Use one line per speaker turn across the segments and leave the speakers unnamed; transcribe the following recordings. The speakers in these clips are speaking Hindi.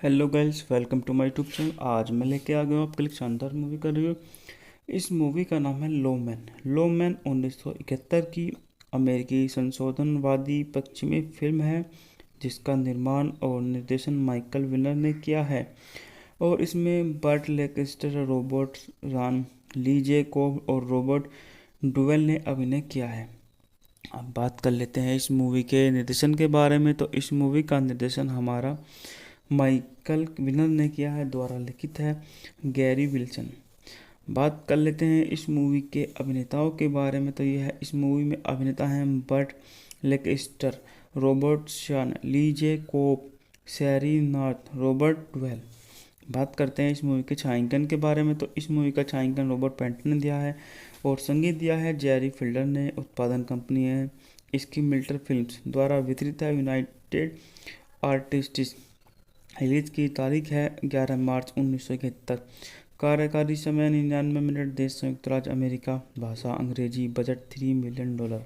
Hello guys, welcome to my YouTube channel. आज मैं लेके आ गया हूँ आपके लिए शानदार मूवी का रिव्यू। इस मूवी का नाम है लोमैन। लोमैन 1971 की अमेरिकी संशोधनवादी पश्चिमी फिल्म है जिसका निर्माण और निर्देशन माइकल विनर ने किया है। और इसमें बर्ट लेंकेस्टर, रॉबर्ट रान, ली जे कोब और रॉबर्ट डुवेल ने अभिनय किया है। अब बात कर लेते हैं इस मूवी के निर्देशन के बारे में। तो इस मूवी का निर्देशन हमारा माइकल विनर ने किया है, द्वारा लिखित है गैरी विल्सन। बात कर लेते हैं इस मूवी के अभिनेताओं के बारे में। तो यह है, इस मूवी में अभिनेता हैं बर्ट लेंकेस्टर, रॉबर्ट शान, ली जे कोप, सैरी नॉर्थ, रॉबर्ट डुवेल। बात करते हैं इस मूवी के छायांकन के बारे में। तो इस मूवी का छायांकन रॉबर्ट पैंटन ने दिया है और संगीत दिया है जेरी फिल्डर ने। उत्पादन कंपनी है इसकी मिल्टर फिल्म्स, द्वारा वितरित है यूनाइटेड आर्टिस्ट्स। रिलीज की तारीख है 11 मार्च 1971। कार्यकारी समय 99 मिनट। देश संयुक्त राज्य अमेरिका। भाषा अंग्रेजी। Budget $3 million.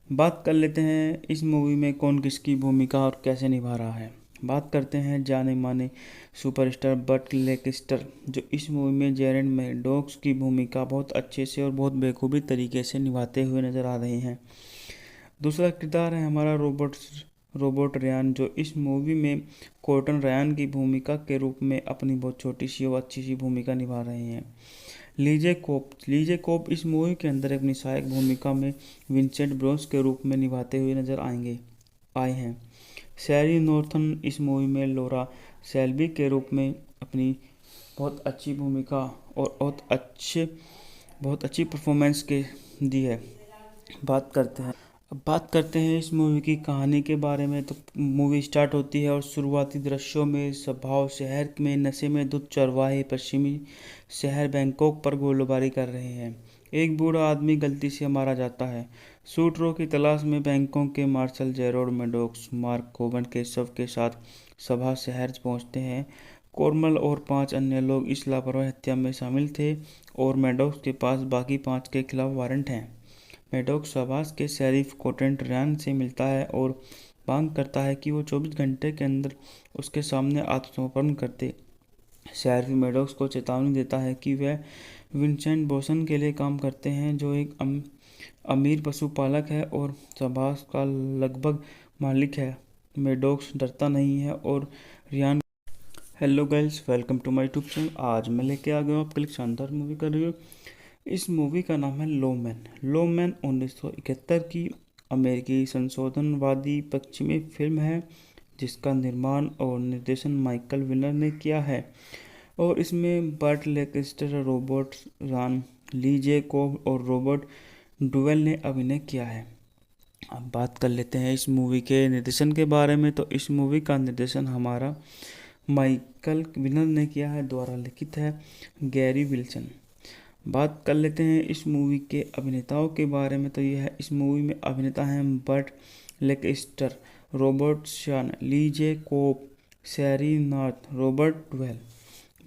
बात कर लेते हैं इस मूवी में कौन किसकी भूमिका और कैसे निभा रहा है। बात करते हैं जाने माने सुपरस्टार बर्ट लेंकेस्टर, जो इस मूवी में जेरेड मैडॉक्स की भूमिका बहुत अच्छे से और बहुत बेखूबी तरीके से निभाते हुए नजर आ रहे हैं। दूसरा किरदार है हमारा रोबोट रयान, जो इस मूवी में कॉर्टन रयान की भूमिका के रूप में अपनी बहुत छोटी सी और अच्छी सी भूमिका निभा रहे हैं। लीजे कोप इस मूवी के अंदर अपनी सहायक भूमिका में विंसेंट ब्रोंस के रूप में निभाते हुए नजर आए हैं। सैरी नॉर्थन इस मूवी में लोरा सेल्बी के रूप में अपनी बहुत अच्छी भूमिका और बहुत अच्छी परफॉर्मेंस के दी है। अब बात करते हैं इस मूवी की कहानी के बारे में। तो मूवी स्टार्ट होती है और शुरुआती दृश्यों में स्वभाव शहर में नशे में धुत चरवाहे पश्चिमी शहर बैंकॉक पर गोलीबारी कर रहे हैं। एक बूढ़ा आदमी गलती से मारा जाता है। शूटरों की तलाश में बैंकॉक के मार्शल जेरोड मैडॉक्स मार्क कोबन के शव के साथ सभा शहर पहुंचते हैं। कोरमल और 5 अन्य लोग इस लापरवाही हत्या में शामिल थे और मैडॉक्स के पास बाकी 5 के खिलाफ वारंट हैं। मैडॉक्स शाबाश के शेरिफ कोटेंट रैन से मिलता है और मांग करता है कि वो 24 घंटे के अंदर उसके सामने आत्मसमर्पण करते। शेरिफ मैडॉक्स को चेतावनी देता है कि वह विंसेंट बोसन के लिए काम करते हैं, जो एक अमीर पशुपालक है और शाबाश का लगभग मालिक है। मैडॉक्स डरता नहीं है और Riyan. Hello guys, welcome to my YouTube channel. आज मैं लेके आ गया हूँ आपके लिए शानदार मूवी का रिव्यू। इस मूवी का नाम है लोमैन। लोमैन 1971 की अमेरिकी संशोधनवादी पश्चिमी फिल्म है जिसका निर्माण और निर्देशन माइकल विनर ने किया है। और इसमें बर्ट लेंकेस्टर, रॉबर्ट रान, ली जे कोब और रॉबर्ट डुवेल ने अभिनय किया है। अब बात कर लेते हैं इस मूवी के निर्देशन के बारे में। तो इस मूवी का निर्देशन हमारा माइकल विनर ने किया है, द्वारा लिखित है गैरी विल्सन। बात कर लेते हैं इस मूवी के अभिनेताओं के बारे में। तो यह है, इस मूवी में अभिनेता हैं बर्ट लेंकेस्टर, रॉबर्ट शान, ली जे कोप, सैरी नॉर्थ, रॉबर्ट डुवेल।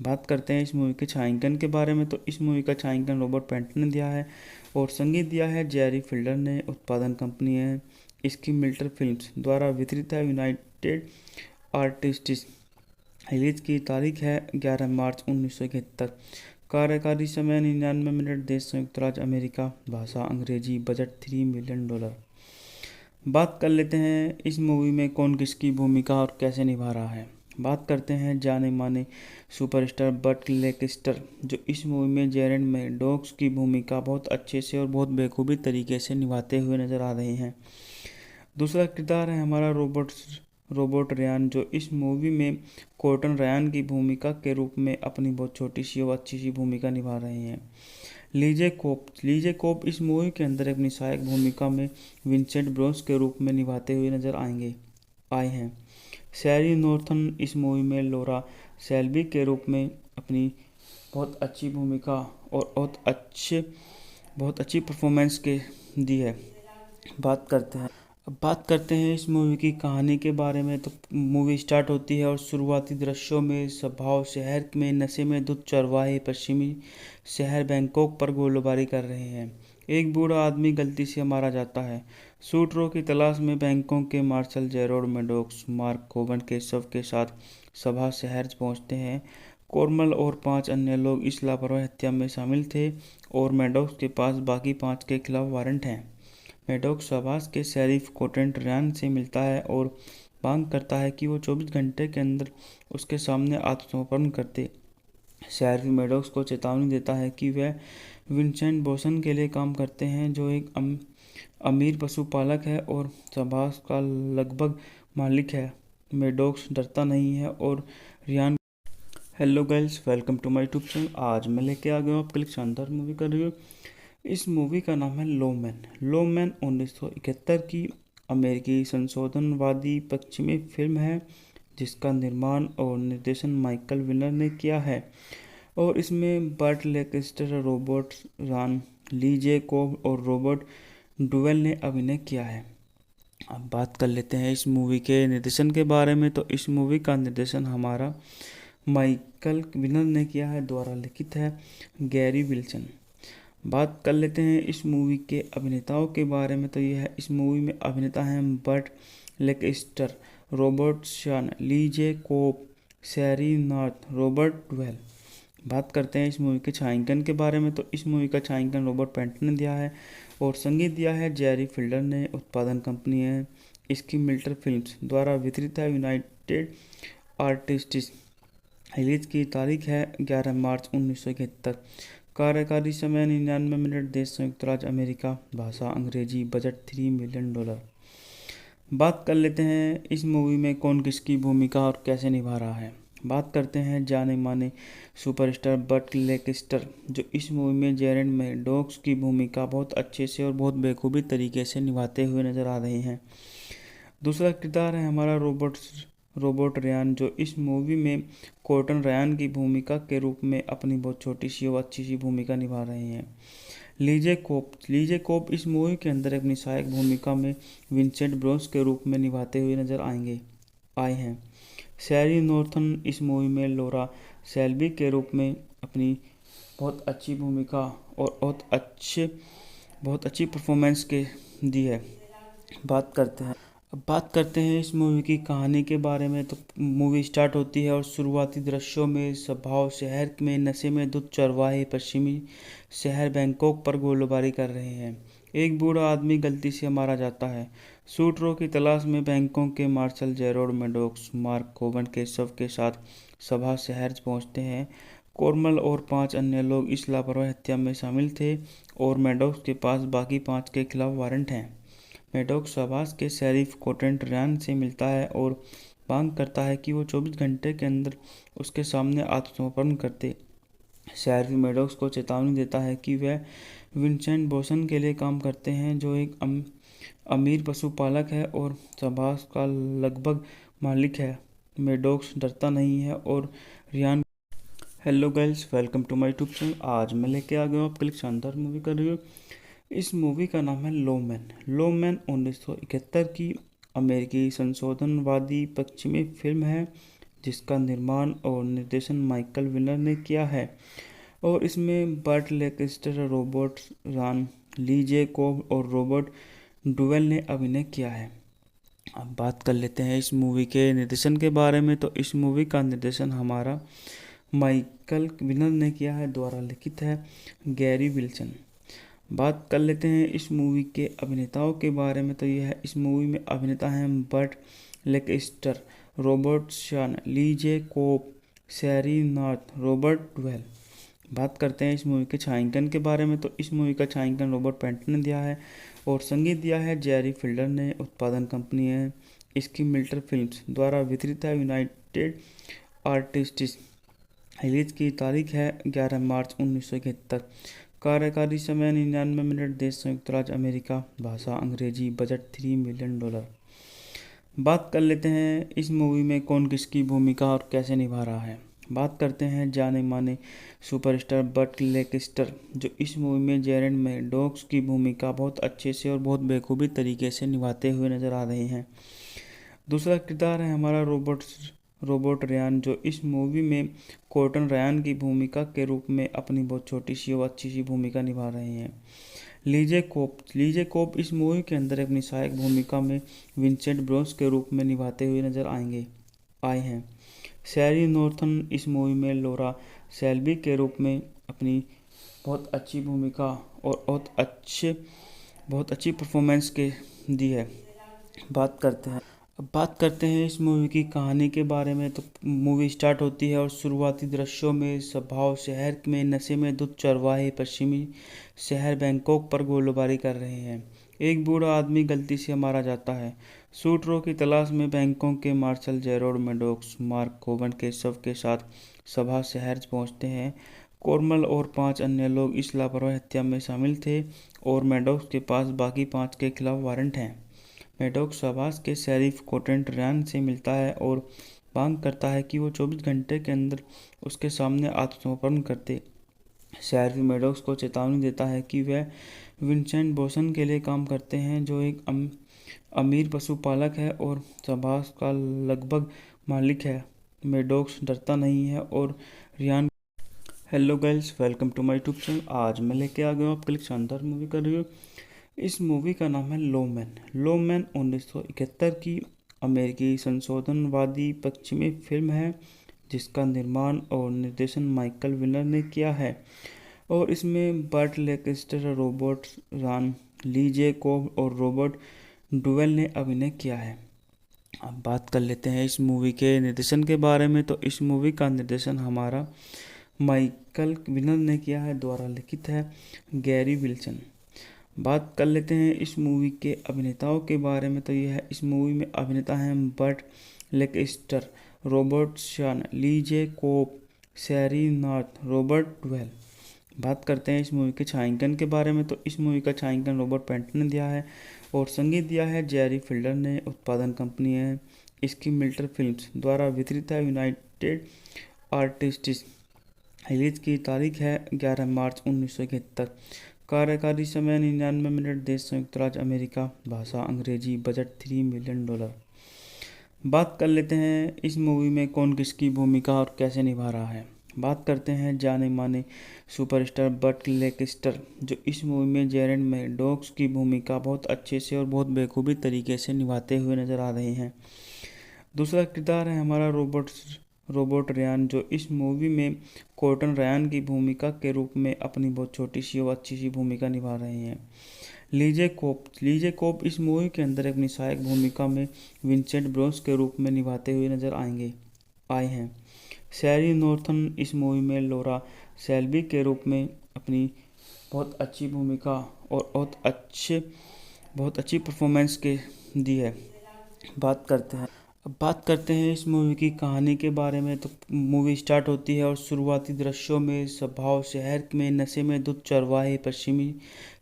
बात करते हैं इस मूवी के छायांकन के बारे में। तो इस मूवी का छायांकन रॉबर्ट पैंटन ने दिया है और संगीत दिया है जेरी फिल्डर ने। उत्पादन कंपनी है इसकी मिल्टर फिल्म्स, द्वारा वितरित है यूनाइटेड आर्टिस्ट्स। रिलीज की तारीख है 11 मार्च 1971। कार्यकारी समय 99 मिनट। देश संयुक्त राज्य अमेरिका। भाषा अंग्रेजी। Budget $3 million. बात कर लेते हैं इस मूवी में कौन किसकी भूमिका और कैसे निभा रहा है। बात करते हैं जाने माने सुपरस्टार बर्ट लेंकेस्टर, जो इस मूवी में जेरेड मैडॉक्स की भूमिका बहुत अच्छे से और बहुत बेखूबी तरीके से निभाते हुए नजर आ रहे हैं। दूसरा किरदार है हमारा रोबोट रयान, जो इस मूवी में कॉर्टन रयान की भूमिका के रूप में अपनी बहुत छोटी सी और अच्छी सी भूमिका निभा रहे हैं। लीजे कोप इस मूवी के अंदर अपनी सहायक भूमिका में विंसेंट ब्रोंस के रूप में निभाते हुए नजर आए हैं। सैरी नॉर्थन इस मूवी में लोरा सेल्बी के रूप में अपनी बहुत अच्छी भूमिका और बहुत अच्छी परफॉर्मेंस के दी है। अब बात करते हैं इस मूवी की कहानी के बारे में। तो मूवी स्टार्ट होती है और शुरुआती दृश्यों में स्वभाव शहर में नशे में धुत चरवाहे पश्चिमी शहर बैंकॉक पर गोलीबारी कर रहे हैं। एक बूढ़ा आदमी गलती से मारा जाता है। शूटरों की तलाश में बैंकॉक के मार्शल जेरोड मैडॉक्स मार्क कोबन के शव के साथ सभा शहर पहुंचते हैं। कोरमल और 5 अन्य लोग इस लापरवाही हत्या में शामिल थे और मैडॉक्स के पास बाकी 5 के खिलाफ वारंट हैं। मैडॉक्स शहबाज के शेरिफ कोटेंट रयान से मिलता है और मांग करता है कि वो 24 घंटे के अंदर उसके सामने आत्मसमर्पण करते। शेरिफ मैडॉक्स को चेतावनी देता है कि वह विंसेंट बोसन के लिए काम करते हैं, जो एक अमीर पशुपालक है और शहबाज का लगभग मालिक है। मैडॉक्स डरता नहीं है और Riyan. Hello guys, welcome to my YouTube channel. आज मैं लेके आ गया हूँ आपके लिए शानदार मूवी का रिव्यू। इस मूवी का नाम है लोमैन। लोमैन 1971 की अमेरिकी संशोधनवादी पश्चिमी फिल्म है, जिसका निर्माण और निर्देशन माइकल विनर ने किया है। और इसमें बर्ट लेंकेस्टर, रॉबर्ट रान, ली जे कोब और रॉबर्ट डुवेल ने अभिनय किया है। अब बात कर लेते हैं इस मूवी के निर्देशन के बारे में। तो इस मूवी का निर्देशन हमारा माइकल विनर ने किया है, द्वारा लिखित है गैरी विल्सन। बात कर लेते हैं इस मूवी के अभिनेताओं के बारे में। तो यह है, इस मूवी में अभिनेता हैं बर्ट लेंकेस्टर, रॉबर्ट शान, ली जे कोब, सैरी नॉर्थ, रॉबर्ट डुवेल। बात करते हैं इस मूवी के छायांकन के बारे में। तो इस मूवी का छायांकन रॉबर्ट पैंटन ने दिया है और संगीत दिया है जेरी फिल्डर ने। उत्पादन कंपनी है इसकी मिल्टर फिल्म्स, द्वारा वितरित है यूनाइटेड आर्टिस्ट्स। रिलीज की तारीख है 11 मार्च 1971। कार्यकारी समय 99 मिनट। देश संयुक्त राज्य अमेरिका। भाषा अंग्रेजी। Budget $3 million. बात कर लेते हैं इस मूवी में कौन किसकी भूमिका और कैसे निभा रहा है। बात करते हैं जाने माने सुपरस्टार बर्ट लेंकेस्टर, जो इस मूवी में जेरेड मैडॉक्स की भूमिका बहुत अच्छे से और बहुत बेखूबी तरीके से निभाते हुए नजर आ रहे हैं। दूसरा किरदार है हमारा रॉबर्ट रयान, जो इस मूवी में कोर्टन रयान की भूमिका के रूप में अपनी बहुत छोटी सी और अच्छी सी भूमिका निभा रहे हैं। लीजे कोप इस मूवी के अंदर अपनी सहायक भूमिका में विंसेंट ब्रोस के रूप में निभाते हुए नजर आए हैं। सैरी नॉर्थन इस मूवी में लोरा सेल्बी के रूप में अपनी बहुत अच्छी भूमिका और बहुत अच्छी परफॉर्मेंस के दी है। अब बात करते हैं इस मूवी की कहानी के बारे में। तो मूवी स्टार्ट होती है और शुरुआती दृश्यों में स्वभाव शहर में नशे में धुत चरवाहे पश्चिमी शहर बैंकॉक पर गोलीबारी कर रहे हैं। एक बूढ़ा आदमी गलती से मारा जाता है। शूटरों की तलाश में बैंकॉक के मार्शल जेरोड मैडॉक्स मार्क कोवन के शव के साथ सभा शहर पहुंचते हैं। कोरमल और 5 अन्य लोग इस लापरवाही हत्या में शामिल थे और मैडॉक्स के पास बाकी 5 के खिलाफ वारंट हैं। मैडॉक्स शहबाज के शेरिफ कोटेंट रयान से मिलता है और मांग करता है कि वो 24 घंटे के अंदर उसके सामने आत्मसमर्पण करते। शेरिफ मैडॉक्स को चेतावनी देता है कि वह विंसेंट बोसन के लिए काम करते हैं, जो एक अमीर पशुपालक है और शहबाज का लगभग मालिक है। मैडॉक्स डरता नहीं है और Riyan. Hello guys, welcome to my YouTube channel. आज मैं लेके आ गया हूँ आपके लिए शानदार मूवी का रिव्यू। इस मूवी का नाम है लोमैन। लोमैन 1971 की अमेरिकी संशोधनवादी पश्चिमी फिल्म है, जिसका निर्माण और निर्देशन माइकल विनर ने किया है। और इसमें बर्ट लेंकेस्टर, रॉबर्ट रान, ली जे कोब और रॉबर्ट डुवेल ने अभिनय किया है। अब बात कर लेते हैं इस मूवी के निर्देशन के बारे में। तो इस मूवी का निर्देशन हमारा माइकल विनर ने किया है, द्वारा लिखित है गैरी विल्सन। बात कर लेते हैं इस मूवी के अभिनेताओं के बारे में। तो यह है, इस मूवी में अभिनेता हैं बर्ट लेंकेस्टर, रॉबर्ट शान, ली जे कोब, सैरी नॉर्थ, रॉबर्ट डुवेल। बात करते हैं इस मूवी के छायांकन के बारे में। तो इस मूवी का छायांकन रॉबर्ट पैंटन ने दिया है और संगीत दिया है जेरी फिल्डर ने। उत्पादन कंपनी है इसकी मिल्टर फिल्म्स, द्वारा वितरित है यूनाइटेड आर्टिस्ट्स। रिलीज की तारीख है 11 मार्च 1971। कार्यकारी समय 99 मिनट। देश संयुक्त राज्य अमेरिका। भाषा अंग्रेजी। Budget $3 million. बात कर लेते हैं इस मूवी में कौन किसकी भूमिका और कैसे निभा रहा है। बात करते हैं जाने माने सुपरस्टार बर्ट लेंकेस्टर, जो इस मूवी में जेरेड मैडॉक्स की भूमिका बहुत अच्छे से और बहुत बेखूबी तरीके से निभाते हुए नजर आ रहे हैं। दूसरा किरदार है हमारा रॉबर्ट रयान, जो इस मूवी में कोर्टन रयान की भूमिका के रूप में अपनी बहुत छोटी सी और अच्छी सी भूमिका निभा रहे हैं। लीजे कोप इस मूवी के अंदर अपनी सहायक भूमिका में विंसेंट ब्रोस के रूप में निभाते हुए नजर आए हैं। सैरी नॉर्थन इस मूवी में लॉरा सेल्बी के रूप में अपनी बहुत अच्छी भूमिका और बहुत अच्छी परफॉर्मेंस के दी है। बात करते हैं इस मूवी की कहानी के बारे में। तो मूवी स्टार्ट होती है और शुरुआती दृश्यों में स्वभाव शहर में नशे में धुत चरवाहे पश्चिमी शहर बैंकॉक पर गोलीबारी कर रहे हैं। एक बूढ़ा आदमी गलती से मारा जाता है। शूटरों की तलाश में बैंकॉक के मार्शल जेरोड मेडोक्स मार्क कोवन के शव के साथ सभा शहर पहुंचते हैं। कोरमल और 5 अन्य लोग इस लापरवाही हत्या में शामिल थे और मेडोक्स के पास बाकी 5 के खिलाफ वारंट हैं। मेडोक्स शाबाश के शेरिफ कोटेंट रैन से मिलता है और मांग करता है कि वो 24 घंटे के अंदर उसके सामने आत्मसमर्पण करते। शेरिफ मेडोक्स को चेतावनी देता है कि वह विंसेंट बोसन के लिए काम करते हैं, जो एक अमीर पशुपालक है और शाबाश का लगभग मालिक है। मेडोक्स डरता नहीं है और Riyan. Hello guys, welcome to my YouTube channel. आज मैं लेके आ गया हूँ आपके लिए शानदार मूवी का रिव्यू। इस मूवी का नाम है लोमैन। लोमैन 1971 की अमेरिकी संशोधनवादी पश्चिमी फिल्म है, जिसका निर्माण और निर्देशन माइकल विनर ने किया है और इसमें बर्ट लेंकेस्टर, रॉबर्ट रान, ली जे कोब और रॉबर्ट डुवेल ने अभिनय किया है। अब बात कर लेते हैं इस मूवी के निर्देशन के बारे में। तो इस मूवी का निर्देशन हमारा माइकल विनर ने किया है, द्वारा लिखित है गैरी विल्सन। बात कर लेते हैं इस मूवी के अभिनेताओं के बारे में। तो यह इस मूवी में अभिनेता हैं बर्ट लेंकेस्टर, रॉबर्ट शान, ली जे कोब, सैरी नॉर्थ, रॉबर्ट डुवेल। बात करते हैं इस मूवी के छायांकन के बारे में। तो इस मूवी का छायांकन रॉबर्ट पेंटन ने दिया है और संगीत दिया है जेरी फिल्डर ने। उत्पादन कंपनी है इसकी मिल्टर फिल्म्स, द्वारा वितरित है यूनाइटेड आर्टिस्ट्स। रिलीज की तारीख है 11 मार्च 1971। कार्यकारी समय 99 मिनट। देश संयुक्त राज्य अमेरिका। भाषा अंग्रेजी। Budget $3 million. बात कर लेते हैं इस मूवी में कौन किसकी भूमिका और कैसे निभा रहा है। बात करते हैं जाने माने सुपरस्टार बर्ट लेंकेस्टर, जो इस मूवी में जेरेड मेडोक्स की भूमिका बहुत अच्छे से और बहुत बेखूबी तरीके से निभाते हुए नजर आ रहे हैं। दूसरा किरदार है हमारा रॉबर्ट रयान, जो इस मूवी में कॉर्टन रयान की भूमिका के रूप में अपनी बहुत छोटी सी और अच्छी सी भूमिका निभा रहे हैं। लीजे कोप इस मूवी के अंदर अपनी सहायक भूमिका में विंसेंट ब्रोस के रूप में निभाते हुए नजर आए हैं। सैरी नॉर्थन इस मूवी में लॉरा सेल्बी के रूप में अपनी बहुत अच्छी भूमिका और बहुत अच्छी परफॉर्मेंस के दी है। बात करते हैं इस मूवी की कहानी के बारे में। तो मूवी स्टार्ट होती है और शुरुआती दृश्यों में स्वभाव शहर में नशे में धुत चरवाहे पश्चिमी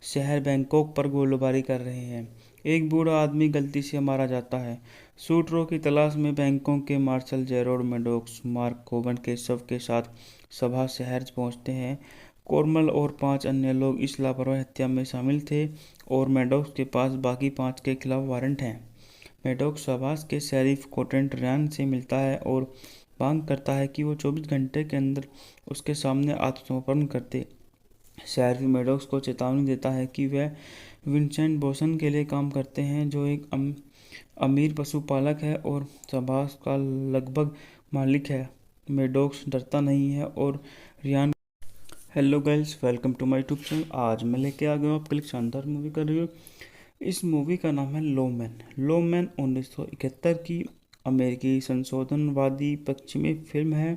शहर बैंकॉक पर गोलीबारी कर रहे हैं। एक बूढ़ा आदमी गलती से मारा जाता है। शूटरों की तलाश में बैंकॉक के मार्शल जेरोड मेडोक्स मार्क कोवन के शव के साथ सभा शहर पहुंचते हैं। कोरमल और 5 अन्य लोग इस लापरवाही हत्या में शामिल थे और मेडोक्स के पास बाकी 5 के खिलाफ वारंट हैं। मेडोक्स शाबाश के शेरिफ कोटेंट रैन से मिलता है और मांग करता है कि वो 24 घंटे के अंदर उसके सामने आत्मसमर्पण करते। शेरिफ मेडोक्स को चेतावनी देता है कि वह विंसेंट बोसन के लिए काम करते हैं, जो एक अमीर पशुपालक है और शाबाश का लगभग मालिक है। मेडोक्स डरता नहीं है और Riyan. Hello guys, welcome to my YouTube channel. आज मैं लेके आ गया हूँ आपके लिए शानदार मूवी का रिव्यू। इस मूवी का नाम है लोमैन। लोमैन 1971 की अमेरिकी संशोधनवादी पश्चिमी फिल्म है,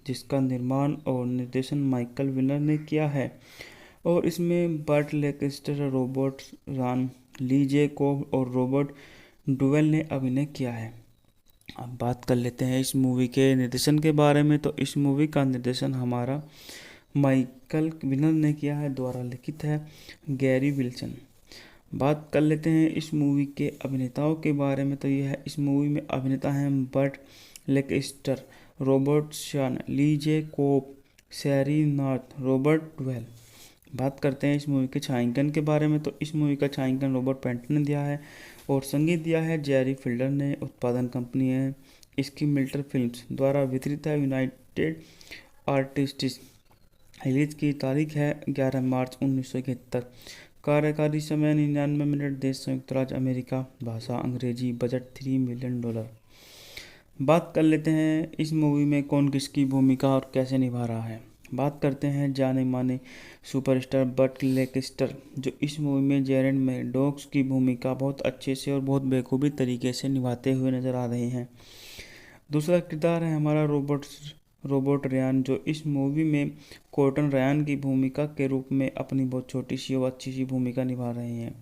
जिसका निर्माण और निर्देशन माइकल विनर ने किया है और इसमें बर्ट लेंकेस्टर, रॉबर्ट रान, ली जे कोब और रॉबर्ट डुवेल ने अभिनय किया है। अब बात कर लेते हैं इस मूवी के निर्देशन के बारे में। तो इस मूवी का निर्देशन हमारा माइकल विनर ने किया है, द्वारा लिखित है गैरी विल्सन। बात कर लेते हैं इस मूवी के अभिनेताओं के बारे में। तो यह इस मूवी में अभिनेता हैं बर्ट लेंकेस्टर, रॉबर्ट शान, ली जे कोब, सैरी नॉर्थ, रॉबर्ट डुवेल। बात करते हैं इस मूवी के छायांकन के बारे में। तो इस मूवी का छायांकन रॉबर्ट पेंटन ने दिया है और संगीत दिया है जेरी फिल्डर ने। उत्पादन कंपनी है इसकी मिल्टर फिल्म्स, द्वारा वितरित है यूनाइटेड आर्टिस्ट्स। रिलीज की तारीख है 11 मार्च 1971। कार्यकारी समय 99 मिनट। देश संयुक्त राज्य अमेरिका। भाषा अंग्रेजी। Budget $3 million. बात कर लेते हैं इस मूवी में कौन किसकी भूमिका और कैसे निभा रहा है। बात करते हैं जाने माने सुपरस्टार बर्ट लेंकेस्टर, जो इस मूवी में जेरेड मैडॉक्स की भूमिका बहुत अच्छे से और बहुत बेखूबी तरीके से निभाते हुए नजर आ रहे हैं। दूसरा किरदार है हमारा रोबोट रयान, जो इस मूवी में कॉर्टन रयान की भूमिका के रूप में अपनी बहुत छोटी सी और अच्छी सी भूमिका निभा रहे हैं।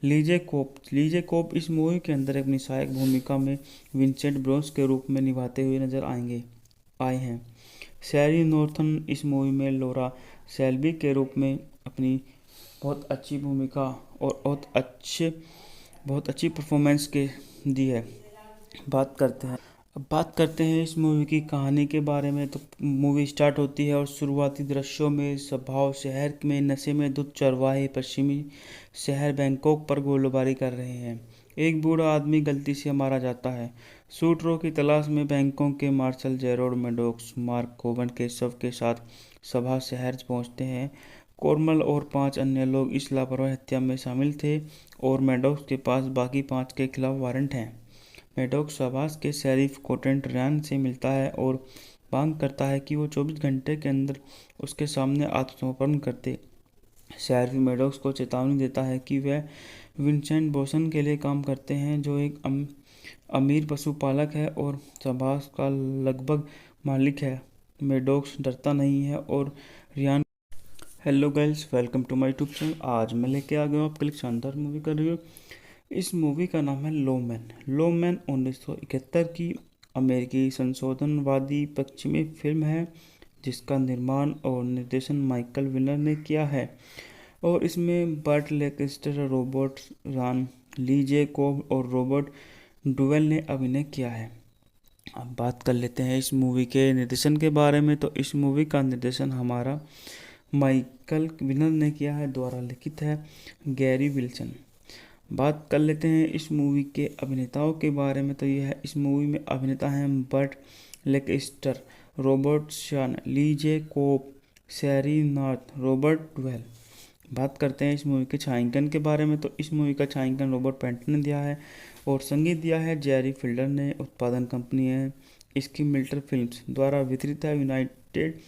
लीजे कोप इस मूवी के अंदर अपनी सहायक भूमिका में विंसेंट ब्रोंस के रूप में निभाते हुए नजर आए हैं। शैरी नॉर्थन इस मूवी में लोरा सेल्बी के रूप में अपनी बहुत अच्छी भूमिका और बहुत अच्छी परफॉर्मेंस के दी है। अब बात करते हैं इस मूवी की कहानी के बारे में। तो मूवी स्टार्ट होती है और शुरुआती दृश्यों में स्वभाव शहर में नशे में धुत चरवाहे पश्चिमी शहर बैंकॉक पर गोलीबारी कर रहे हैं। एक बूढ़ा आदमी गलती से मारा जाता है। शूटरों की तलाश में बैंकॉक के मार्शल जेरोड मैडॉक्स मार्क कोवन के शव के साथ सभा शहर पहुंचते हैं। कोरमल और 5 अन्य लोग इस लापरवाही हत्या में शामिल थे और मैडॉक्स के पास बाकी 5 के खिलाफ वारंट हैं। मैडॉक्स आवास के शेरिफ कॉर्टन रयान से मिलता है और मांग करता है कि वो 24 घंटे के अंदर उसके सामने आत्मसमर्पण करते। शेरिफ मैडॉक्स को चेतावनी देता है कि वह विंसेंट बोसन के लिए काम करते हैं, जो एक अमीर पशुपालक है और आवास का लगभग मालिक है। मैडॉक्स डरता नहीं है और Riyan. Hello guys, welcome to my YouTube channel. आज मैं लेके आ गया हूँ आपके लिए शानदार मूवी का रिव्यू। इस मूवी का नाम है लोमैन 1971 की अमेरिकी संशोधनवादी पश्चिमी फिल्म है, जिसका निर्माण और निर्देशन माइकल विनर ने किया है। और इसमें बर्ट लेंकेस्टर, रॉबर्ट रान, लीजे कोब और रॉबर्ट डुवेल ने अभिनय किया है। अब बात कर लेते हैं इस मूवी के निर्देशन के बारे में। तो इस मूवी का निर्देशन हमारा माइकल विनर ने किया है, द्वारा लिखित है गैरी विल्सन। बात कर लेते हैं इस मूवी के अभिनेताओं के बारे में। तो यह है, इस मूवी में अभिनेता हैं बर्ट लेंकेस्टर, रॉबर्ट शान, लीजे कोप, शैरी नॉर्थ, रॉबर्ट डुवेल। बात करते हैं इस मूवी के छायांकन के बारे में। तो इस मूवी का छायांकन रॉबर्ट पैंटन ने दिया है और संगीत दिया है जेरी फिल्डर ने। उत्पादन कंपनी है इसकी मिल्टर फिल्म्स, द्वारा वितरित है यूनाइटेड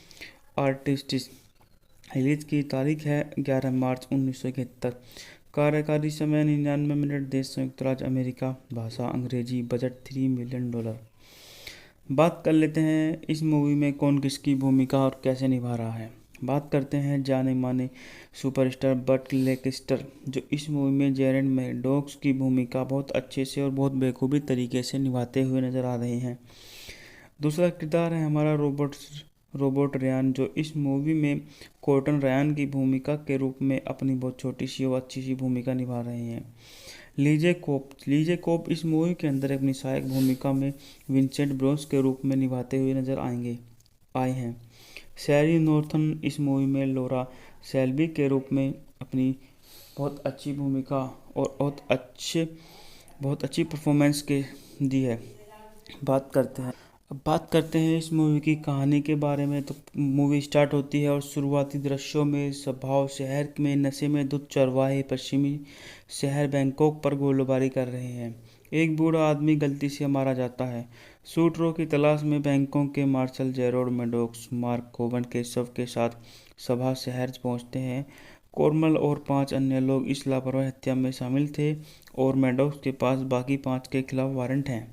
आर्टिस्ट्स। रिलीज की तारीख है 11 मार्च 1971। कार्यकारी समय 99 मिनट। देश संयुक्त राज्य अमेरिका। भाषा अंग्रेजी। Budget $3 million. बात कर लेते हैं इस मूवी में कौन किसकी भूमिका और कैसे निभा रहा है। बात करते हैं जाने माने सुपरस्टार बर्ट लेंकेस्टर, जो इस मूवी में जेरेड मैडॉक्स की भूमिका बहुत अच्छे से और बहुत बेखूबी तरीके से निभाते हुए नजर आ रहे हैं। दूसरा किरदार है हमारा रोबोट रयान, जो इस मूवी में कॉर्टन रयान की भूमिका के रूप में अपनी बहुत छोटी सी और अच्छी सी भूमिका निभा रहे हैं। लीजे कोप इस मूवी के अंदर अपनी सहायक भूमिका में विंसेंट ब्रोंस के रूप में निभाते हुए नजर आए हैं। शैरी नॉर्थन इस मूवी में लोरा सेल्बी के रूप में अपनी बहुत अच्छी भूमिका और बहुत अच्छी परफॉर्मेंस के दी है। अब बात करते हैं इस मूवी की कहानी के बारे में। तो मूवी स्टार्ट होती है और शुरुआती दृश्यों में स्वभाव शहर में नशे में धुत चरवाहे पश्चिमी शहर बैंकॉक पर गोलीबारी कर रहे हैं। एक बूढ़ा आदमी गलती से मारा जाता है। शूटरों की तलाश में बैंकॉक के मार्शल जेरोड मैडॉक्स मार्क कोवन के शव के साथ सभा शहर पहुंचते हैं। कोरमल और 5 अन्य लोग इस लापरवाही हत्या में शामिल थे और मैडॉक्स के पास बाकी 5 के खिलाफ वारंट हैं।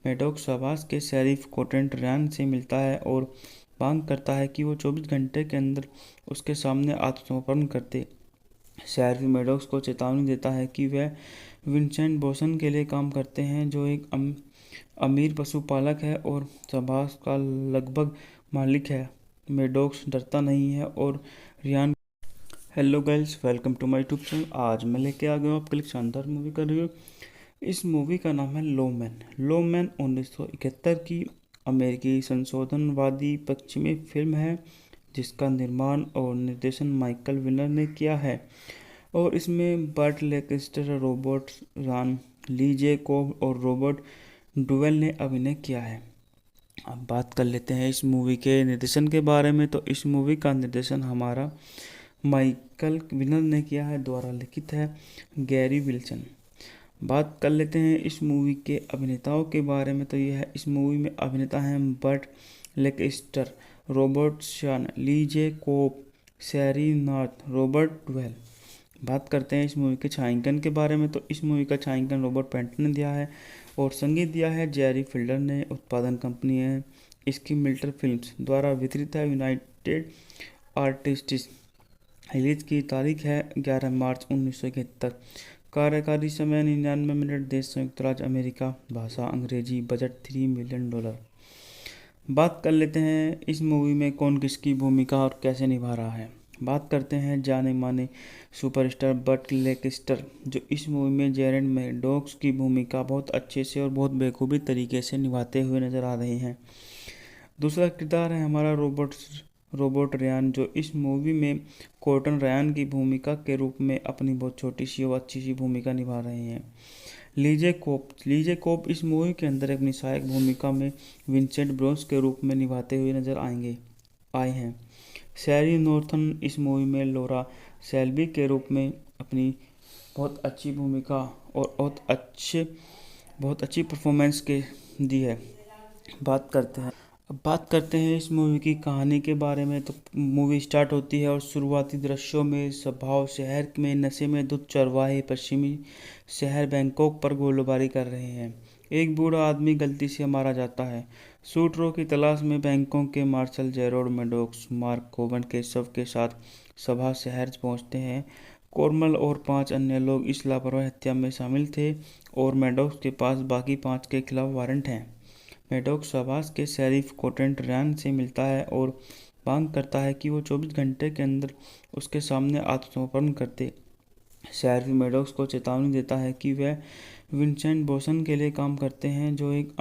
मैडॉक्स आवास के शेरिफ कॉर्टन रयान से मिलता है और मांग करता है कि वो 24 घंटे के अंदर उसके सामने आत्मसमर्पण करते। शेरिफ मैडॉक्स को चेतावनी देता है कि वह विंसेंट बोसन के लिए काम करते हैं, जो एक अमीर पशुपालक है और आवास का लगभग मालिक है। मैडॉक्स डरता नहीं है और Riyan. Hello guys, welcome to my YouTube channel. आज मैं लेके आ गया हूँ आपके लिए शानदार मूवी का रिव्यू। इस मूवी का नाम है लोमैन 1971 की अमेरिकी संशोधनवादी पश्चिमी फिल्म है, जिसका निर्माण और निर्देशन माइकल विनर ने किया है। और इसमें बर्ट लेंकेस्टर, रॉबर्ट रान, लीजे कोब और रॉबर्ट डुवेल ने अभिनय किया है। अब बात कर लेते हैं इस मूवी के निर्देशन के बारे में। तो इस मूवी का निर्देशन हमारा माइकल विनर ने किया है, द्वारा लिखित है गैरी विल्सन। बात कर लेते हैं इस मूवी के अभिनेताओं के बारे में। तो यह है, इस मूवी में अभिनेता हैं बर्ट लेकेस्टर, रॉबर्ट शॉन, ली जे कोप, शैरी नॉर्थ, रॉबर्ट डुवेल। बात करते हैं इस मूवी के छायांकन के बारे में। तो इस मूवी का छायांकन रॉबर्ट पैंटन ने दिया है और संगीत दिया है जेरी फिल्डर ने। उत्पादन कंपनी है इसकी मिल्टर फिल्म्स द्वारा वितरित है यूनाइटेड आर्टिस्ट्स। रिलीज की तारीख है 11 मार्च 1971। कार्यकारी समय 99 मिनट। देश संयुक्त राज्य अमेरिका। भाषा अंग्रेजी। Budget $3 million. बात कर लेते हैं इस मूवी में कौन किसकी भूमिका और कैसे निभा रहा है। बात करते हैं जाने माने सुपरस्टार बर्ट लेकेस्टर, जो इस मूवी में जेरेड मैडॉक्स की भूमिका बहुत अच्छे से और बहुत बेखूबी तरीके से निभाते हुए नजर आ रहे हैं। दूसरा किरदार है हमारा रोबोट रयान, जो इस मूवी में कॉर्टन रयान की भूमिका के रूप में अपनी बहुत छोटी सी और अच्छी सी भूमिका निभा रहे हैं। लीजे कोप इस मूवी के अंदर अपनी सहायक भूमिका में विंसेंट ब्रोस के रूप में निभाते हुए नजर आए हैं। शैरी नॉर्थन इस मूवी में लोरा सेल्बी के रूप में अपनी बहुत अच्छी भूमिका और बहुत अच्छी परफॉर्मेंस के दी है। अब बात करते हैं इस मूवी की कहानी के बारे में। तो मूवी स्टार्ट होती है और शुरुआती दृश्यों में स्वभाव शहर में नशे में धुत चरवाहे पश्चिमी शहर बैंकॉक पर गोलीबारी कर रहे हैं। एक बूढ़ा आदमी गलती से मारा जाता है। शूटरों की तलाश में बैंकॉक के मार्शल जेरोड मैडॉक्स मार्क कोवन के शव के साथ सभा शहर पहुंचते हैं। कोरमल और 5 अन्य लोग इस लापरवाही हत्या में शामिल थे और मैडॉक्स के पास बाकी 5 के खिलाफ वारंट हैं। मैडॉक्स शाबाश के शेरिफ कोटेंट रैन से मिलता है और मांग करता है कि वो 24 घंटे के अंदर उसके सामने आत्मसमर्पण करते। शेरिफ मैडॉक्स को चेतावनी देता है कि वह विंसेंट बोसन के लिए काम करते हैं, जो एक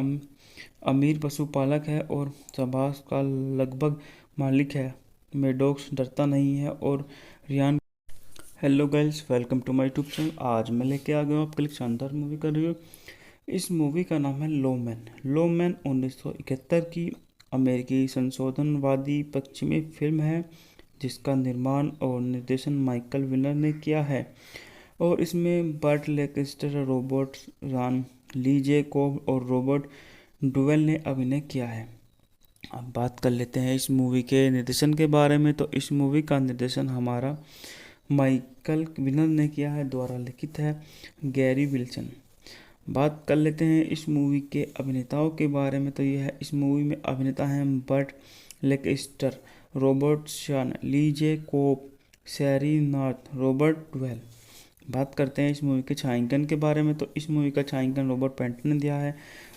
अमीर पशुपालक है और शाबाश का लगभग मालिक है। मैडॉक्स डरता नहीं है और Riyan. Hello guys, welcome to my YouTube channel. आज मैं लेके आ गया हूँ आपके लिए शानदार मूवी का रिव्यू। इस मूवी का नाम है लोमैन 1971 की अमेरिकी संशोधनवादी पश्चिमी फिल्म है, जिसका निर्माण और निर्देशन माइकल विनर ने किया है और इसमें बर्ट लेकेस्टर, रॉबर्ट रॉन, ली जे कोब और रॉबर्ट डुवेल ने अभिनय किया है। अब बात कर लेते हैं इस मूवी के निर्देशन के बारे में। तो इस मूवी का निर्देशन हमारा माइकल विनर ने किया है, द्वारा लिखित है गैरी विल्सन। बात कर लेते हैं इस मूवी के अभिनेताओं के बारे में। तो यह है, इस मूवी में अभिनेता हैं बर्ट लेकेस्टर, रॉबर्ट शॉन, ली जे कोप, शैरी नॉर्थ, रॉबर्ट डुवेल। बात करते हैं इस मूवी के छायांकन के बारे में। तो इस मूवी का छायांकन रॉबर्ट पैंटन ने दिया है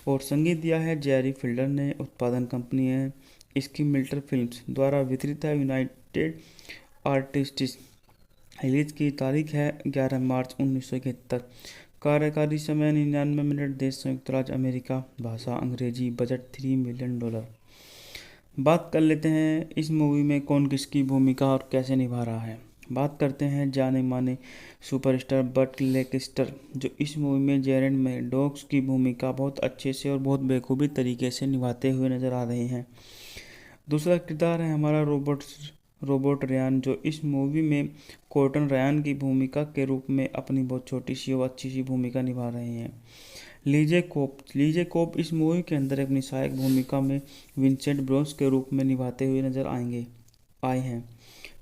और संगीत दिया है जेरी फिल्डर ने। उत्पादन कंपनी है इसकी मिल्टर फिल्म्स द्वारा वितरित है यूनाइटेड आर्टिस्ट्स। रिलीज की तारीख है 11 मार्च 1971। कार्यकारी समय 99 मिनट। देश संयुक्त राज्य अमेरिका। भाषा अंग्रेजी। Budget $3 million. बात कर लेते हैं इस मूवी में कौन किसकी भूमिका और कैसे निभा रहा है। बात करते हैं जाने माने सुपरस्टार बर्ट लेकेस्टर, जो इस मूवी में जेरेड मैडॉक्स की भूमिका बहुत अच्छे से और बहुत बेखूबी तरीके से निभाते हुए नजर आ रहे हैं। दूसरा किरदार है हमारा रोबोट रयान, जो इस मूवी में कॉर्टन रयान की भूमिका के रूप में अपनी बहुत छोटी सी और अच्छी सी भूमिका निभा रहे हैं। लीजे कोप इस मूवी के अंदर अपनी सहायक भूमिका में विंसेंट ब्रोस के रूप में निभाते हुए नजर आए हैं।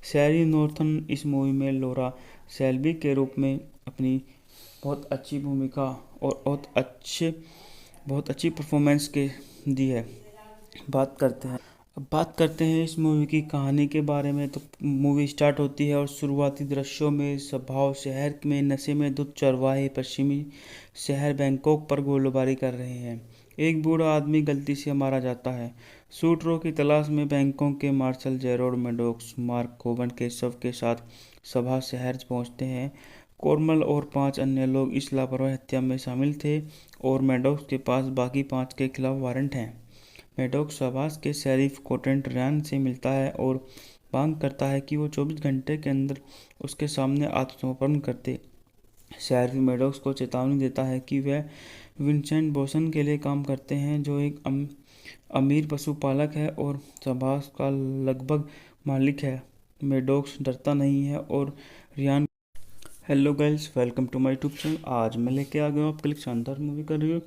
शैरी नॉर्थन इस मूवी में लोरा सेल्बी के रूप में अपनी बहुत अच्छी भूमिका और बहुत अच्छी परफॉर्मेंस के दी है। अब बात करते हैं इस मूवी की कहानी के बारे में। तो मूवी स्टार्ट होती है और शुरुआती दृश्यों में स्वभाव शहर में नशे में धुत चरवाहे पश्चिमी शहर बैंकॉक पर गोलीबारी कर रहे हैं। एक बूढ़ा आदमी गलती से मारा जाता है। शूटरों की तलाश में बैंकॉक के मार्शल जेरोड मैडॉक्स मार्क कोवन के शव के साथ सभा शहर पहुंचते हैं। कोरमल और 5 अन्य लोग इस लापरवाही हत्या में शामिल थे और मैडॉक्स के पास बाकी 5 के खिलाफ वारंट हैं। मैडॉक्स शाबाश के शेरिफ कोटेंट रैन से मिलता है और मांग करता है कि वो 24 घंटे के अंदर उसके सामने आत्मसमर्पण करते। शेरिफ मैडॉक्स को चेतावनी देता है कि वह विंसेंट बोसन के लिए काम करते हैं, जो एक अमीर पशुपालक है और शाबाश का लगभग मालिक है। मैडॉक्स डरता नहीं है और Riyan. Hello guys, welcome to my YouTube channel. आज मैं लेके आ गया हूँ आपके लिए शानदार मूवी का रिव्यू।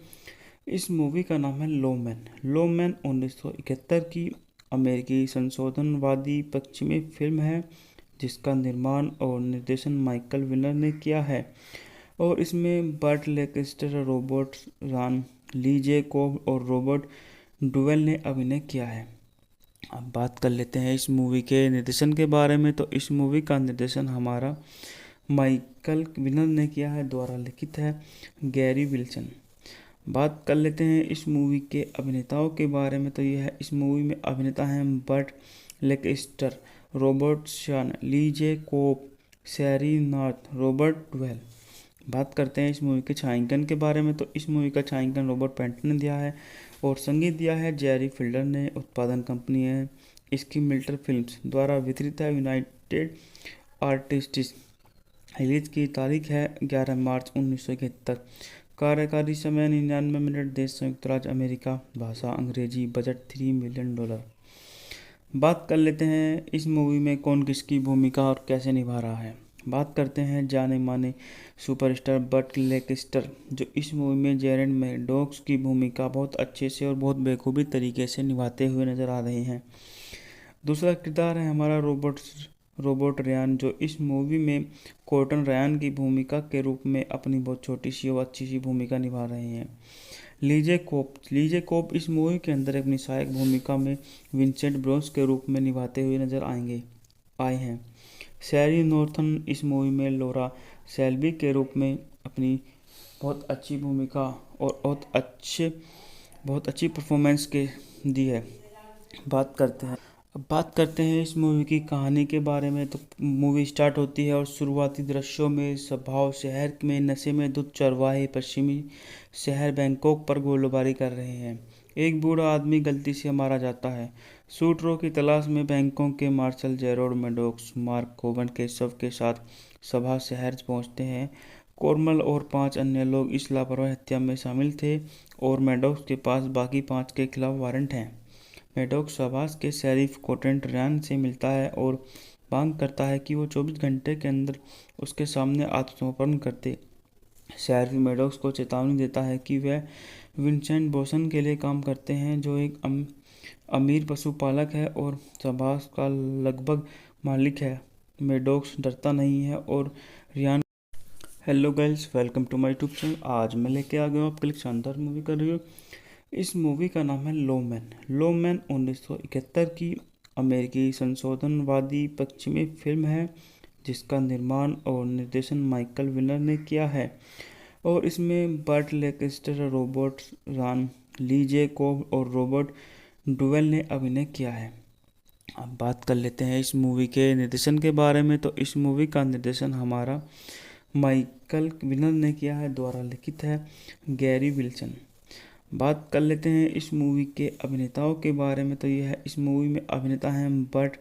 इस मूवी का नाम है लो मैन। लो मैन 1971 की अमेरिकी संशोधनवादी पश्चिमी फिल्म है, जिसका निर्माण और निर्देशन माइकल विनर ने किया है। और इसमें बर्ट लेंकेस्टर, रॉबर्ट रान, ली जे कोब और रॉबर्ट डुवेल ने अभिनय किया है। अब बात कर लेते हैं इस मूवी के निर्देशन के बारे में। तो इस मूवी का निर्देशन हमारा माइकल विनर ने किया है, द्वारा लिखित है गैरी विल्सन। बात कर लेते हैं इस मूवी के अभिनेताओं के बारे में। तो यह है, इस मूवी में अभिनेता हैं बर्ट लेंकेस्टर, रॉबर्ट शान, ली जे कोब, सैरी नॉर्थ, रॉबर्ट डुवेल। बात करते हैं इस मूवी के छायांकन के बारे में। तो इस मूवी का छायांकन रॉबर्ट पैंटन ने दिया है और संगीत दिया है जेरी फिल्डर ने। उत्पादन कंपनी है इसकी मिल्टर फिल्म्स, द्वारा वितरित है यूनाइटेड आर्टिस्ट्स। रिलीज की तारीख है 11 मार्च 1971। कार्यकारी समय 99 मिनट। देश संयुक्त राज्य अमेरिका। भाषा अंग्रेजी। Budget $3 million. बात कर लेते हैं इस मूवी में कौन किसकी भूमिका और कैसे निभा रहा है। बात करते हैं जाने माने सुपरस्टार बर्ट लेंकेस्टर, जो इस मूवी में जेरेड मैडॉक्स की भूमिका बहुत अच्छे से और बहुत बेखूबी तरीके से निभाते हुए नजर आ रहे हैं। दूसरा किरदार है हमारा रॉबर्ट रयान, जो इस मूवी में कॉर्टन रयान की भूमिका के रूप में अपनी बहुत छोटी सी और अच्छी सी भूमिका निभा रहे हैं। लीजे कोप इस मूवी के अंदर अपनी सहायक भूमिका में विंसेंट ब्रोंस के रूप में निभाते हुए नजर आए हैं। सैरी नॉर्थन इस मूवी में लोरा सेल्बी के रूप में अपनी बहुत अच्छी भूमिका और बहुत अच्छी परफॉर्मेंस के दी है। अब बात करते हैं इस मूवी की कहानी के बारे में। तो मूवी स्टार्ट होती है और शुरुआती दृश्यों में स्वभाव शहर में नशे में धुत चरवाहे पश्चिमी शहर बैंकॉक पर गोलीबारी कर रहे हैं। एक बूढ़ा आदमी गलती से मारा जाता है। शूटरों की तलाश में बैंकॉक के मार्शल जेरोड मैडॉक्स मार्क कोवन के शव के साथ सभा शहर पहुंचते हैं। कोरमल और 5 अन्य लोग इस लापरवाही हत्या में शामिल थे और मैडॉक्स के पास बाकी 5 के खिलाफ वारंट हैं। मैडॉक्स आवास के शेरिफ कॉर्टन रयान से मिलता है और मांग करता है कि वो 24 घंटे के अंदर उसके सामने आत्मसमर्पण करते। शेरिफ मैडॉक्स को चेतावनी देता है कि वह विंसेंट बोसन के लिए काम करते हैं, जो एक अमीर पशुपालक है और आवास का लगभग मालिक है। मैडॉक्स डरता नहीं है और Riyan. Hello guys, welcome to my YouTube channel. आज मैं लेके आ गया हूँ आपके लिए शानदार मूवी का रिव्यू। इस मूवी का नाम है लो मैन। लो मैन 1971 की अमेरिकी संशोधनवादी पश्चिमी फिल्म है, जिसका निर्माण और निर्देशन माइकल विनर ने किया है। और इसमें बर्ट लेंकेस्टर, रॉबर्ट रान, ली जे कोब और रॉबर्ट डुवेल ने अभिनय किया है। अब बात कर लेते हैं इस मूवी के निर्देशन के बारे में। तो इस मूवी का निर्देशन हमारा माइकल विनर ने किया है, द्वारा लिखित है गैरी विल्सन। बात कर लेते हैं इस मूवी के अभिनेताओं के बारे में। तो यह है, इस मूवी में अभिनेता हैं बर्ट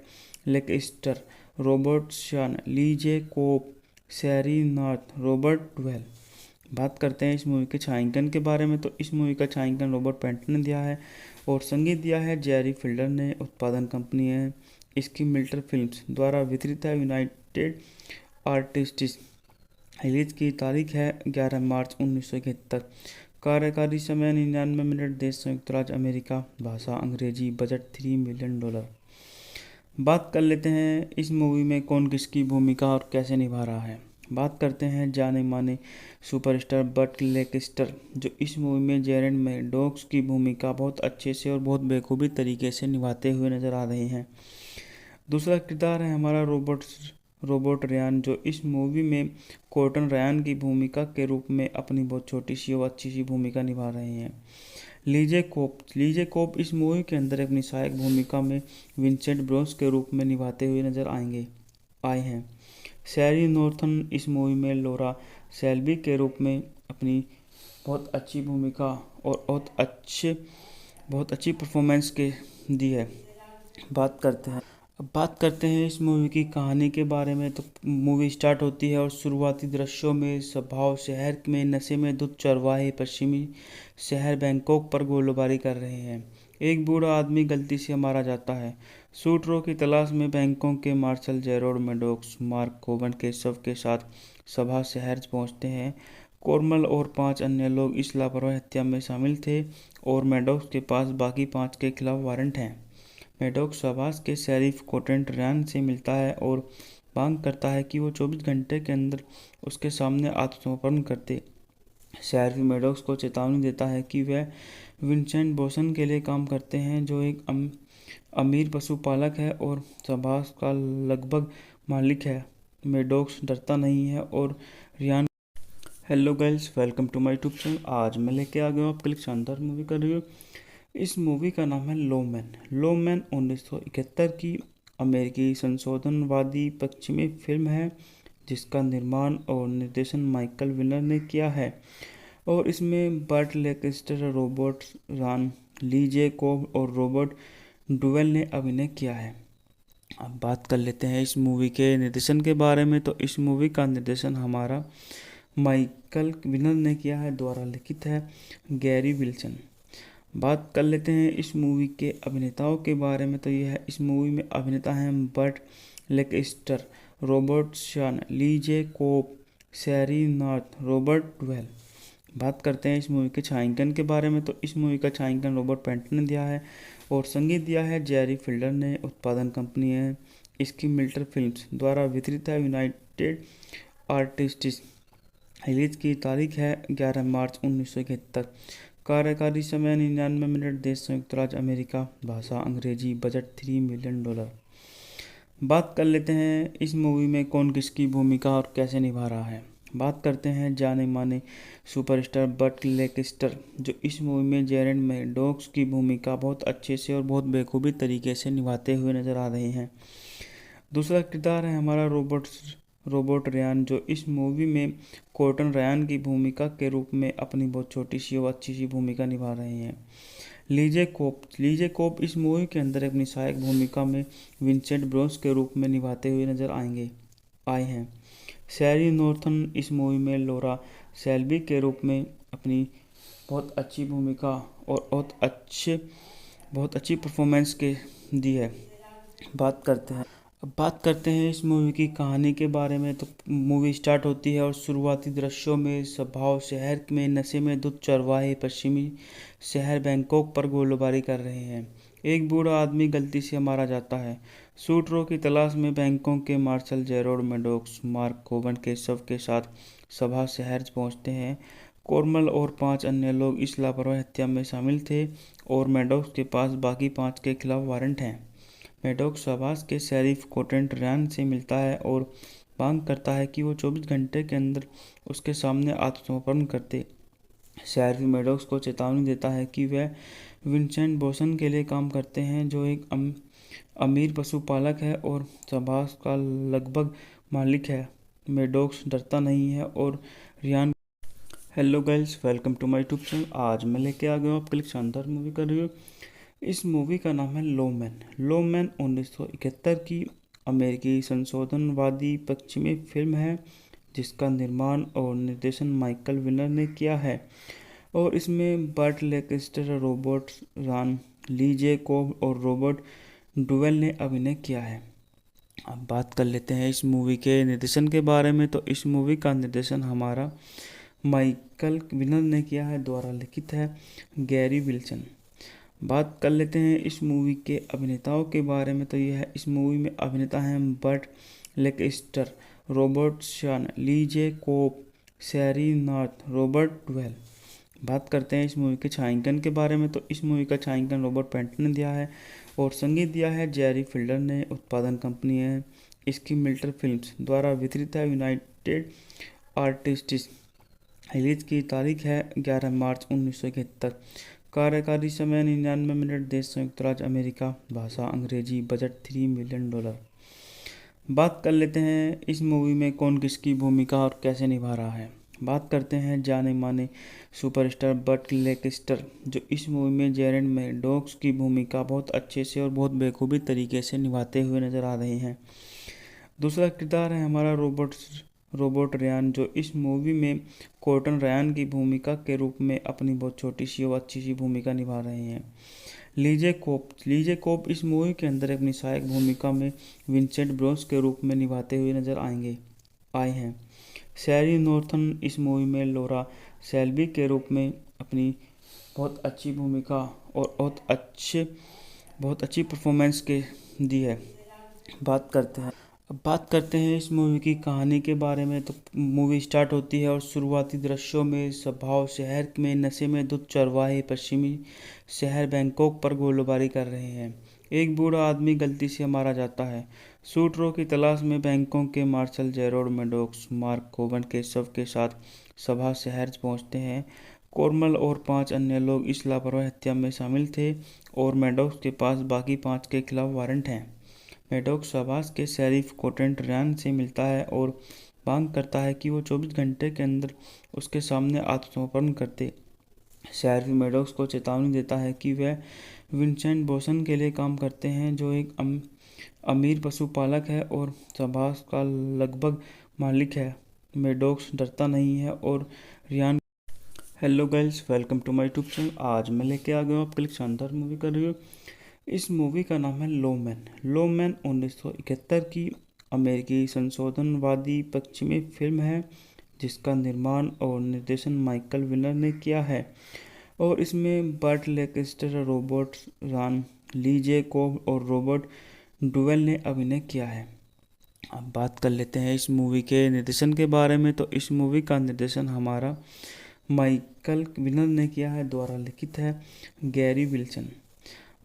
लेंकेस्टर, रॉबर्ट शान, ली जे कोब, सैरी नॉर्थ, रॉबर्ट डुवेल। बात करते हैं इस मूवी के छायांकन के बारे में। तो इस मूवी का छायांकन रॉबर्ट पैंटन ने दिया है और संगीत दिया है जेरी फिल्डर ने। उत्पादन कंपनी है इसकी मिल्टर फिल्म्स, द्वारा वितरित है यूनाइटेड आर्टिस्ट्स। रिलीज की तारीख है 11 मार्च 1971। कार्यकारी समय 99 मिनट। देश संयुक्त राज्य अमेरिका। भाषा अंग्रेजी। Budget $3 million. बात कर लेते हैं इस मूवी में कौन किसकी भूमिका और कैसे निभा रहा है। बात करते हैं जाने माने सुपरस्टार बर्ट लेंकेस्टर, जो इस मूवी में जेरेड मैडॉक्स की भूमिका बहुत अच्छे से और बहुत बेखूबी तरीके से निभाते हुए नजर आ रहे हैं। दूसरा किरदार है हमारा रॉबर्ट रयान, जो इस मूवी में कॉर्टन रयान की भूमिका के रूप में अपनी बहुत छोटी सी और अच्छी सी भूमिका निभा रहे हैं। लीजे कोप इस मूवी के अंदर अपनी सहायक भूमिका में विंसेंट ब्रोंस के रूप में निभाते हुए नजर आए हैं। सैरी नॉर्थन इस मूवी में लोरा सेल्बी के रूप में अपनी बहुत अच्छी भूमिका और बहुत अच्छी परफॉर्मेंस के दी है। अब बात करते हैं इस मूवी की कहानी के बारे में। तो मूवी स्टार्ट होती है और शुरुआती दृश्यों में स्वभाव शहर में नशे में धुत चरवाहे पश्चिमी शहर बैंकॉक पर गोलीबारी कर रहे हैं। एक बूढ़ा आदमी गलती से मारा जाता है। सूत्रों की तलाश में बैंकॉक के मार्शल जेरोड मेडोक्स मार्क कोवन के शव के साथ सभा शहर पहुंचते हैं। कोरमल और 5 अन्य लोग इस लापरवाही हत्या में शामिल थे और मेडोक्स के पास बाकी 5 के खिलाफ वारंट हैं। मेडोक्स शहबाज के शेरिफ कोटेंट रैन से मिलता है और मांग करता है कि वो 24 घंटे के अंदर उसके सामने आत्मसमर्पण करते। शेरिफ मेडोक्स को चेतावनी देता है कि वह विंसेंट बोसन के लिए काम करते हैं, जो एक अमीर पशुपालक है और शहबाज का लगभग मालिक है। मेडोक्स डरता नहीं है और Riyan. Hello guys, welcome to my YouTube channel. आज मैं लेके आ गया हूँ आपके लिए शानदार मूवी का रिव्यू। इस मूवी का नाम है लो मैन। लो मैन 1971 की अमेरिकी संशोधनवादी पश्चिमी फिल्म है, जिसका निर्माण और निर्देशन माइकल विनर ने किया है। और इसमें बर्ट लेंकेस्टर, रॉबर्ट रान, ली जे कोब और रॉबर्ट डुवेल ने अभिनय किया है। अब बात कर लेते हैं इस मूवी के निर्देशन के बारे में। तो इस मूवी का निर्देशन हमारा माइकल विनर ने किया है, द्वारा लिखित है गैरी विल्सन। बात कर लेते हैं इस मूवी के अभिनेताओं के बारे में। तो यह है, इस मूवी में अभिनेता हैं बर्ट लेंकेस्टर, रॉबर्ट शान, ली जे कोब, शैरी नॉर्थ, रॉबर्ट डुवेल। बात करते हैं इस मूवी के छायांकन के बारे में। तो इस मूवी का छायांकन रॉबर्ट पैंटन ने दिया है और संगीत दिया है जेरी फिल्डर ने। उत्पादन कंपनी है इसकी मिल्टर फिल्म्स, द्वारा वितरित है यूनाइटेड आर्टिस्ट्स। रिलीज की तारीख है 11 मार्च 1971। कार्यकारी समय 99 मिनट। देश संयुक्त राज्य अमेरिका। भाषा अंग्रेजी। Budget $3 million. बात कर लेते हैं इस मूवी में कौन किसकी भूमिका और कैसे निभा रहा है। बात करते हैं जाने माने सुपरस्टार बर्ट लेंकेस्टर, जो इस मूवी में जेरेड मेडोक्स की भूमिका बहुत अच्छे से और बहुत बेखूबी तरीके से निभाते हुए नजर आ रहे हैं। दूसरा किरदार है हमारा रॉबर्ट रयान, जो इस मूवी में कोर्टन रयान की भूमिका के रूप में अपनी बहुत छोटी सी और अच्छी सी भूमिका निभा रहे हैं। लीजे कोप इस मूवी के अंदर अपनी सहायक भूमिका में विंसेंट ब्रोस के रूप में निभाते हुए नजर आए हैं। शैरी नॉर्थन इस मूवी में लोरा सेल्बी के रूप में अपनी बहुत अच्छी भूमिका और बहुत अच्छी परफॉर्मेंस के दी है। अब बात करते हैं इस मूवी की कहानी के बारे में। तो मूवी स्टार्ट होती है और शुरुआती दृश्यों में स्वभाव शहर में नशे में धुत चरवाहे पश्चिमी शहर बैंकॉक पर गोलीबारी कर रहे हैं। एक बूढ़ा आदमी गलती से मारा जाता है। सूत्रों की तलाश में बैंकॉक के मार्शल जेरोड मेडोक्स मार्क कोवन के शव के साथ सभा शहर पहुंचते हैं। कोरमल और 5 अन्य लोग इस लापरवाही हत्या में शामिल थे और मेडोक्स के पास बाकी 5 के खिलाफ वारंट हैं। मेडोक्स शहबाज के शेरिफ कोटेंट रैन से मिलता है और मांग करता है कि वो 24 घंटे के अंदर उसके सामने आत्मसमर्पण करते। शेरिफ मेडोक्स को चेतावनी देता है कि वह विंसेंट बोसन के लिए काम करते हैं, जो एक अमीर पशुपालक है और शहबाज का लगभग मालिक है। मेडोक्स डरता नहीं है और Riyan. Hello guys, welcome to my YouTube channel. आज मैं लेके आ गया हूँ आपके लिए शानदार मूवी का रिव्यू। इस मूवी का नाम है लो मैन। लो मैन 1971 की अमेरिकी संशोधनवादी पश्चिमी फिल्म है, जिसका निर्माण और निर्देशन माइकल विनर ने किया है। और इसमें बर्ट लेंकेस्टर, रॉबर्ट रान, ली जे कोब और रॉबर्ट डुवेल ने अभिनय किया है। अब बात कर लेते हैं इस मूवी के निर्देशन के बारे में। तो इस मूवी का निर्देशन हमारा माइकल विनर ने किया है, द्वारा लिखित है गैरी विल्सन। बात कर लेते हैं इस मूवी के अभिनेताओं के बारे में। तो यह है, इस मूवी में अभिनेता हैं बर्ट लेंकेस्टर, रॉबर्ट शान, ली जे कोब, शैरी नॉर्थ, रॉबर्ट डुवेल। बात करते हैं इस मूवी के छायांकन के बारे में। तो इस मूवी का छायांकन रॉबर्ट पैंटन ने दिया है और संगीत दिया है जेरी फिल्डर ने। उत्पादन कंपनी है इसकी मिल्टर फिल्म्स, द्वारा वितरित है यूनाइटेड आर्टिस्ट्स। रिलीज की तारीख है 11 मार्च 1971। कार्यकारी समय 99 मिनट। देश संयुक्त राज्य अमेरिका। भाषा अंग्रेजी। Budget $3 million. बात कर लेते हैं इस मूवी में कौन किसकी भूमिका और कैसे निभा रहा है। बात करते हैं जाने माने सुपरस्टार बर्ट लेंकेस्टर, जो इस मूवी में जेरेड मेडोक्स की भूमिका बहुत अच्छे से और बहुत बेखूबी तरीके से निभाते हुए नजर आ रहे हैं। दूसरा किरदार है हमारा रॉबर्ट रयान, जो इस मूवी में कोर्टन रयान की भूमिका के रूप में अपनी बहुत छोटी सी और अच्छी सी भूमिका निभा रहे हैं। लीजे कोप इस मूवी के अंदर अपनी सहायक भूमिका में विंसेंट ब्रोस के रूप में निभाते हुए नजर आए हैं। शैरी नॉर्थन इस मूवी में लॉरा शेल्बी के रूप में अपनी बहुत अच्छी भूमिका और बहुत अच्छी परफॉर्मेंस के दी है। बात करते हैं इस मूवी की कहानी के बारे में। तो मूवी स्टार्ट होती है और शुरुआती दृश्यों में स्वभाव शहर में नशे में धुत चरवाहे पश्चिमी शहर बैंकॉक पर गोलीबारी कर रहे हैं। एक बूढ़ा आदमी गलती से मारा जाता है। शूटरों की तलाश में बैंकॉक के मार्शल जेरोड मेडोक्स मार्क कोवन के शव के साथ सभा शहर पहुंचते हैं। कोरमल और 5 अन्य लोग इस लापरवाही हत्या में शामिल थे और मेडोक्स के पास बाकी 5 के खिलाफ वारंट हैं। मेडोक्स शाबाश के शेरिफ कोटेंट रैन से मिलता है और मांग करता है कि वो 24 घंटे के अंदर उसके सामने आत्मसमर्पण करते। शेरिफ मेडोक्स को चेतावनी देता है कि वह विंसेंट बोसन के लिए काम करते हैं, जो एक अमीर पशुपालक है और शाबाश का लगभग मालिक है। मेडोक्स डरता नहीं है और Riyan. Hello guys, welcome to my YouTube channel. आज मैं लेके आ गया हूँ आपके लिए शानदार मूवी का रिव्यू। इस मूवी का नाम है लो मैन 1971 की अमेरिकी संशोधनवादी पश्चिमी फिल्म है, जिसका निर्माण और निर्देशन माइकल विनर ने किया है। और इसमें बर्ट लेकेस्टर, रॉबर्ट रान, लीजे कोब और रॉबर्ट डुवेल ने अभिनय किया है। अब बात कर लेते हैं इस मूवी के निर्देशन के बारे में। तो इस मूवी का निर्देशन हमारा माइकल विनर ने किया है, द्वारा लिखित है गैरी विल्सन।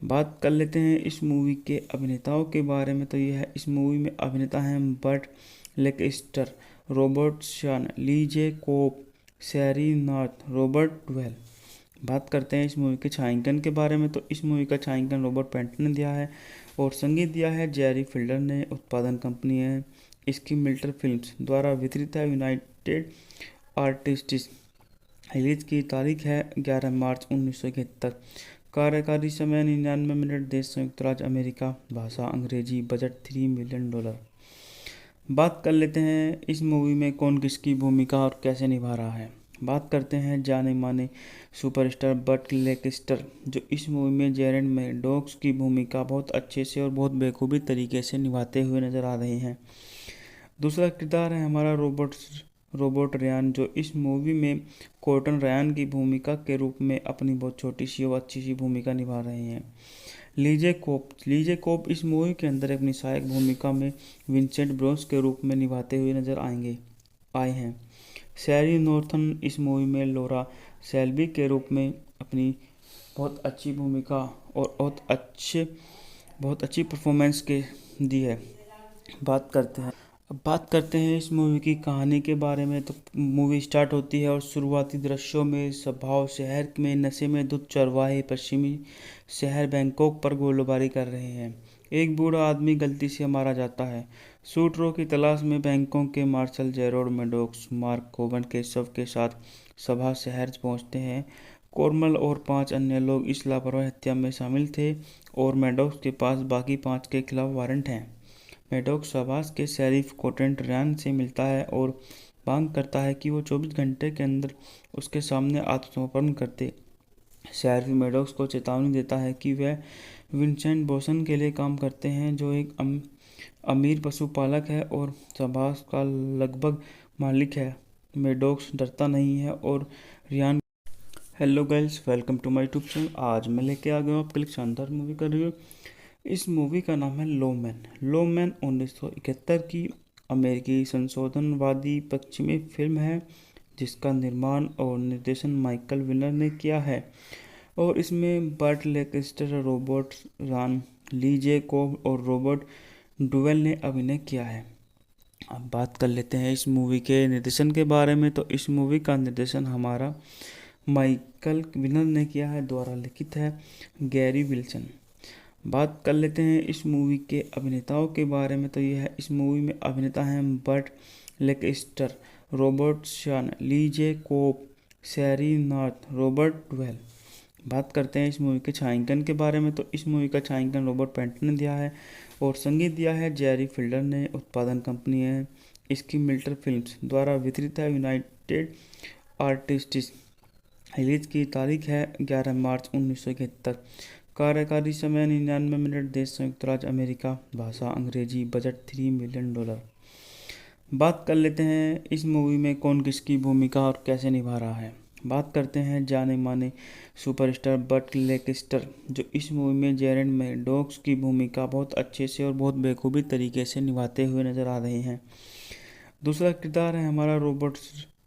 बात कर लेते हैं इस मूवी के अभिनेताओं के बारे में। तो यह है, इस मूवी में अभिनेता हैं बर्ट लेकेस्टर, रॉबर्ट शान, लीजे कोप, शैरी नॉर्थ, रॉबर्ट डुवेल। बात करते हैं इस मूवी के छायांकन के बारे में। तो इस मूवी का छायांकन रॉबर्ट पेंटन ने दिया है और संगीत दिया है जेरी फिल्डर ने। उत्पादन कंपनी है इसकी मिल्टर फिल्म्स, द्वारा वितरित है यूनाइटेड आर्टिस्ट्स। रिलीज की तारीख है 11 मार्च 1971। कार्यकारी समय 99 मिनट। देश संयुक्त राज्य अमेरिका। भाषा अंग्रेजी। Budget $3 million. बात कर लेते हैं इस मूवी में कौन किसकी भूमिका और कैसे निभा रहा है। बात करते हैं जाने माने सुपरस्टार बर्ट लेकेस्टर, जो इस मूवी में जेरेड मेडोक्स की भूमिका बहुत अच्छे से और बहुत बेखूबी तरीके से निभाते हुए नजर आ रहे हैं। दूसरा किरदार है हमारा रॉबर्ट रयान, जो इस मूवी में कॉर्टन रयान की भूमिका के रूप में अपनी बहुत छोटी सी और अच्छी सी भूमिका निभा रहे हैं। लीजे कोप इस मूवी के अंदर अपनी सहायक भूमिका में विंसेंट ब्रोस के रूप में निभाते हुए नजर आए हैं। शैरी नॉर्थन इस मूवी में लॉरा शेल्बी के रूप में अपनी बहुत अच्छी भूमिका और बहुत अच्छी परफॉर्मेंस के दी है। बात करते हैं इस मूवी की कहानी के बारे में। तो मूवी स्टार्ट होती है और शुरुआती दृश्यों में स्वभाव शहर में नशे में धुत चरवाहे पश्चिमी शहर बैंकॉक पर गोलीबारी कर रहे हैं। एक बूढ़ा आदमी गलती से मारा जाता है। शूटरों की तलाश में बैंकॉक के मार्शल जेरोड मेडोक्स मार्क कोवन के शव के साथ सभा शहर पहुंचते हैं। कोरमल और 5 अन्य लोग इस लापरवाही हत्या में शामिल थे और मेडोक्स के पास बाकी 5 के खिलाफ वारंट हैं। मेडोक्स शाबाश के शेरिफ कोटेंट रैन से मिलता है और मांग करता है कि वो 24 घंटे के अंदर उसके सामने आत्मसमर्पण करते। शेरिफ मेडोक्स को चेतावनी देता है कि वह विंसेंट बोसन के लिए काम करते हैं, जो एक अमीर पशुपालक है और शाबाश का लगभग मालिक है। मेडोक्स डरता नहीं है और Riyan. Hello guys, welcome to my YouTube channel. आज मैं लेके आ गया हूँ आपके लिए शानदार मूवी का रिव्यू। इस मूवी का नाम है लो मैन 1971 की अमेरिकी संशोधनवादी पश्चिमी फिल्म है, जिसका निर्माण और निर्देशन माइकल विनर ने किया है। और इसमें बर्ट लेकेस्टर, रॉबर्ट रान, लीजे कोब और रॉबर्ट डुवेल ने अभिनय किया है। अब बात कर लेते हैं इस मूवी के निर्देशन के बारे में। तो इस मूवी का निर्देशन हमारा माइकल विनर ने किया है, द्वारा लिखित है गैरी विल्सन। बात कर लेते हैं इस मूवी के अभिनेताओं के बारे में। तो यह है, इस मूवी में अभिनेता हैं बर्ट लेकेस्टर, रॉबर्ट शान, लीजे कोप, शैरी नॉर्थ, रॉबर्ट डुवेल। बात करते हैं इस मूवी के छायांकन के बारे में। तो इस मूवी का छायांकन रॉबर्ट पेंटन ने दिया है और संगीत दिया है जेरी फिल्डर ने। उत्पादन कंपनी है इसकी मिल्टर फिल्म्स, द्वारा वितरित है यूनाइटेड आर्टिस्ट्स। रिलीज की तारीख है 11 मार्च 1971। कार्यकारी समय 99 मिनट। देश संयुक्त राज्य अमेरिका। भाषा अंग्रेजी। Budget $3 million. बात कर लेते हैं इस मूवी में कौन किसकी भूमिका और कैसे निभा रहा है। बात करते हैं जाने माने सुपरस्टार बर्ट लैंकेस्टर, जो इस मूवी में जेरेड मैडॉक्स की भूमिका बहुत अच्छे से और बहुत बेखूबी तरीके से निभाते हुए नजर आ रहे हैं। दूसरा किरदार है हमारा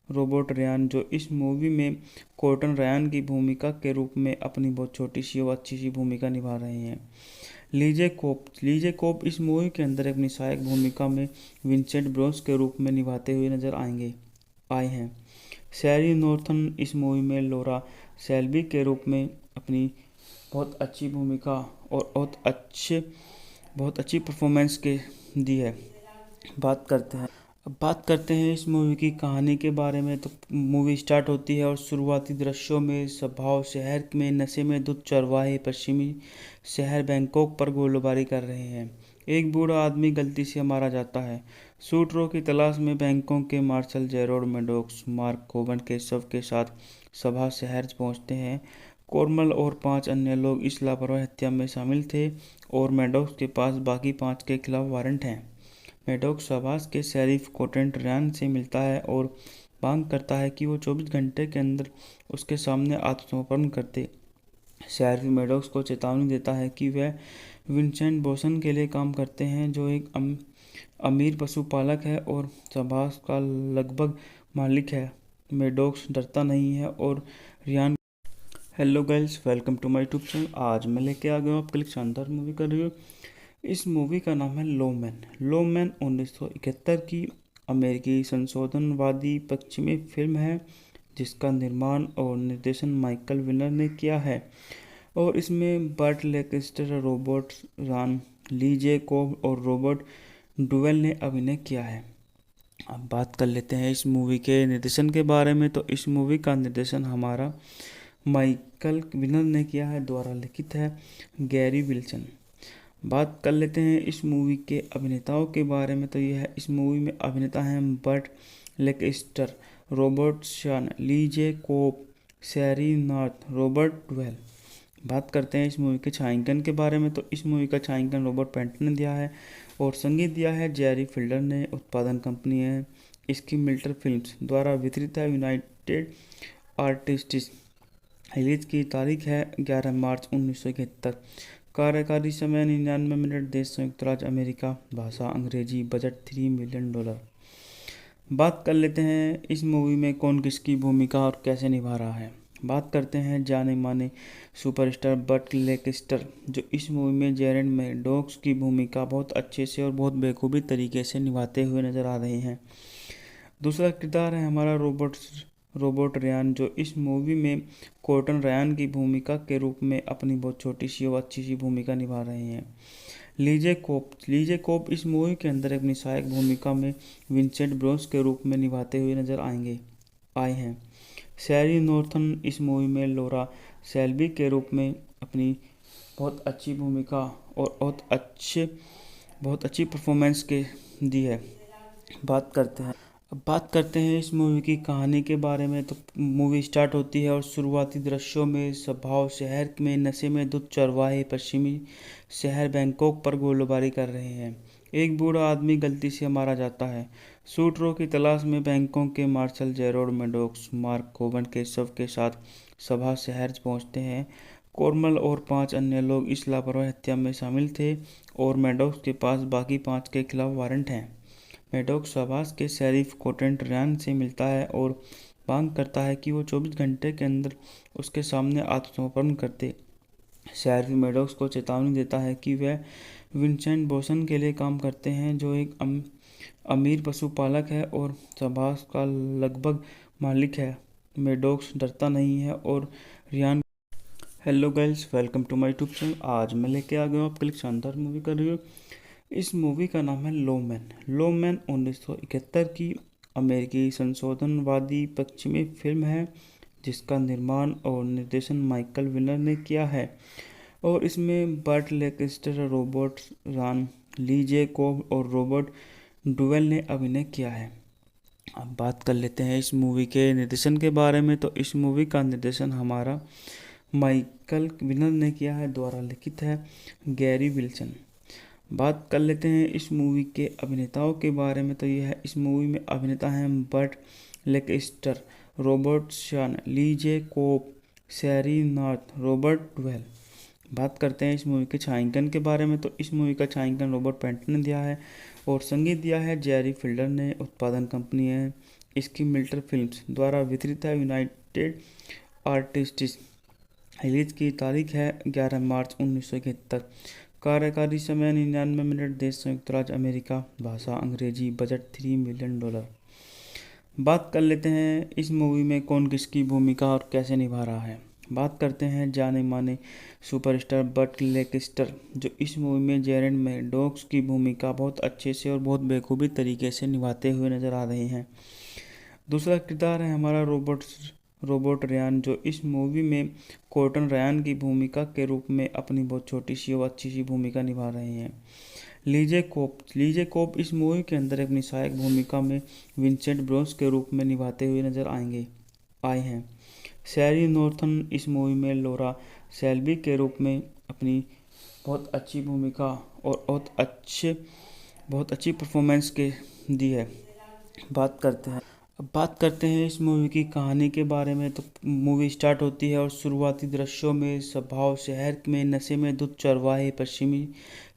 रोबोट रयान, जो इस मूवी में कॉर्टन रयान की भूमिका के रूप में अपनी बहुत छोटी सी और अच्छी सी भूमिका निभा रहे हैं। लीजे कोप इस मूवी के अंदर अपनी सहायक भूमिका में विंसेंट ब्रोस के रूप में निभाते हुए नजर आए हैं। शैरी नॉर्थन इस मूवी में लोरा सेल्बी के रूप में अपनी बहुत अच्छी भूमिका और बहुत अच्छी परफॉर्मेंस के दी है। अब बात करते हैं इस मूवी की कहानी के बारे में। तो मूवी स्टार्ट होती है और शुरुआती दृश्यों में स्वभाव शहर में नशे में धुत चरवाहे पश्चिमी शहर बैंकॉक पर गोलीबारी कर रहे हैं। एक बूढ़ा आदमी गलती से मारा जाता है। शूटरों की तलाश में बैंकॉक के मार्शल जेरोड मैडॉक्स मार्क कोवन के शव के साथ सभा शहर पहुंचते हैं। कोरमल और 5 अन्य लोग इस लापरवाही हत्या में शामिल थे और मैडॉक्स के पास बाकी 5 के खिलाफ वारंट हैं। मैडॉक्स आवास के शेरिफ कोटेंट रयान से मिलता है और मांग करता है कि वो 24 घंटे के अंदर उसके सामने आत्मसमर्पण करते। शेरिफ मैडॉक्स को चेतावनी देता है कि वह विंसेंट बोसन के लिए काम करते हैं, जो एक अमीर पशुपालक है और आवास का लगभग मालिक है। मैडॉक्स डरता नहीं है और Riyan. Hello guys, welcome to my YouTube channel. आज मैं लेके आ गया हूँ आपके लिए शानदार मूवी का रिव्यू। इस मूवी का नाम है लोमैन 1971 की अमेरिकी संशोधनवादी पश्चिमी फिल्म है, जिसका निर्माण और निर्देशन माइकल विनर ने किया है। और इसमें बर्ट लैंकेस्टर, रॉबर्ट रॉन, लीजे कोब और रॉबर्ट डुवेल ने अभिनय किया है। अब बात कर लेते हैं इस मूवी के निर्देशन के बारे में। तो इस मूवी का निर्देशन हमारा माइकल विनर ने किया है, द्वारा लिखित है गैरी विल्सन। बात कर लेते हैं इस मूवी के अभिनेताओं के बारे में। तो यह है, इस मूवी में अभिनेता हैं बर्ट लैंकेस्टर, रॉबर्ट शॉन, लीजे कोप, शैरी नॉर्थ, रॉबर्ट डुवेल। बात करते हैं इस मूवी के छायांकन के बारे में। तो इस मूवी का छायांकन रॉबर्ट पैंटन ने दिया है और संगीत दिया है जेरी फिल्डर ने। उत्पादन कंपनी है इसकी मिल्टर फिल्म्स, द्वारा वितरित है यूनाइटेड आर्टिस्ट्स। रिलीज की तारीख है 11 मार्च 1971। कार्यकारी समय 99 मिनट। देश संयुक्त राज्य अमेरिका। भाषा अंग्रेजी। Budget $3 million. बात कर लेते हैं इस मूवी में कौन किसकी भूमिका और कैसे निभा रहा है। बात करते हैं जाने माने सुपरस्टार बर्ट लैंकेस्टर, जो इस मूवी में जेरेड मैडॉक्स की भूमिका बहुत अच्छे से और बहुत बेखूबी तरीके से निभाते हुए नजर आ रहे हैं। दूसरा किरदार है हमारा रोबोट रयान, जो इस मूवी में कॉर्टन रयान की भूमिका के रूप में अपनी बहुत छोटी सी और अच्छी सी भूमिका निभा रहे हैं। लीजे कोप इस मूवी के अंदर अपनी सहायक भूमिका में विंसेंट ब्रोस के रूप में निभाते हुए नजर आए हैं। शैरी नॉर्थन इस मूवी में लोरा सेल्बी के रूप में अपनी बहुत अच्छी भूमिका और बहुत अच्छी परफॉर्मेंस के दी है। अब बात करते हैं इस मूवी की कहानी के बारे में। तो मूवी स्टार्ट होती है और शुरुआती दृश्यों में स्वभाव शहर में नशे में धुत चरवाहे पश्चिमी शहर बैंकॉक पर गोलीबारी कर रहे हैं। एक बूढ़ा आदमी गलती से मारा जाता है। शूटरों की तलाश में बैंकॉक के मार्शल जेरोड मैडॉक्स मार्क कोवन के शव के साथ सभा शहर पहुंचते हैं। कोरमल और 5 अन्य लोग इस लापरवाही हत्या में शामिल थे और मैडॉक्स के पास बाकी 5 के खिलाफ वारंट हैं। मैडॉक्स आवास के शेरिफ कोटेंट रयान से मिलता है और मांग करता है कि वो 24 घंटे के अंदर उसके सामने आत्मसमर्पण करते। शेरिफ मैडॉक्स को चेतावनी देता है कि वह विंसेंट बोसन के लिए काम करते हैं, जो एक अमीर पशुपालक है और आवास का लगभग मालिक है। मैडॉक्स डरता नहीं है और Riyan. Hello guys, welcome to my YouTube channel. आज मैं लेके आ गया हूँ आपके लिए शानदार मूवी का रिव्यू। इस मूवी का नाम है लोमैन 1971 की अमेरिकी संशोधनवादी पश्चिमी फिल्म है, जिसका निर्माण और निर्देशन माइकल विनर ने किया है। और इसमें बर्ट लैंकेस्टर, रॉबर्ट रॉन, लीजे कोब और रॉबर्ट डुवेल ने अभिनय किया है। अब बात कर लेते हैं इस मूवी के निर्देशन के बारे में। तो इस मूवी का निर्देशन हमारा माइकल विनर ने किया है, द्वारा लिखित है गैरी विल्सन। बात कर लेते हैं इस मूवी के अभिनेताओं के बारे में। तो यह है, इस मूवी में अभिनेता हैं बर्ट लेकेस्टर, रॉबर्ट शॉन, ली जे कोप, शैरी नॉर्थ, रॉबर्ट डुवेल। बात करते हैं इस मूवी के छायांकन के बारे में। तो इस मूवी का छायांकन रॉबर्ट पैटिंसन ने दिया है और संगीत दिया है जेरी फिल्डर ने। उत्पादन कंपनी है इसकी मिल्टर फिल्म्स, द्वारा वितरित है यूनाइटेड आर्टिस्ट्स। रिलीज की तारीख है 11 मार्च 1971। कार्यकारी समय 99 मिनट। देश संयुक्त राज्य अमेरिका। भाषा अंग्रेजी। Budget $3 million. बात कर लेते हैं इस मूवी में कौन किसकी भूमिका और कैसे निभा रहा है। बात करते हैं जाने माने सुपरस्टार बर्ट लेकेस्टर, जो इस मूवी में जेरेड मैडॉक्स की भूमिका बहुत अच्छे से और बहुत बेखूबी तरीके से निभाते हुए नजर आ रहे हैं। दूसरा किरदार है हमारा रोबोट रयान, जो इस मूवी में कॉर्टन रयान की भूमिका के रूप में अपनी बहुत छोटी सी और अच्छी सी भूमिका निभा रहे हैं। लीजे कोप इस मूवी के अंदर अपनी सहायक भूमिका में विंसेंट ब्रोस के रूप में निभाते हुए नजर आए हैं। शैरी नॉर्थन इस मूवी में लोरा सेल्बी के रूप में अपनी बहुत अच्छी भूमिका और बहुत अच्छी परफॉर्मेंस के दी है। अब बात करते हैं इस मूवी की कहानी के बारे में। तो मूवी स्टार्ट होती है और शुरुआती दृश्यों में स्वभाव शहर में नशे में धुत चरवाहे पश्चिमी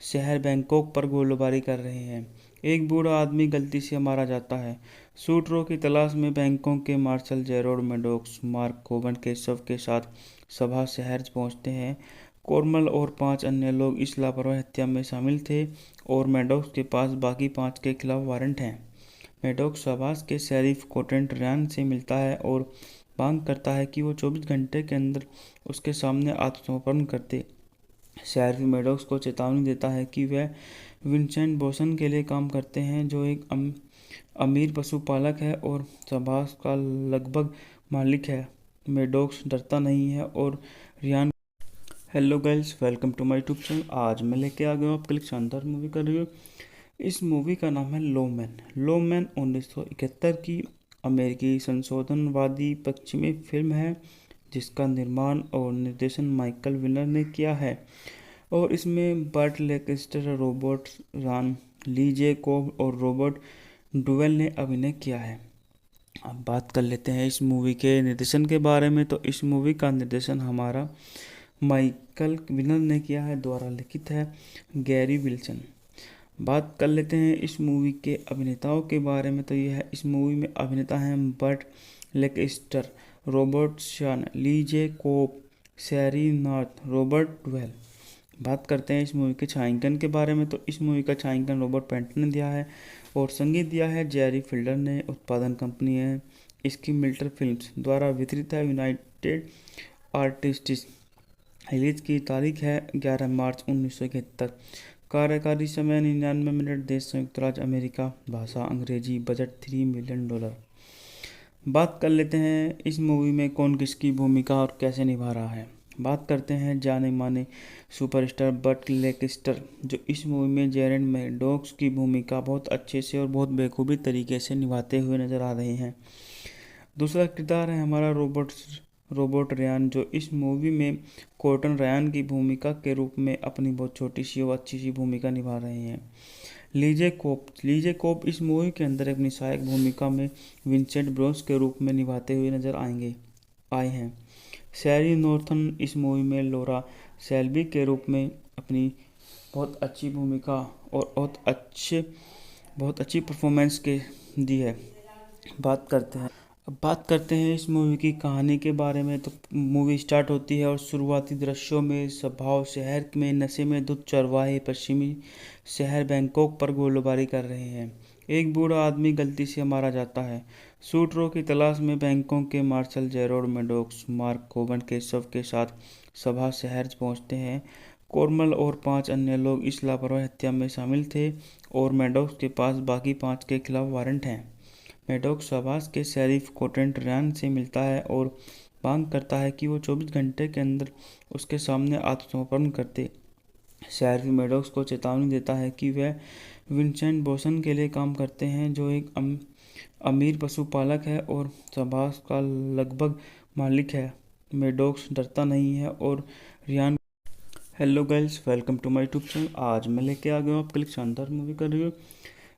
शहर बैंकॉक पर गोलीबारी कर रहे हैं। एक बूढ़ा आदमी गलती से मारा जाता है। शूटरों की तलाश में बैंकॉक के मार्शल जेरोड मैडॉक्स मार्क कोवन के शव के साथ सभा शहर पहुंचते हैं। कोरमल और 5 अन्य लोग इस लापरवाही हत्या में शामिल थे और मैडॉक्स के पास बाकी 5 के खिलाफ वारंट हैं। मैडॉक्स शाबाश के शेरिफ कोटेंट रैन से मिलता है और मांग करता है कि वो 24 घंटे के अंदर उसके सामने आत्मसमर्पण करते। शेरिफ मैडॉक्स को चेतावनी देता है कि वह विंसेंट बोसन के लिए काम करते हैं, जो एक अमीर पशुपालक है और शाबाश का लगभग मालिक है। मैडॉक्स डरता नहीं है और Riyan. Hello guys, welcome to my YouTube channel. आज मैं लेके आ गया हूँ आपके लिए शानदार मूवी का रिव्यू। इस मूवी का नाम है लोमैन 1971 की अमेरिकी संशोधनवादी पश्चिमी फिल्म है, जिसका निर्माण और निर्देशन माइकल विनर ने किया है और इसमें बर्ट लेकेस्टर, रॉबर्ट रॉन, ली जे कोब और रॉबर्ट डुवेल ने अभिनय किया है। अब बात कर लेते हैं इस मूवी के निर्देशन के बारे में। तो इस मूवी का निर्देशन हमारा माइकल विनर ने किया है, द्वारा लिखित है गैरी विल्सन। बात कर लेते हैं इस मूवी के अभिनेताओं के बारे में। तो यह है, इस मूवी में अभिनेता हैं बर्ट लेकेस्टर, रॉबर्ट शॉन, ली जे कोप, शैरी नॉर्थ, रॉबर्ट डुवेल। बात करते हैं इस मूवी के छायांकन के बारे में। तो इस मूवी का छायांकन रॉबर्ट पैटिंसन ने दिया है और संगीत दिया है जेरी फिल्डर ने। उत्पादन कंपनी है इसकी मिल्टर फिल्म्स, द्वारा वितरित है यूनाइटेड आर्टिस्ट्स। रिलीज की तारीख है 11 मार्च 1971। कार्यकारी समय 99 मिनट। देश संयुक्त राज्य अमेरिका। भाषा अंग्रेजी। Budget $3 million. बात कर लेते हैं इस मूवी में कौन किसकी भूमिका और कैसे निभा रहा है। बात करते हैं जाने माने सुपरस्टार बर्ट लेकेस्टर, जो इस मूवी में जेरेड मैडॉक्स की भूमिका बहुत अच्छे से और बहुत बेखूबी तरीके से निभाते हुए नजर आ रहे हैं। दूसरा किरदार है हमारा रोबोट रयान, जो इस मूवी में कॉर्टन रयान की भूमिका के रूप में अपनी बहुत छोटी सी और अच्छी सी भूमिका निभा रहे हैं। लीजे कोप इस मूवी के अंदर अपनी सहायक भूमिका में विंसेंट ब्रोस के रूप में निभाते हुए नजर आए हैं। शैरी नॉर्थन इस मूवी में लोरा सेल्बी के रूप में अपनी बहुत अच्छी भूमिका और बहुत अच्छी परफॉर्मेंस के दी है। अब बात करते हैं इस मूवी की कहानी के बारे में। तो मूवी स्टार्ट होती है और शुरुआती दृश्यों में स्वभाव शहर में नशे में धुत चरवाहे पश्चिमी शहर बैंकॉक पर गोलीबारी कर रहे हैं। एक बूढ़ा आदमी गलती से मारा जाता है। शूटरों की तलाश में बैंकॉक के मार्शल जेरोड मैडॉक्स मार्क कोवन के शव के साथ सभा शहर पहुंचते हैं। कोरमल और 5 अन्य लोग इस लापरवाही हत्या में शामिल थे और मैडॉक्स के पास बाकी 5 के खिलाफ वारंट हैं। मैडॉक्स शाबाश के शेरिफ कोटेंट रैन से मिलता है और मांग करता है कि वो 24 घंटे के अंदर उसके सामने आत्मसमर्पण करते। शेरिफ मैडॉक्स को चेतावनी देता है कि वह विंसेंट बोसन के लिए काम करते हैं, जो एक अमीर पशुपालक है और शाबाश का लगभग मालिक है। मेडोक्स डरता नहीं है और Riyan. Hello guys, welcome to my YouTube channel. आज मैं लेके आ गया हूँ आपके लिए शानदार मूवी का रिव्यू।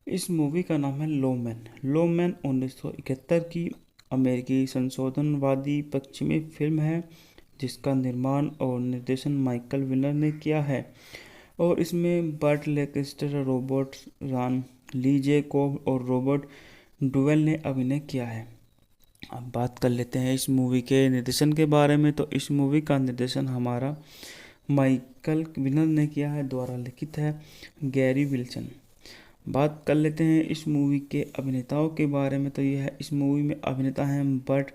इस मूवी का नाम है लो मैन। लो मैन 1971 की अमेरिकी संशोधनवादी पश्चिमी फिल्म है जिसका निर्माण और निर्देशन माइकल विनर ने किया है। और इसमें बर्ट लेंकेस्टर, रॉबर्ट रान, ली जे कोब और रॉबर्ट डुवेल ने अभिनय किया है। अब बात कर लेते हैं इस मूवी के निर्देशन के बारे में। तो इस मूवी का निर्देशन हमारा माइकल विनर ने किया है, द्वारा लिखित है गैरी विल्सन। बात कर लेते हैं इस मूवी के अभिनेताओं के बारे में। तो यह है, इस मूवी में अभिनेता हैं बर्ट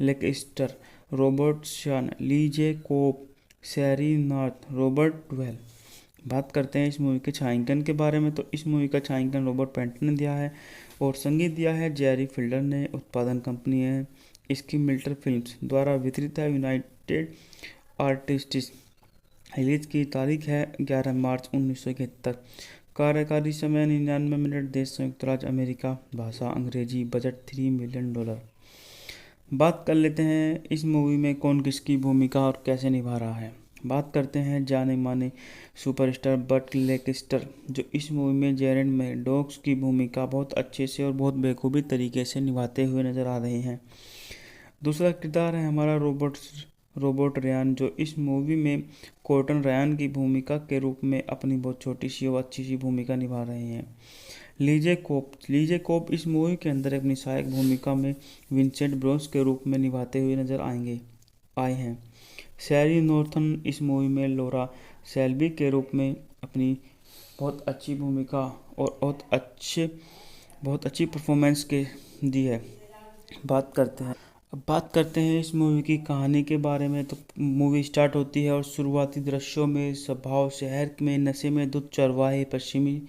लेंकेस्टर, रॉबर्ट शान, ली जे कोब, सैरी नॉर्थ, रॉबर्ट डुवेल। बात करते हैं इस मूवी के छायांकन के बारे में। तो इस मूवी का छायांकन रॉबर्ट पैंटन ने दिया है और संगीत दिया है जेरी फिल्डर ने। उत्पादन कंपनी है इसकी मिल्टर फिल्म्स, द्वारा वितरित है यूनाइटेड आर्टिस्ट्स। रिलीज की तारीख है 11 मार्च 1971। कार्यकारी समय 99 मिनट। देश संयुक्त राज्य अमेरिका। भाषा अंग्रेजी। Budget $3 million. बात कर लेते हैं इस मूवी में कौन किसकी भूमिका और कैसे निभा रहा है। बात करते हैं जाने माने सुपरस्टार बर्ट लेंकेस्टर, जो इस मूवी में जेरेड मैडॉक्स की भूमिका बहुत अच्छे से और बहुत बेखूबी तरीके से निभाते हुए नजर आ रहे हैं। दूसरा किरदार है हमारा रॉबर्ट रयान, जो इस मूवी में कॉर्टन रयान की भूमिका के रूप में अपनी बहुत छोटी सी और अच्छी सी भूमिका निभा रहे हैं। लीजे कोप इस मूवी के अंदर अपनी सहायक भूमिका में विंसेंट ब्रोस के रूप में निभाते हुए नजर आए हैं। सैरी नॉर्थन इस मूवी में लोरा सेल्बी के रूप में अपनी बहुत अच्छी भूमिका और बहुत अच्छी परफॉर्मेंस के दी है। अब बात करते हैं इस मूवी की कहानी के बारे में। तो मूवी स्टार्ट होती है और शुरुआती दृश्यों में स्वभाव शहर में नशे में धुत चरवाहे पश्चिमी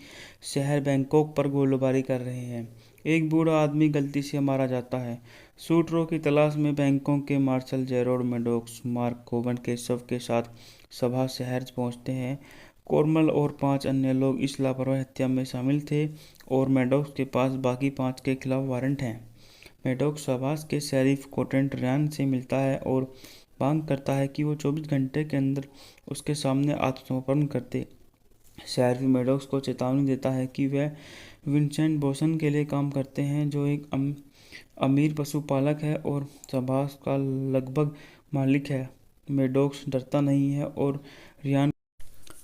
शहर बैंकॉक पर गोलीबारी कर रहे हैं। एक बूढ़ा आदमी गलती से मारा जाता है। शूटरों की तलाश में बैंकॉक के मार्शल जेरोड मैडॉक्स मार्क कोवन के शव के साथ सभा शहर पहुंचते हैं। कोरमल और 5 अन्य लोग इस लापरवाही हत्या में शामिल थे और मैडॉक्स के पास बाकी 5 के खिलाफ वारंट हैं। मैडॉक्स शाबाश के शेरिफ कॉर्टन रयान से मिलता है और मांग करता है कि वो 24 घंटे के अंदर उसके सामने आत्मसमर्पण करते। शेरिफ मैडॉक्स को चेतावनी देता है कि वह विंसेंट बोसन के लिए काम करते हैं, जो एक अमीर पशुपालक है और शाबाश का लगभग मालिक है। मैडॉक्स डरता नहीं है और Riyan.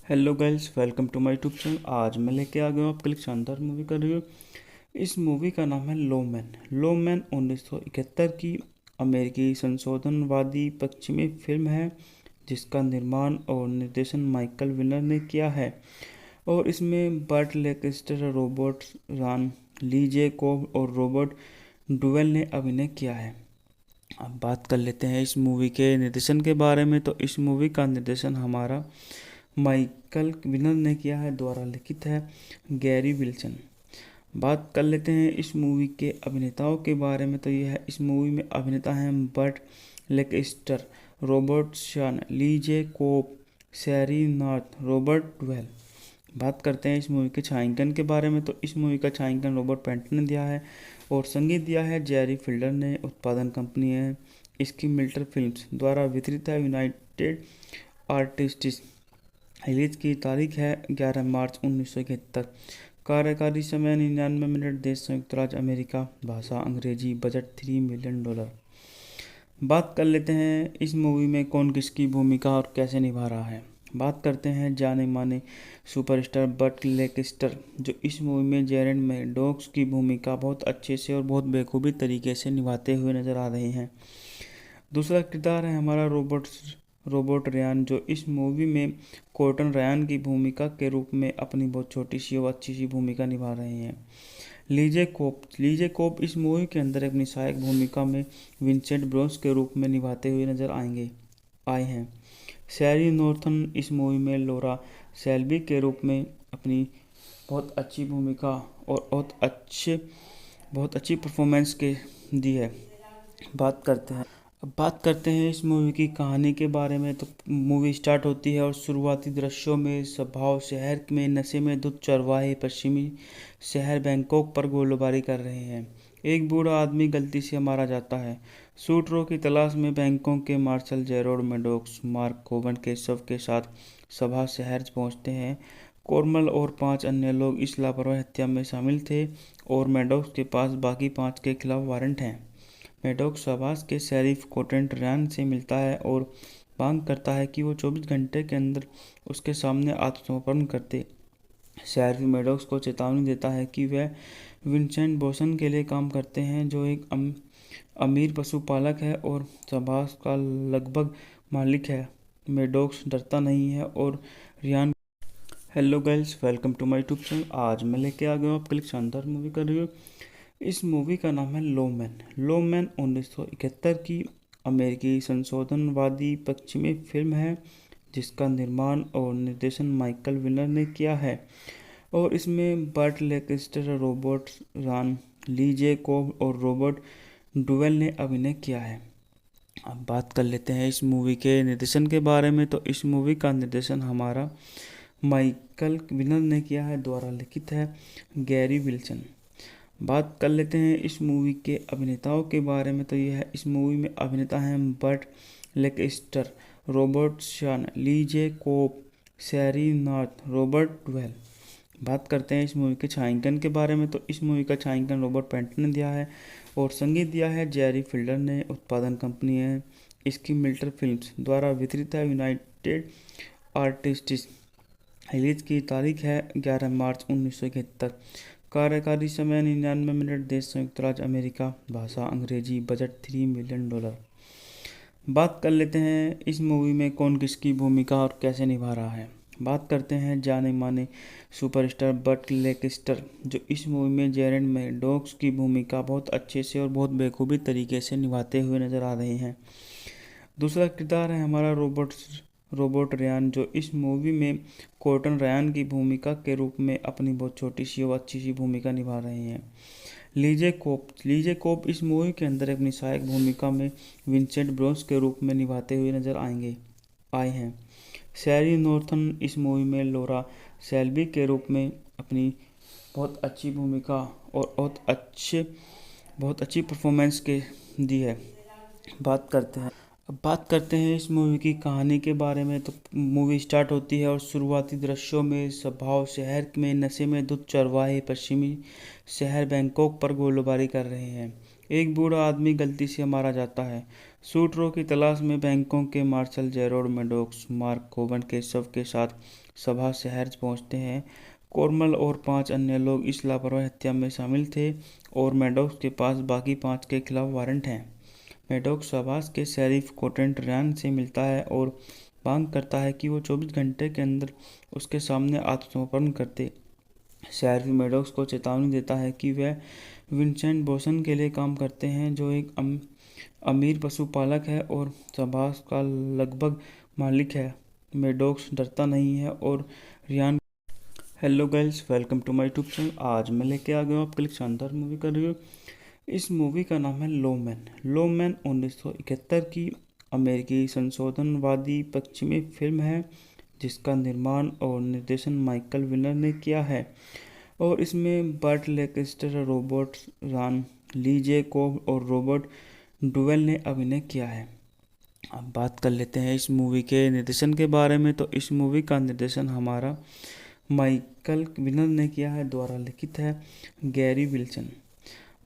Hello guys, welcome to my YouTube channel. आज मैं लेके आ गया हूँ आपके लिए शानदार मूवी का रिव्यू। इस मूवी का नाम है लो मैन। लो मैन 1971 की अमेरिकी संशोधनवादी पश्चिमी फिल्म है जिसका निर्माण और निर्देशन माइकल विनर ने किया है। और इसमें बर्ट लेंकेस्टर, रॉबर्ट रान, ली जे कोब और रॉबर्ट डुवेल ने अभिनय किया है। अब बात कर लेते हैं इस मूवी के निर्देशन के बारे में। तो इस मूवी का निर्देशन हमारा माइकल विनर ने किया है, द्वारा लिखित है गैरी विल्सन। बात कर लेते हैं इस मूवी के अभिनेताओं के बारे में। तो यह है, इस मूवी में अभिनेता हैं बर्ट लेंकेस्टर, रॉबर्ट शान, ली जे कोब, सैरी नॉर्थ, रॉबर्ट डुवेल। बात करते हैं इस मूवी के छायांकन के बारे में। तो इस मूवी का छायांकन रॉबर्ट पैंटन ने दिया है और संगीत दिया है जेरी फिल्डर ने। उत्पादन कंपनी है इसकी मिल्टर फिल्म्स, द्वारा वितरित है यूनाइटेड आर्टिस्ट्स। रिलीज की तारीख है 11 मार्च 1971। कार्यकारी समय 99 मिनट। देश संयुक्त राज्य अमेरिका। भाषा अंग्रेजी। Budget $3 million. बात कर लेते हैं इस मूवी में कौन किसकी भूमिका और कैसे निभा रहा है। बात करते हैं जाने माने सुपरस्टार बर्ट लेंकेस्टर, जो इस मूवी में जेरेड मैडॉक्स की भूमिका बहुत अच्छे से और बहुत बेखूबी तरीके से निभाते हुए नजर आ रहे हैं। दूसरा किरदार है हमारा रॉबर्ट रयान, जो इस मूवी में कॉर्टन रयान की भूमिका के रूप में अपनी बहुत छोटी सी और अच्छी सी भूमिका निभा रहे हैं। लीजे कोप इस मूवी के अंदर अपनी सहायक भूमिका में विंसेंट ब्रोस के रूप में निभाते हुए नजर आए हैं। सैरी नॉर्थन इस मूवी में लोरा सेल्बी के रूप में अपनी बहुत अच्छी भूमिका और बहुत अच्छी परफॉर्मेंस के दी है। अब बात करते हैं इस मूवी की कहानी के बारे में। तो मूवी स्टार्ट होती है और शुरुआती दृश्यों में स्वभाव शहर में नशे में धुत चरवाहे पश्चिमी शहर बैंकॉक पर गोलीबारी कर रहे हैं। एक बूढ़ा आदमी गलती से मारा जाता है। सूत्रों की तलाश में बैंकॉक के मार्शल जेरोड मेडोक्स मार्क कोवन के शव के साथ सभा शहर पहुंचते हैं। कोरमल और 5 अन्य लोग इस लापरवाही हत्या में शामिल थे और मेडोक्स के पास बाकी 5 के खिलाफ वारंट हैं। मेडोक्स सबास के शेरिफ कोटेंट रैन से मिलता है और मांग करता है कि वो 24 घंटे के अंदर उसके सामने आत्मसमर्पण करते। शेरिफ मेडोक्स को चेतावनी देता है कि वह विंसेंट बोसन के लिए काम करते हैं, जो एक अमीर पशुपालक है और सबास का लगभग मालिक है। मेडोक्स डरता नहीं है और Riyan. Hello guys, welcome to my YouTube channel. आज मैं लेके आ गया हूँ आपके लिए शानदार मूवी का रिव्यू। इस मूवी का नाम है लोमैन। लोमैन 1971 की अमेरिकी संशोधनवादी पश्चिमी फिल्म है, जिसका निर्माण और निर्देशन माइकल विनर ने किया है। और इसमें बर्ट लेंकेस्टर, रॉबर्ट रान, ली जे कोब और रॉबर्ट डुवेल ने अभिनय किया है। अब बात कर लेते हैं इस मूवी के निर्देशन के बारे में। तो इस मूवी का निर्देशन हमारा माइकल विनर ने किया है, द्वारा लिखित है गैरी विल्सन। बात कर लेते हैं इस मूवी के अभिनेताओं के बारे में। तो यह है, इस मूवी में अभिनेता हैं बर्ट लेंकेस्टर, रॉबर्ट शान, ली जे कोब, शैरी नॉर्थ, रॉबर्ट डुवेल। बात करते हैं इस मूवी के छायांकन के बारे में। तो इस मूवी का छायांकन रॉबर्ट पैंटन ने दिया है और संगीत दिया है जेरी फिल्डर ने। उत्पादन कंपनी है इसकी मिल्टर फिल्म्स, द्वारा वितरित है यूनाइटेड आर्टिस्ट्स। रिलीज की तारीख है 11 मार्च 1971। कार्यकारी समय 99 मिनट। देश संयुक्त राज्य अमेरिका। भाषा अंग्रेजी। Budget $3 million. बात कर लेते हैं इस मूवी में कौन किसकी भूमिका और कैसे निभा रहा है। बात करते हैं जाने माने सुपरस्टार बर्ट लेंकेस्टर, जो इस मूवी में जेरेड मेडोक्स की भूमिका बहुत अच्छे से और बहुत बेखूबी तरीके से निभाते हुए नजर आ रहे हैं। दूसरा किरदार है हमारा रॉबर्ट रयान, जो इस मूवी में कॉर्टन रयान की भूमिका के रूप में अपनी बहुत छोटी सी और अच्छी सी भूमिका निभा रहे हैं। लीजे कोप इस मूवी के अंदर अपनी सहायक भूमिका में विंसेंट ब्रोस के रूप में निभाते हुए नजर आए हैं। शैरी नॉर्थन इस मूवी में लोरा शेल्बी के रूप में अपनी बहुत अच्छी भूमिका और बहुत अच्छी परफॉर्मेंस के दी है। अब बात करते हैं इस मूवी की कहानी के बारे में। तो मूवी स्टार्ट होती है और शुरुआती दृश्यों में स्वभाव शहर में नशे में धुत चरवाहे पश्चिमी शहर बैंकॉक पर गोलीबारी कर रहे हैं। एक बूढ़ा आदमी गलती से मारा जाता है। सूत्रों की तलाश में बैंकॉक के मार्शल जेरोड मेडोक्स मार्क कोवन के शव के साथ सभा शहर पहुंचते हैं। कोरमल और 5 अन्य लोग इस लापरवाही हत्या में शामिल थे और मेडोक्स के पास बाकी 5 के खिलाफ वारंट हैं। मेडोक्स सबास के शेरिफ कोटेंट रैन से मिलता है और मांग करता है कि वो 24 घंटे के अंदर उसके सामने आत्मसमर्पण करते। शेरिफ मेडोक्स को चेतावनी देता है कि वह विंसेंट बोसन के लिए काम करते हैं, जो एक अमीर पशुपालक है और सबास का लगभग मालिक है। मेडोक्स डरता नहीं है और Riyan. Hello guys, welcome to my YouTube channel. आज मैं लेके आ गया हूँ आपके लिए शानदार मूवी का रिव्यू। इस मूवी का नाम है लोमैन। लोमैन 1971 की अमेरिकी संशोधनवादी पश्चिमी फिल्म है, जिसका निर्माण और निर्देशन माइकल विनर ने किया है। और इसमें बर्ट लेंकेस्टर, रॉबर्ट रान, ली जे कोब और रॉबर्ट डुवेल ने अभिनय किया है। अब बात कर लेते हैं इस मूवी के निर्देशन के बारे में। तो इस मूवी का निर्देशन हमारा माइकल विनर ने किया है, द्वारा लिखित है गैरी विल्सन।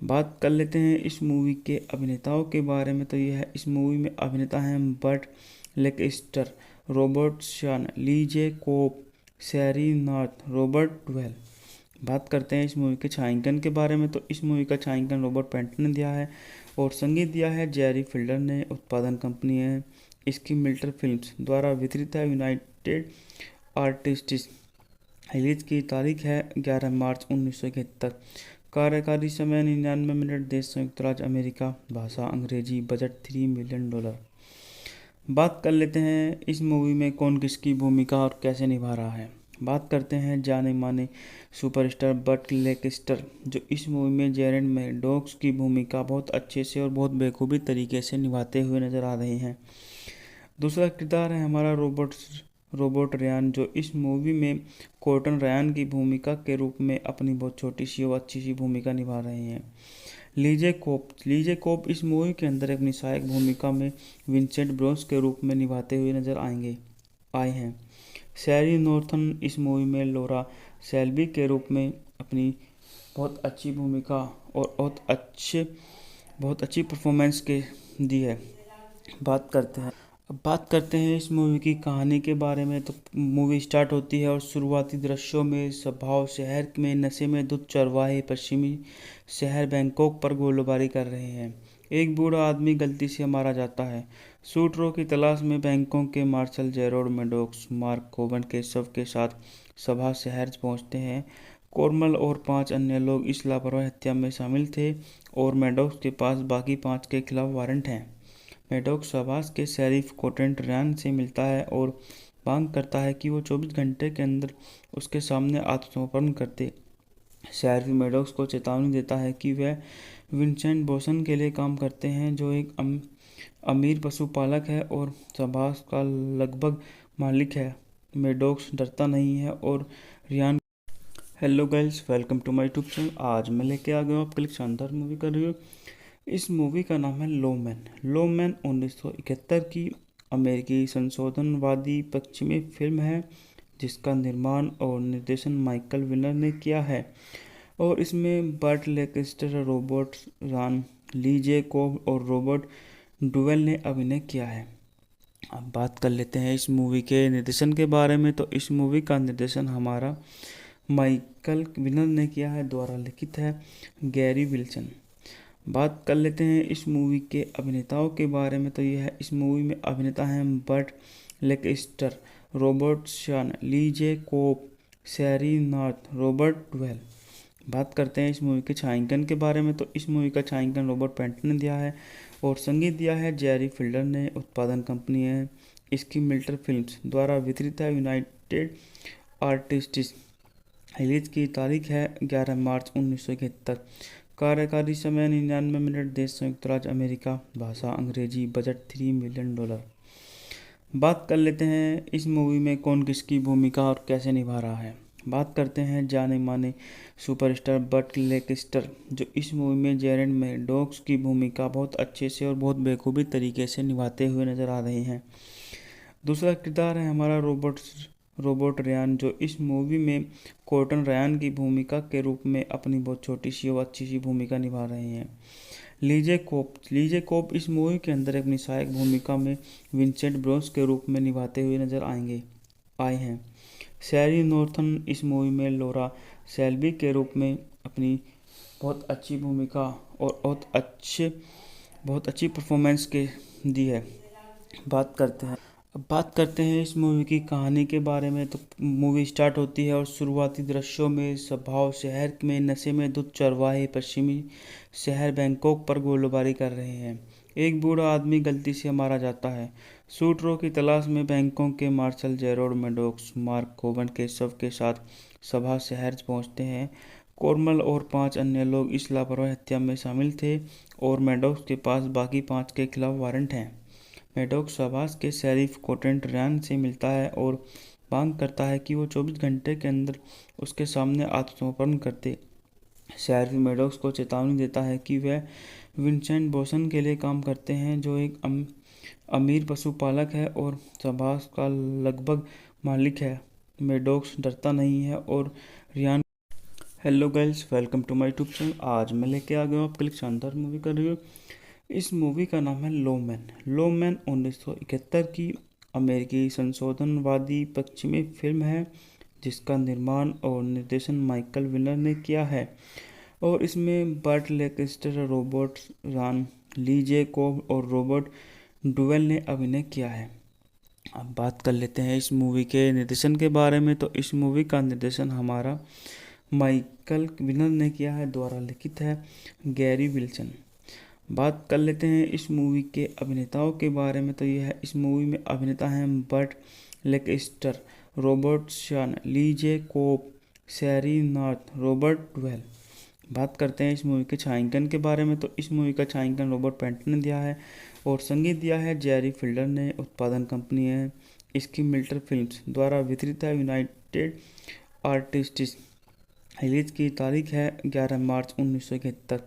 बात कर लेते हैं इस मूवी के अभिनेताओं के बारे में। तो यह है, इस मूवी में अभिनेता हैं बर्ट लेंकेस्टर, रॉबर्ट शान, ली जे कोब, शैरी नॉर्थ, रॉबर्ट डुवेल। बात करते हैं इस मूवी के छायांकन के बारे में। तो इस मूवी का छायांकन रॉबर्ट पैंटन ने दिया है और संगीत दिया है जेरी फिल्डर ने। उत्पादन कंपनी है इसकी मिल्टर फिल्म्स, द्वारा वितरित है यूनाइटेड आर्टिस्ट्स। रिलीज की तारीख है 11 मार्च 1971। कार्यकारी समय 99 मिनट। देश संयुक्त राज्य अमेरिका। भाषा अंग्रेजी। Budget $3 million. बात कर लेते हैं इस मूवी में कौन किसकी भूमिका और कैसे निभा रहा है। बात करते हैं जाने माने सुपरस्टार बर्ट लेंकेस्टर, जो इस मूवी में जेरेड मेडोक्स की भूमिका बहुत अच्छे से और बहुत बेखूबी तरीके से निभाते हुए नजर आ रहे हैं। दूसरा किरदार है हमारा रॉबर्ट रयान, जो इस मूवी में कॉर्टन रयान की भूमिका के रूप में अपनी बहुत छोटी सी और अच्छी सी भूमिका निभा रहे हैं। लीजे कोप इस मूवी के अंदर अपनी सहायक भूमिका में विंसेंट ब्रोस के रूप में निभाते हुए नजर आए हैं। शैरी नॉर्थन इस मूवी में लॉरा शेल्बी के रूप में अपनी बहुत अच्छी भूमिका और बहुत अच्छी परफॉर्मेंस के दी है। अब बात करते हैं इस मूवी की कहानी के बारे में। तो मूवी स्टार्ट होती है और शुरुआती दृश्यों में स्वभाव शहर में नशे में धुत चरवाहे पश्चिमी शहर बैंकॉक पर गोलीबारी कर रहे हैं। एक बूढ़ा आदमी गलती से मारा जाता है। शूटरों की तलाश में बैंकॉक के मार्शल जेरोड मेडोक्स मार्क कोबन के शव के साथ सभा शहर पहुंचते हैं। कोरमल और 5 अन्य लोग इस लापरवाही हत्या में शामिल थे और मेडोक्स के पास बाकी 5 के खिलाफ वारंट हैं। मेडोक्स आवास के शेरिफ कोटेंट रैन से मिलता है और मांग करता है कि वो 24 घंटे के अंदर उसके सामने आत्मसमर्पण करते। शेरिफ मेडोक्स को चेतावनी देता है कि वह विंसेंट बोसन के लिए काम करते हैं, जो एक अमीर पशुपालक है और आवास का लगभग मालिक है। मेडोक्स डरता नहीं है और Riyan. Hello guys, welcome to my YouTube channel. आज मैं लेके आ गया हूँ आपके लिए शानदार मूवी का रिव्यू। इस मूवी का नाम है लो मैन 1971 की अमेरिकी संशोधनवादी पश्चिमी फिल्म है, जिसका निर्माण और निर्देशन माइकल विनर ने किया है और इसमें बर्ट लेंकेस्टर, रॉबर्ट रान, ली जे कोब और रॉबर्ट डुवेल ने अभिनय किया है। अब बात कर लेते हैं इस मूवी के निर्देशन के बारे में। तो इस मूवी का निर्देशन हमारा माइकल विनर ने किया है, द्वारा लिखित है गैरी विल्सन। बात कर लेते हैं इस मूवी के अभिनेताओं के बारे में। तो यह है, इस मूवी में अभिनेता हैं बर्ट लेंकेस्टर, रॉबर्ट शान, ली जे कोप, शैरी नॉर्थ, रॉबर्ट डुवेल। बात करते हैं इस मूवी के छायांकन के बारे में। तो इस मूवी का छायांकन रॉबर्ट पैंटन ने दिया है और संगीत दिया है जेरी फिल्डर ने। उत्पादन कंपनी है इसकी मिल्टर फिल्म्स, द्वारा वितरित है यूनाइटेड आर्टिस्ट्स। रिलीज की तारीख है 11 मार्च 1971। कार्यकारी समय 99 मिनट। देश संयुक्त राज्य अमेरिका। भाषा अंग्रेजी। Budget $3 million. बात कर लेते हैं इस मूवी में कौन किसकी भूमिका और कैसे निभा रहा है। बात करते हैं जाने माने सुपरस्टार बर्ट लेंकेस्टर, जो इस मूवी में जेरेड मेडोक्स की भूमिका बहुत अच्छे से और बहुत बेखूबी तरीके से निभाते हुए नजर आ रहे हैं। दूसरा किरदार है हमारा रॉबर्ट रयान, जो इस मूवी में कॉर्टन रयान की भूमिका के रूप में अपनी बहुत छोटी सी और अच्छी सी भूमिका निभा रहे हैं। लीजे कोप इस मूवी के अंदर अपनी सहायक भूमिका में विंसेंट ब्रोस के रूप में निभाते हुए नजर आए हैं। शैरी नॉर्थन इस मूवी में लॉरा शेल्बी के रूप में अपनी बहुत अच्छी भूमिका और बहुत अच्छी परफॉर्मेंस के दी है। अब बात करते हैं इस मूवी की कहानी के बारे में। तो मूवी स्टार्ट होती है और शुरुआती दृश्यों में स्वभाव शहर में नशे में धुत चरवाहे पश्चिमी शहर बैंकॉक पर गोलीबारी कर रहे हैं। एक बूढ़ा आदमी गलती से मारा जाता है। शूटरों की तलाश में बैंकॉक के मार्शल जेरोड मेडोक्स मार्क कोबन के शव के साथ सभा शहर पहुंचते हैं। कोरमल और 5 अन्य लोग इस लापरवाही हत्या में शामिल थे और मेडोक्स के पास बाकी 5 के खिलाफ वारंट हैं। मेडोक्स आवास के शेरिफ कोटेंट रैन से मिलता है और मांग करता है कि वो 24 घंटे के अंदर उसके सामने आत्मसमर्पण करते। शेरिफ मेडोक्स को चेतावनी देता है कि वह विंसेंट बोसन के लिए काम करते हैं, जो एक अमीर पशुपालक है और आवास का लगभग मालिक है। मेडोक्स डरता नहीं है और Riyan. Hello guys, welcome to my YouTube channel. आज मैं लेके आ गया हूँ आपके लिए शानदार मूवी का रिव्यू। इस मूवी का नाम है लो मैन 1971 की अमेरिकी संशोधनवादी पश्चिमी फिल्म है, जिसका निर्माण और निर्देशन माइकल विनर ने किया है और इसमें बर्ट लेंकेस्टर, रॉबर्ट रान, ली जे कोब और रॉबर्ट डुवेल ने अभिनय किया है। अब बात कर लेते हैं इस मूवी के निर्देशन के बारे में। तो इस मूवी का निर्देशन हमारा माइकल विनर ने किया है, द्वारा लिखित है गैरी विल्सन। बात कर लेते हैं इस मूवी के अभिनेताओं के बारे में। तो यह है, इस मूवी में अभिनेता हैं बर्ट लेंकेस्टर, रॉबर्ट शान, ली जे कोप, शैरी नॉर्थ, रॉबर्ट डुवेल। बात करते हैं इस मूवी के छायांकन के बारे में। तो इस मूवी का छायांकन रॉबर्ट पैंटन ने दिया है और संगीत दिया है जेरी फिल्डर ने। उत्पादन कंपनी है इसकी मिल्टर फिल्म्स, द्वारा वितरित है यूनाइटेड आर्टिस्ट्स। रिलीज की तारीख है 11 मार्च 1971।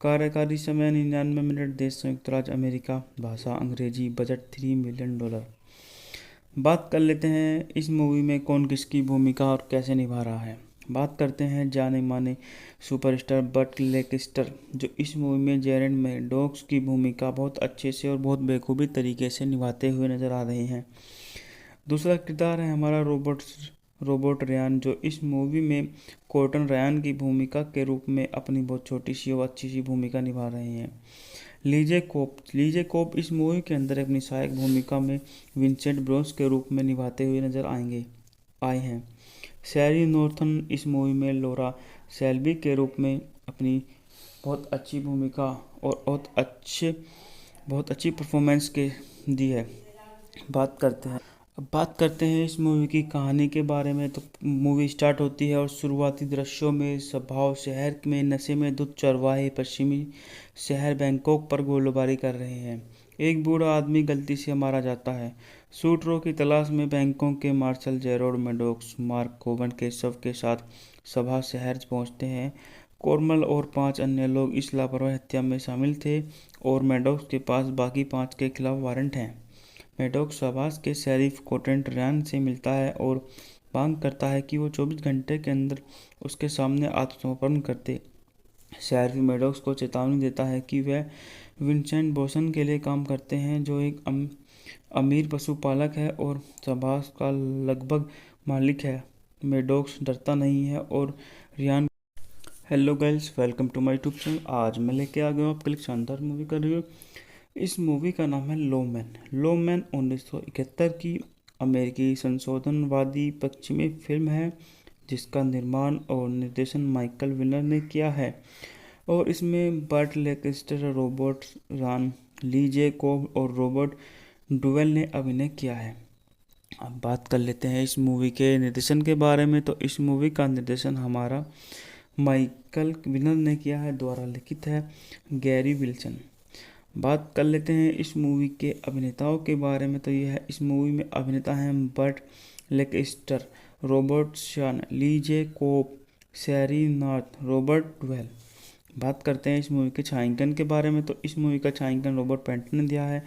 कार्यकारी समय 99 मिनट। देश संयुक्त राज्य अमेरिका। भाषा अंग्रेजी। Budget $3 million. बात कर लेते हैं इस मूवी में कौन किसकी भूमिका और कैसे निभा रहा है। बात करते हैं जाने माने सुपरस्टार बर्ट लैंकेस्टर, जो इस मूवी में जेरेड मैडॉक्स की भूमिका बहुत अच्छे से और बहुत बेखूबी तरीके से निभाते हुए नजर आ रहे हैं। दूसरा किरदार है हमारा रोबोट रयान, जो इस मूवी में कॉर्टन रयान की भूमिका के रूप में अपनी बहुत छोटी सी और अच्छी सी भूमिका निभा रहे हैं। लीजे कोप इस मूवी के अंदर अपनी सहायक भूमिका में विंसेंट ब्रोंस के रूप में निभाते हुए नजर आए हैं। शैरी नॉर्थन इस मूवी में लोरा सेल्बी के रूप में अपनी बहुत अच्छी भूमिका और बहुत अच्छी परफॉर्मेंस के दी है। बात करते हैं इस मूवी की कहानी के बारे में। तो मूवी स्टार्ट होती है और शुरुआती दृश्यों में स्वभाव शहर में नशे में धुत चरवाहे पश्चिमी शहर बैंकॉक पर गोलीबारी कर रहे हैं। एक बूढ़ा आदमी गलती से मारा जाता है। शूटरों की तलाश में बैंकॉक के मार्शल जेरोड मैडॉक्स मार्क कोबन के शव के साथ सभा शहर पहुंचते हैं। कोरमल और 5 अन्य लोग इस लापरवाही हत्या में शामिल थे और मैडॉक्स के पास बाकी 5 के खिलाफ वारंट हैं। मैडॉक्स शाबाश के शेरिफ कॉर्टन रयान से मिलता है और मांग करता है कि वो 24 घंटे के अंदर उसके सामने आत्मसमर्पण करते। शेरिफ मैडॉक्स को चेतावनी देता है कि वह विंसेंट बोसन के लिए काम करते हैं, जो एक अमीर पशुपालक है और शाबाश का लगभग मालिक है। मैडॉक्स डरता नहीं है और Riyan. Hello guys, welcome to my YouTube channel. आज मैं लेके आ गया हूँ आपके लिए शानदार मूवी का रिव्यू। इस मूवी का नाम है लोमैन 1971 की अमेरिकी संशोधनवादी पश्चिमी फिल्म है, जिसका निर्माण और निर्देशन माइकल विनर ने किया है और इसमें बर्ट लैंकेस्टर, रॉबर्ट रॉन, ली जे कोब और रॉबर्ट डुवेल ने अभिनय किया है। अब बात कर लेते हैं इस मूवी के निर्देशन के बारे में। तो इस मूवी का निर्देशन हमारा माइकल विनर ने किया है, द्वारा लिखित है गैरी विल्सन। बात कर लेते हैं इस मूवी के अभिनेताओं के बारे में। तो यह है इस मूवी में अभिनेता हैं बर्ट लैंकेस्टर, रॉबर्ट शॉन, ली जे कोप, शैरी नॉर्थ, रॉबर्ट डुवेल। बात करते हैं इस मूवी के छायांकन के बारे में। तो इस मूवी का छायांकन रॉबर्ट पैंटन ने दिया है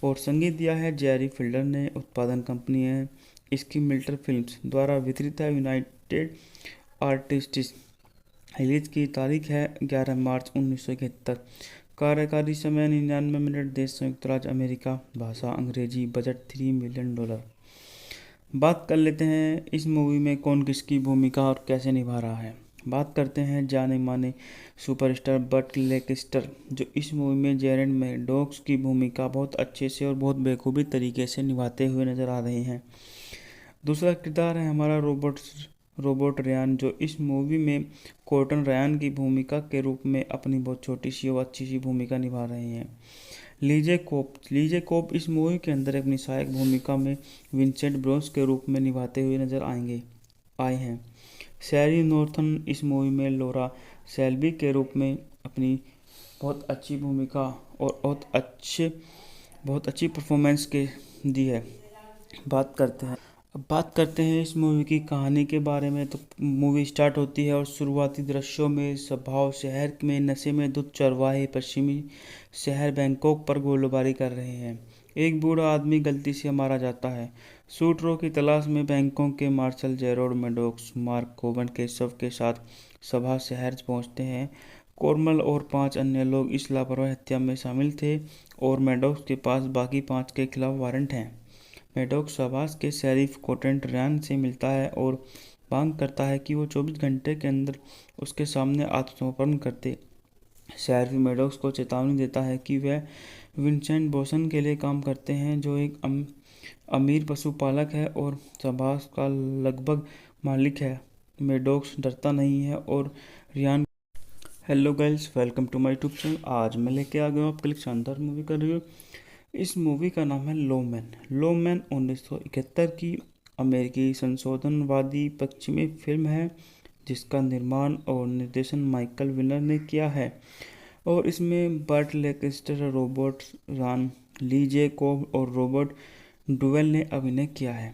और संगीत दिया है जेरी फिल्डर ने। उत्पादन कंपनी है इसकी मिल्टर फिल्म्स, द्वारा वितरित है यूनाइटेड आर्टिस्ट्स। रिलीज की तारीख है 11 मार्च 1971। कार्यकारी समय 99 मिनट। देश संयुक्त राज्य अमेरिका। भाषा अंग्रेजी। Budget $3 million. बात कर लेते हैं इस मूवी में कौन किसकी भूमिका और कैसे निभा रहा है। बात करते हैं जाने माने सुपरस्टार बर्ट लैंकेस्टर, जो इस मूवी में जेरेड मैडॉक्स की भूमिका बहुत अच्छे से और बहुत बेखूबी तरीके से निभाते हुए नजर आ रहे हैं। दूसरा किरदार है हमारा रोबोट रयान, जो इस मूवी में कॉर्टन रयान की भूमिका के रूप में अपनी बहुत छोटी सी और अच्छी सी भूमिका निभा रहे हैं। लीजे कोप इस मूवी के अंदर अपनी सहायक भूमिका में विंसेंट ब्रोंस के रूप में निभाते हुए नजर आए हैं। शैरी नॉर्थन इस मूवी में लोरा सेल्बी के रूप में अपनी बहुत अच्छी भूमिका और बहुत अच्छी परफॉर्मेंस के दी है। बात करते हैं इस मूवी की कहानी के बारे में। तो मूवी स्टार्ट होती है और शुरुआती दृश्यों में स्वभाव शहर में नशे में धुत चरवाहे पश्चिमी शहर बैंकॉक पर गोलीबारी कर रहे हैं। एक बूढ़ा आदमी गलती से मारा जाता है। शूटरों की तलाश में बैंकॉक के मार्शल जेरोड मैडॉक्स मार्क कोबन के शव के साथ सभा शहर पहुंचते हैं। कोरमल और 5 अन्य लोग इस लापरवाही हत्या में शामिल थे और मैडॉक्स के पास बाकी 5 के खिलाफ वारंट हैं। मैडॉक्स शाबाश के शेरिफ कॉर्टन रयान से मिलता है और मांग करता है कि वो 24 घंटे के अंदर उसके सामने आत्मसमर्पण करते। शेरिफ मैडॉक्स को चेतावनी देता है कि वह विंसेंट बोसन के लिए काम करते हैं, जो एक अमीर पशुपालक है और शाबाश का लगभग मालिक है। मैडॉक्स डरता नहीं है और Riyan. Hello guys, welcome to my YouTube channel. आज मैं लेके आ गया हूँ आपके लिए शानदार मूवी का रिव्यू। इस मूवी का नाम है लोमैन 1971 की अमेरिकी संशोधनवादी पश्चिमी फिल्म है, जिसका निर्माण और निर्देशन माइकल विनर ने किया है और इसमें बर्ट लैंकेस्टर, रॉबर्ट रॉन, ली जे कोब और रॉबर्ट डुवेल ने अभिनय किया है।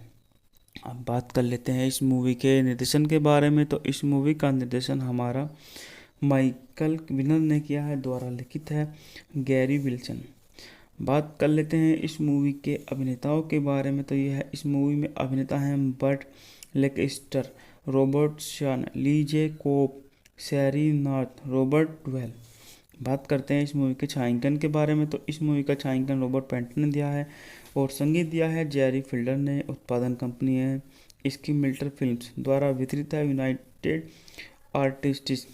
अब बात कर लेते हैं इस मूवी के निर्देशन के बारे में। तो इस मूवी का निर्देशन हमारा माइकल विनर ने किया है, द्वारा लिखित है गैरी विल्सन। बात कर लेते हैं इस मूवी के अभिनेताओं के बारे में। तो यह इस मूवी में अभिनेता हैं बर्ट लेकेस्टर, रॉबर्ट शॉन, ली जे कोप, सैरी नॉर्थ, रॉबर्ट डुवेल। बात करते हैं इस मूवी के छायांकन के बारे में। तो इस मूवी का छायांकन रॉबर्ट पैंटन ने दिया है और संगीत दिया है जेरी फिल्डर ने। उत्पादन कंपनी है इसकी मिल्टर फिल्म्स, द्वारा वितरित है यूनाइटेड आर्टिस्ट्स।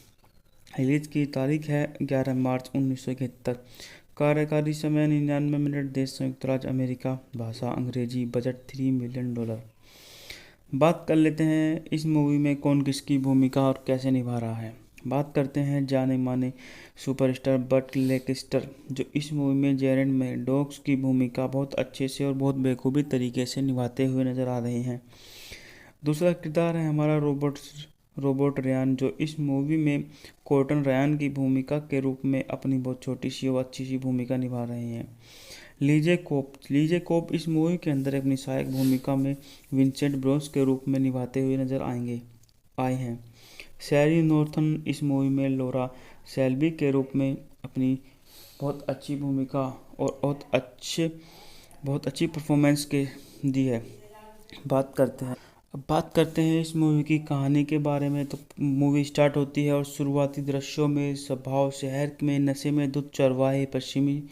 रिलीज की तारीख है 11 मार्च 1971। कार्यकारी समय 99 मिनट। देश संयुक्त राज्य अमेरिका। भाषा अंग्रेजी। Budget $3 million. बात कर लेते हैं इस मूवी में कौन किसकी भूमिका और कैसे निभा रहा है। बात करते हैं जाने माने सुपरस्टार बर्ट लेकेस्टर, जो इस मूवी में जेरेड मैडॉक्स की भूमिका बहुत अच्छे से और बहुत बेखूबी तरीके से निभाते हुए नजर आ रहे हैं। दूसरा किरदार है हमारा रोबोट रयान, जो इस मूवी में कॉर्टन रयान की भूमिका के रूप में अपनी बहुत छोटी सी और अच्छी सी भूमिका निभा रहे हैं। लीजे कोप इस मूवी के अंदर अपनी सहायक भूमिका में विंसेंट ब्रोस के रूप में निभाते हुए नजर आए हैं। सैरी नॉर्थन इस मूवी में लोरा सेल्बी के रूप में अपनी बहुत अच्छी भूमिका और बहुत अच्छी परफॉर्मेंस के दी है। अब बात करते हैं इस मूवी की कहानी के बारे में। तो मूवी स्टार्ट होती है और शुरुआती दृश्यों में स्वभाव शहर में नशे में धुत चरवाहे पश्चिमी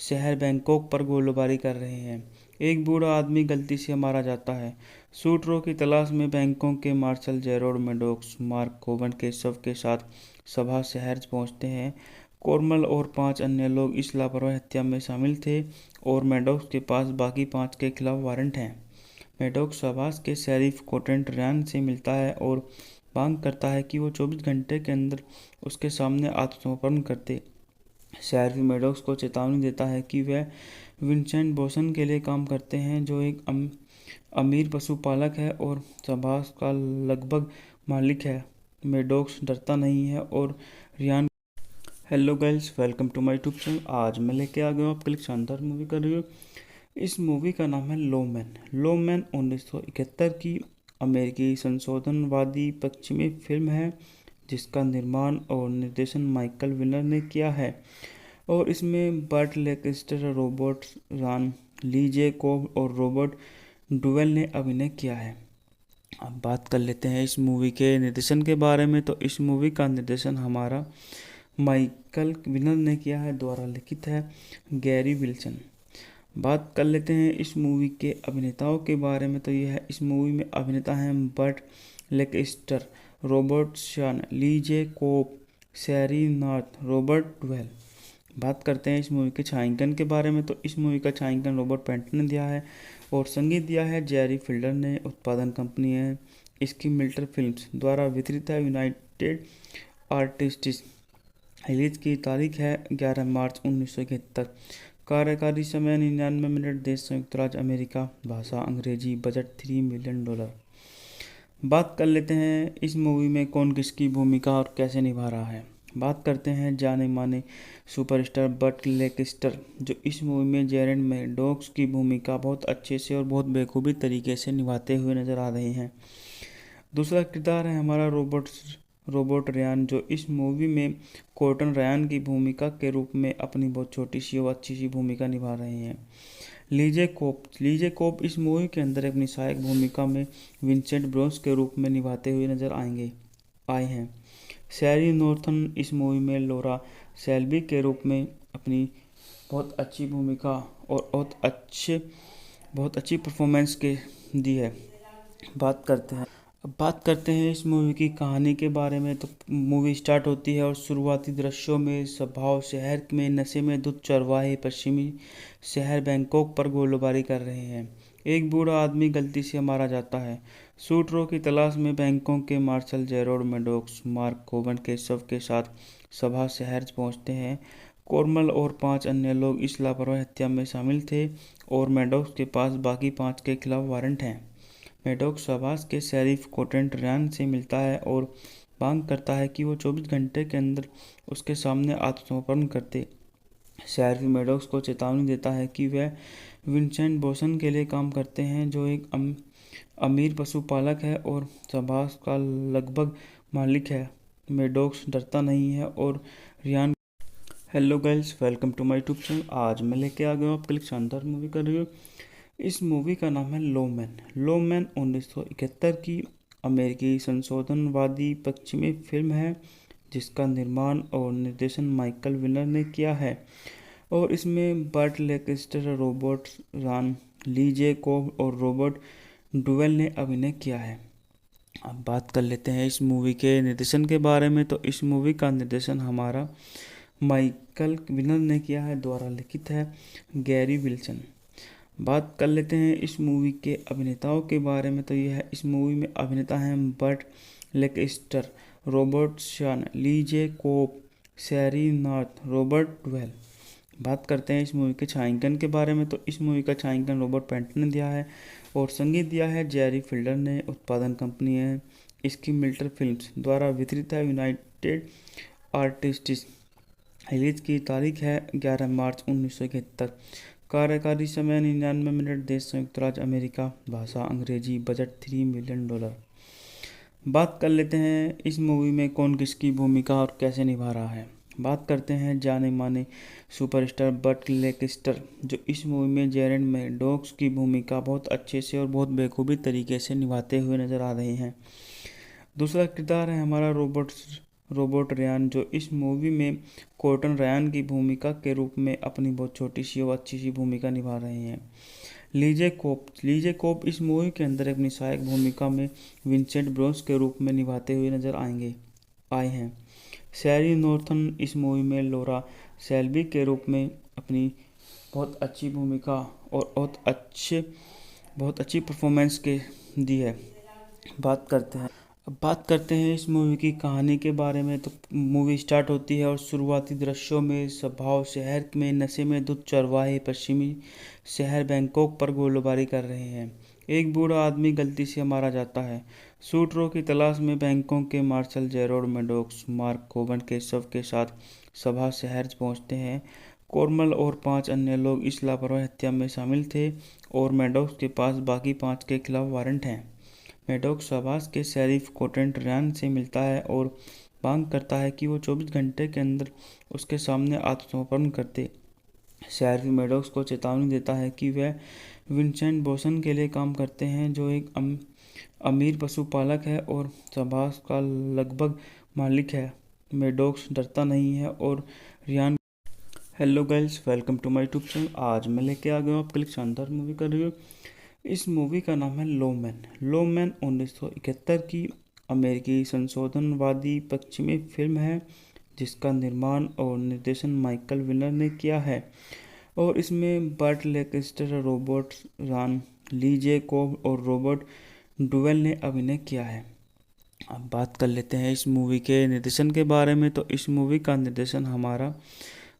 शहर बैंकॉक पर गोलीबारी कर रहे हैं। एक बूढ़ा आदमी गलती से मारा जाता है। शूटरों की तलाश में बैंकॉक के मार्शल जेरोड मैडॉक्स मार्क कोवन के शव के साथ सभा शहर पहुंचते हैं। कोरमल और 5 अन्य लोग इस लापरवाही हत्या में शामिल थे और मैडॉक्स के पास बाकी 5 के खिलाफ वारंट हैं। मैडॉक्स शाबाश के शेरिफ कोटेंट रैन से मिलता है और मांग करता है कि वो 24 घंटे के अंदर उसके सामने आत्मसमर्पण करते। शेरिफ मैडॉक्स को चेतावनी देता है कि वह विंसेंट बोसन के लिए काम करते हैं, जो एक अमीर पशुपालक है और शाबाश का लगभग मालिक है। मैडॉक्स डरता नहीं है और Riyan. Hello guys, welcome to my YouTube channel. आज मैं लेके आ गया हूँ आपके लिए शानदार मूवी का रिव्यू। इस मूवी का नाम है लोमैन 1971 की अमेरिकी संशोधनवादी पश्चिमी फिल्म है, जिसका निर्माण और निर्देशन माइकल विनर ने किया है और इसमें बर्ट लेकेस्टर, रॉबर्ट रॉन, ली जे कोब और रॉबर्ट डुवेल ने अभिनय किया है। अब बात कर लेते हैं इस मूवी के निर्देशन के बारे में। तो इस मूवी का निर्देशन हमारा माइकल विनर ने किया है, द्वारा लिखित है गैरी विल्सन। बात कर लेते हैं इस मूवी के अभिनेताओं के बारे में। तो यह इस मूवी में अभिनेता हैं बर्ट लेकेस्टर, रॉबर्ट शॉन, ली जे कोप, सैरी नॉर्थ, रॉबर्ट डुवेल। बात करते हैं इस मूवी के छायांकन के बारे में। तो इस मूवी का छायांकन रॉबर्ट पैंटन ने दिया है और संगीत दिया है जेरी फिल्डर ने। उत्पादन कंपनी है इसकी मिल्टर फिल्म्स, द्वारा वितरित है यूनाइटेड आर्टिस्ट्स। रिलीज की तारीख है 11 मार्च 1971। कार्यकारी समय 99 मिनट। देश संयुक्त राज्य अमेरिका। भाषा अंग्रेजी। Budget $3 million. बात कर लेते हैं इस मूवी में कौन किसकी भूमिका और कैसे निभा रहा है। बात करते हैं जाने माने सुपरस्टार बर्ट लेकेस्टर, जो इस मूवी में जेरेड मैडॉक्स की भूमिका बहुत अच्छे से और बहुत बेखूबी तरीके से निभाते हुए नजर आ रहे हैं। दूसरा किरदार है हमारा रोबोट रयान, जो इस मूवी में कॉर्टन रयान की भूमिका के रूप में अपनी बहुत छोटी सी और अच्छी सी भूमिका निभा रहे हैं। लीजे कोप इस मूवी के अंदर अपनी सहायक भूमिका में विंसेंट ब्रोस के रूप में निभाते हुए नजर आए हैं। सैरी नॉर्थन इस मूवी में लोरा सेल्बी के रूप में अपनी बहुत अच्छी भूमिका और बहुत अच्छी परफॉर्मेंस के दी है। अब बात करते हैं इस मूवी की कहानी के बारे में। तो मूवी स्टार्ट होती है और शुरुआती दृश्यों में स्वभाव शहर में नशे में धुत चरवाहे पश्चिमी शहर बैंकॉक पर गोलीबारी कर रहे हैं। एक बूढ़ा आदमी गलती से मारा जाता है। शूटरों की तलाश में बैंकॉक के मार्शल जेरोड मैडॉक्स मार्क कोवन के शव के साथ सभा शहर पहुंचते हैं। कोरमल और 5 अन्य लोग इस लापरवाही हत्या में शामिल थे और मैडॉक्स के पास बाकी 5 के खिलाफ वारंट हैं। मैडॉक्स शाबाश के शेरिफ कोटेंट रैन से मिलता है और मांग करता है कि वो 24 घंटे के अंदर उसके सामने आत्मसमर्पण करते। शेरिफ मैडॉक्स को चेतावनी देता है कि वह विंसेंट बोसन के लिए काम करते हैं, जो एक अमीर पशुपालक है और शाबाश का लगभग मालिक है। मेडोक्स डरता नहीं है और Riyan. Hello guys, welcome to my YouTube channel. आज मैं लेके आ गया हूँ आपके लिए शानदार मूवी का रिव्यू। इस मूवी का नाम है लोमैन। लोमैन 1971 की अमेरिकी संशोधनवादी पश्चिमी फिल्म है जिसका निर्माण और निर्देशन माइकल विनर ने किया है। और इसमें बर्ट लेंकेस्टर, रॉबर्ट रान, ली जे कोब और रॉबर्ट डुवेल ने अभिनय किया है। अब बात कर लेते हैं इस मूवी के निर्देशन के बारे में। तो इस मूवी का निर्देशन हमारा माइकल विनर ने किया है, द्वारा लिखित है गैरी विल्सन। बात कर लेते हैं इस मूवी के अभिनेताओं के बारे में। तो यह इस मूवी में अभिनेता हैं बर्ट लेंकेस्टर, रॉबर्ट शान, ली जे कोब, सैरी नॉर्थ, रॉबर्ट डुवेल। बात करते हैं इस मूवी के छायांकन के बारे में। तो इस मूवी का छायांकन रॉबर्ट पैंटन ने दिया है और संगीत दिया है जेरी फिल्डर ने। उत्पादन कंपनी है इसकी मिल्टर फिल्म्स, द्वारा वितरित है यूनाइटेड आर्टिस्ट्स। रिलीज की तारीख है 11 मार्च 1971। कार्यकारी समय 99 मिनट। देश संयुक्त राज्य अमेरिका। भाषा अंग्रेजी। Budget $3 million. बात कर लेते हैं इस मूवी में कौन किसकी भूमिका और कैसे निभा रहा है। बात करते हैं जाने माने सुपरस्टार बर्ट लेंकेस्टर, जो इस मूवी में जेरेड मैडॉक्स की भूमिका बहुत अच्छे से और बहुत बेखूबी तरीके से निभाते हुए नजर आ रहे हैं। दूसरा किरदार है हमारा रॉबर्ट रयान, जो इस मूवी में कॉर्टन रयान की भूमिका के रूप में अपनी बहुत छोटी सी और अच्छी सी भूमिका निभा रहे हैं। लीजे कोप इस मूवी के अंदर अपनी सहायक भूमिका में विंसेंट ब्रोन्स के रूप में निभाते हुए नजर आए हैं। सैरी नॉर्थन इस मूवी में लोरा सेल्बी के रूप में अपनी बहुत अच्छी भूमिका और बहुत अच्छी परफॉर्मेंस के दी है। अब बात करते हैं इस मूवी की कहानी के बारे में। तो मूवी स्टार्ट होती है और शुरुआती दृश्यों में स्वभाव शहर में नशे में धुत चरवाहे पश्चिमी शहर बैंकॉक पर गोलीबारी कर रहे हैं। एक बूढ़ा आदमी गलती से मारा जाता है। शूटरों की तलाश में बैंकॉक के मार्शल जेरोड मैडॉक्स मार्क कोबन के शव के साथ सभा शहर पहुंचते हैं। कोरमल और 5 अन्य लोग इस लापरवाही हत्या में शामिल थे और मैडॉक्स के पास बाकी 5 के खिलाफ वारंट हैं। मैडॉक्स शाबाश के शेरिफ कॉर्टन रयान से मिलता है और मांग करता है कि वो 24 घंटे के अंदर उसके सामने आत्मसमर्पण करते। शेरिफ मैडॉक्स को चेतावनी देता है कि वह विंसेंट बोसन के लिए काम करते हैं, जो एक अमीर पशुपालक है और शाबाश का लगभग मालिक है। मैडॉक्स डरता नहीं है और Riyan. Hello guys, welcome to my YouTube channel. आज मैं लेके आ गया हूँ आपके लिए शानदार मूवी का रिव्यू। इस मूवी का नाम है लोमैन। लोमैन 1971 की अमेरिकी संशोधनवादी पश्चिमी फिल्म है जिसका निर्माण और निर्देशन माइकल विनर ने किया है। और इसमें बर्ट लेंकेस्टर, रॉबर्ट रान, ली जे कोब और रॉबर्ट डुवेल ने अभिनय किया है। अब बात कर लेते हैं इस मूवी के निर्देशन के बारे में। तो इस मूवी का निर्देशन हमारा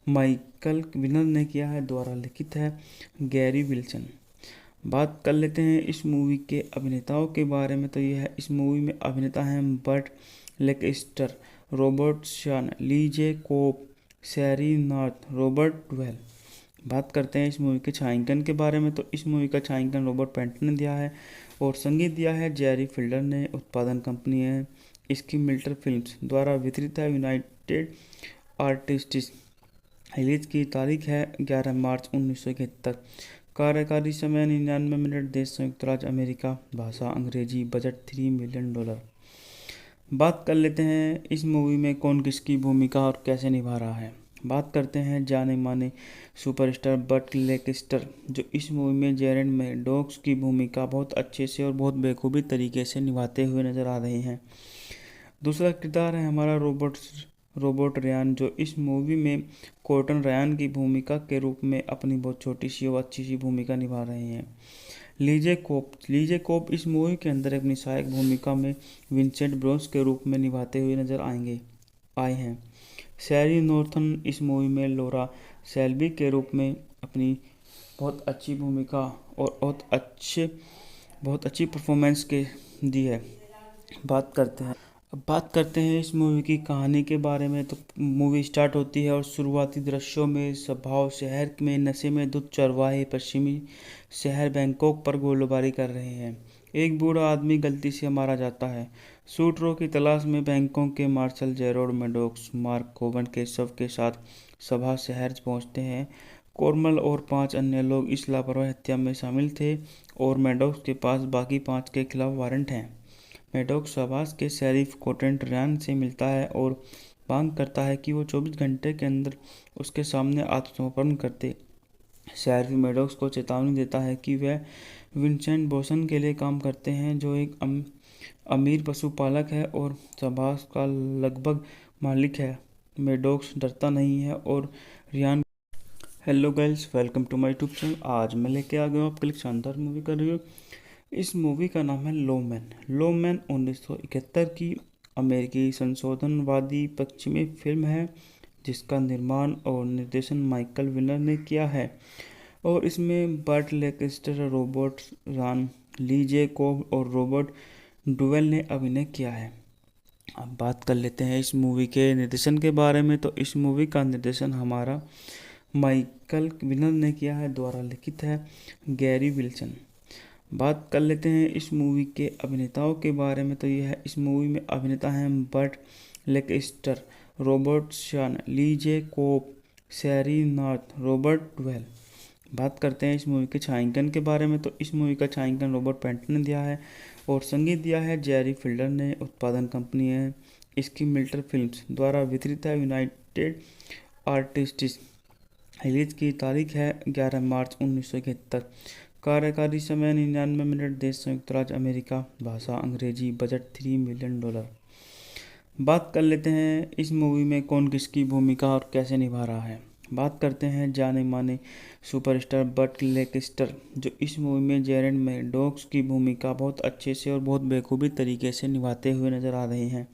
माइकल विनर ने किया है, द्वारा लिखित है गैरी विल्सन। बात कर लेते हैं इस मूवी के अभिनेताओं के बारे में। तो यह इस मूवी में अभिनेता हैं बर्ट लेंकेस्टर, रॉबर्ट शान, ली जे कोब, सैरी नॉर्थ, रॉबर्ट डुवेल। बात करते हैं इस मूवी के छायांकन के बारे में। तो इस मूवी का छायांकन रॉबर्ट पैंटन ने दिया है और संगीत दिया है जेरी फिल्डर ने। उत्पादन कंपनी है इसकी मिल्टर फिल्म्स, द्वारा वितरित है यूनाइटेड आर्टिस्ट्स। रिलीज की तारीख है 11 मार्च 1971। कार्यकारी समय 99 मिनट। देश संयुक्त राज्य अमेरिका। भाषा अंग्रेजी। Budget $3 million. बात कर लेते हैं इस मूवी में कौन किसकी भूमिका और कैसे निभा रहा है। बात करते हैं जाने माने सुपरस्टार बर्ट लेंकेस्टर, जो इस मूवी में जेरेड मैडॉक्स की भूमिका बहुत अच्छे से और बहुत बेखूबी तरीके से निभाते हुए नजर आ रहे हैं। दूसरा किरदार है हमारा रॉबर्ट रयान, जो इस मूवी में कॉर्टन रयान की भूमिका के रूप में अपनी बहुत छोटी सी और अच्छी सी भूमिका निभा रहे हैं। लीजे कोप इस मूवी के अंदर अपनी सहायक भूमिका में विंसेंट ब्रोन्स के रूप में निभाते हुए नजर आए हैं। सैरी नॉर्थन इस मूवी में लोरा सेल्बी के रूप में अपनी बहुत अच्छी भूमिका और बहुत अच्छी परफॉर्मेंस के दी है। अब बात करते हैं इस मूवी की कहानी के बारे में। तो मूवी स्टार्ट होती है और शुरुआती दृश्यों में स्वभाव शहर में नशे में धुत चरवाहे पश्चिमी शहर बैंकॉक पर गोलीबारी कर रहे हैं। एक बूढ़ा आदमी गलती से मारा जाता है। शूटरों की तलाश में बैंकॉक के मार्शल जेरोड मेडोक्स मार्क कोवन के शव के साथ सभा शहर पहुंचते हैं। कोरमल और 5 अन्य लोग इस लापरवाही हत्या में शामिल थे और मेडोक्स के पास बाकी 5 के खिलाफ वारंट हैं। मेडोक्स आवास के शेरिफ कोटेंट रैन से मिलता है और मांग करता है कि वो 24 घंटे के अंदर उसके सामने आत्मसमर्पण करते। शेरिफ मेडोक्स को चेतावनी देता है कि वह विंसेंट बोसन के लिए काम करते हैं, जो एक अमीर पशुपालक है और आवास का लगभग मालिक है। मेडोक्स डरता नहीं है और Riyan. Hello guys, welcome to my YouTube channel. आज मैं लेके आ गया हूँ आपके लिए शानदार मूवी का रिव्यू। इस मूवी का नाम है लोमैन। लोमैन 1971 की अमेरिकी संशोधनवादी पश्चिमी फिल्म है, जिसका निर्माण और निर्देशन माइकल विनर ने किया है। और इसमें बर्ट लेंकेस्टर, रॉबर्ट रान, ली जे कोब और रॉबर्ट डुवेल ने अभिनय किया है। अब बात कर लेते हैं इस मूवी के निर्देशन के बारे में। तो इस मूवी का निर्देशन हमारा माइकल विनर ने किया है, द्वारा लिखित है गैरी विल्सन। बात कर लेते हैं इस मूवी के अभिनेताओं के बारे में। तो यह इस मूवी में अभिनेता हैं बर्ट लेंकेस्टर, रॉबर्ट शान, ली जे कोब, शैरी नॉर्थ, रॉबर्ट डुवेल। बात करते हैं इस मूवी के छायांकन के बारे में। तो इस मूवी का छायांकन रॉबर्ट पैंटन ने दिया है और संगीत दिया है जेरी फिल्डर ने। उत्पादन कंपनी है इसकी मिल्टर फिल्म्स, द्वारा वितरित है यूनाइटेड आर्टिस्ट्स। रिलीज की तारीख है 11 मार्च 1971। कार्यकारी समय 99 मिनट। देश संयुक्त राज्य अमेरिका। भाषा अंग्रेजी। Budget $3 million. बात कर लेते हैं इस मूवी में कौन किसकी भूमिका और कैसे निभा रहा है। बात करते हैं जाने माने सुपरस्टार बर्ट लेंकेस्टर, जो इस मूवी में जेरेड मेडोक्स की भूमिका बहुत अच्छे से और बहुत बेखूबी तरीके से निभाते हुए नजर आ रहे हैं।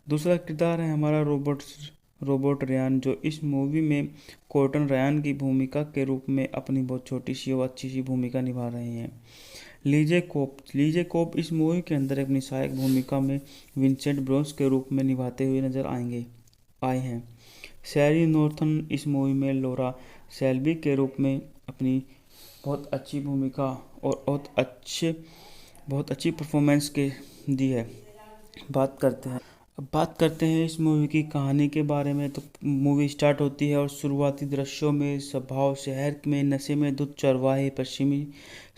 दूसरा किरदार है हमारा रॉबर्ट रयान, जो इस मूवी में कॉर्टन रयान की भूमिका के रूप में अपनी बहुत छोटी सी और अच्छी सी भूमिका निभा रहे हैं। लीजे कोप इस मूवी के अंदर अपनी सहायक भूमिका में विंसेंट ब्रोस के रूप में निभाते हुए नजर आए हैं। शैरी नॉर्थन इस मूवी में लोरा सेल्बी के रूप में अपनी बहुत अच्छी भूमिका और बहुत अच्छी परफॉर्मेंस के दी है। अब बात करते हैं इस मूवी की कहानी के बारे में। तो मूवी स्टार्ट होती है और शुरुआती दृश्यों में स्वभाव शहर में नशे में धुत चरवाहे पश्चिमी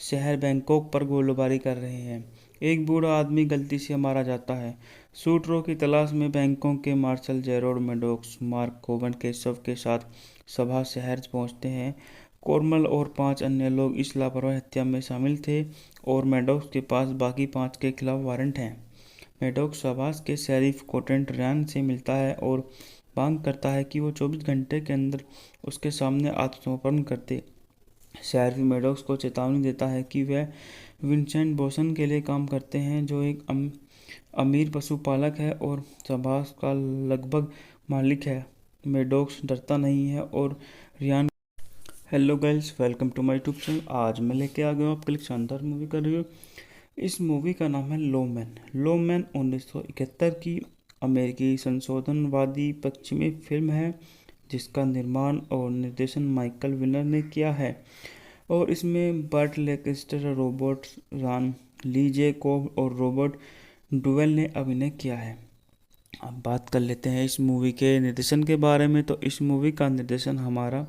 शहर बैंकॉक पर गोलीबारी कर रहे हैं। एक बूढ़ा आदमी गलती से मारा जाता है। शूटरों की तलाश में बैंकॉक के मार्शल जेरोड मेडोक्स मार्क कोवन के शव के साथ सभा शहर पहुंचते हैं। कोरमल और 5 अन्य लोग इस लापरवाही हत्या में शामिल थे और मेडोक्स के पास बाकी 5 के खिलाफ वारंट हैं। मेडोक्स आवास के शेरिफ कोटेंट रैन से मिलता है और मांग करता है कि वो 24 घंटे के अंदर उसके सामने आत्मसमर्पण करते। शेरिफ मेडोक्स को चेतावनी देता है कि वह विंसेंट बोसन के लिए काम करते हैं, जो एक अमीर पशुपालक है और आवास का लगभग मालिक है। मेडोक्स डरता नहीं है और Riyan. Hello guys, welcome to my YouTube channel. आज मैं लेके आ गया हूँ आपके लिए शानदार मूवी का रिव्यू। इस मूवी का नाम है लोमैन। लोमैन 1971 की अमेरिकी संशोधनवादी पश्चिमी फिल्म है, जिसका निर्माण और निर्देशन माइकल विनर ने किया है। और इसमें बर्ट लेंकेस्टर, रॉबर्ट रान, ली जे कोब और रॉबर्ट डुवेल ने अभिनय किया है। अब बात कर लेते हैं इस मूवी के निर्देशन के बारे में। तो इस मूवी का निर्देशन हमारा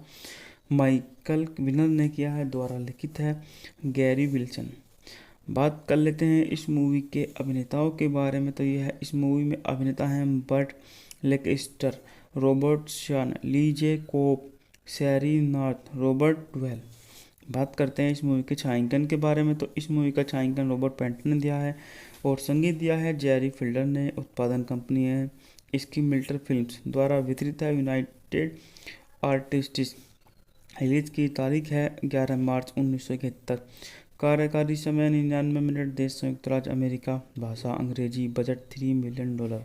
माइकल विनर ने किया है, द्वारा लिखित है गैरी विल्सन। बात कर लेते हैं इस मूवी के अभिनेताओं के बारे में। तो यह इस मूवी में अभिनेता हैं बर्ट लेंकेस्टर, रॉबर्ट शान, ली जे कोब, शैरी नॉर्थ, रॉबर्ट डुवेल। बात करते हैं इस मूवी के छायांकन के बारे में। तो इस मूवी का छायांकन रॉबर्ट पैंटन ने दिया है और संगीत दिया है जेरी फिल्डर ने। उत्पादन कंपनी है इसकी मिल्टर फिल्म्स, द्वारा वितरित है यूनाइटेड आर्टिस्ट्स। रिलीज की तारीख है 11 मार्च 1971। कार्यकारी समय 99 मिनट। देश संयुक्त राज्य अमेरिका। भाषा अंग्रेजी। Budget $3 million.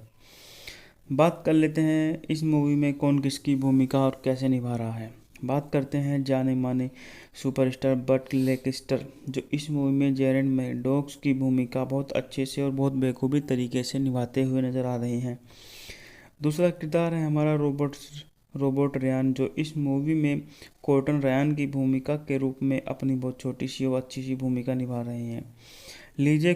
बात कर लेते हैं इस मूवी में कौन किसकी भूमिका और कैसे निभा रहा है। बात करते हैं जाने माने सुपरस्टार बर्ट लेंकेस्टर, जो इस मूवी में जेरेड मैडॉक्स की भूमिका बहुत अच्छे से और बहुत बेखूबी तरीके से निभाते हुए नजर आ रहे हैं। दूसरा किरदार है हमारा रोबोट रयान, जो इस मूवी में कॉर्टन रयान की भूमिका के रूप में अपनी बहुत छोटी सी और अच्छी सी भूमिका निभा रहे हैं। लीजे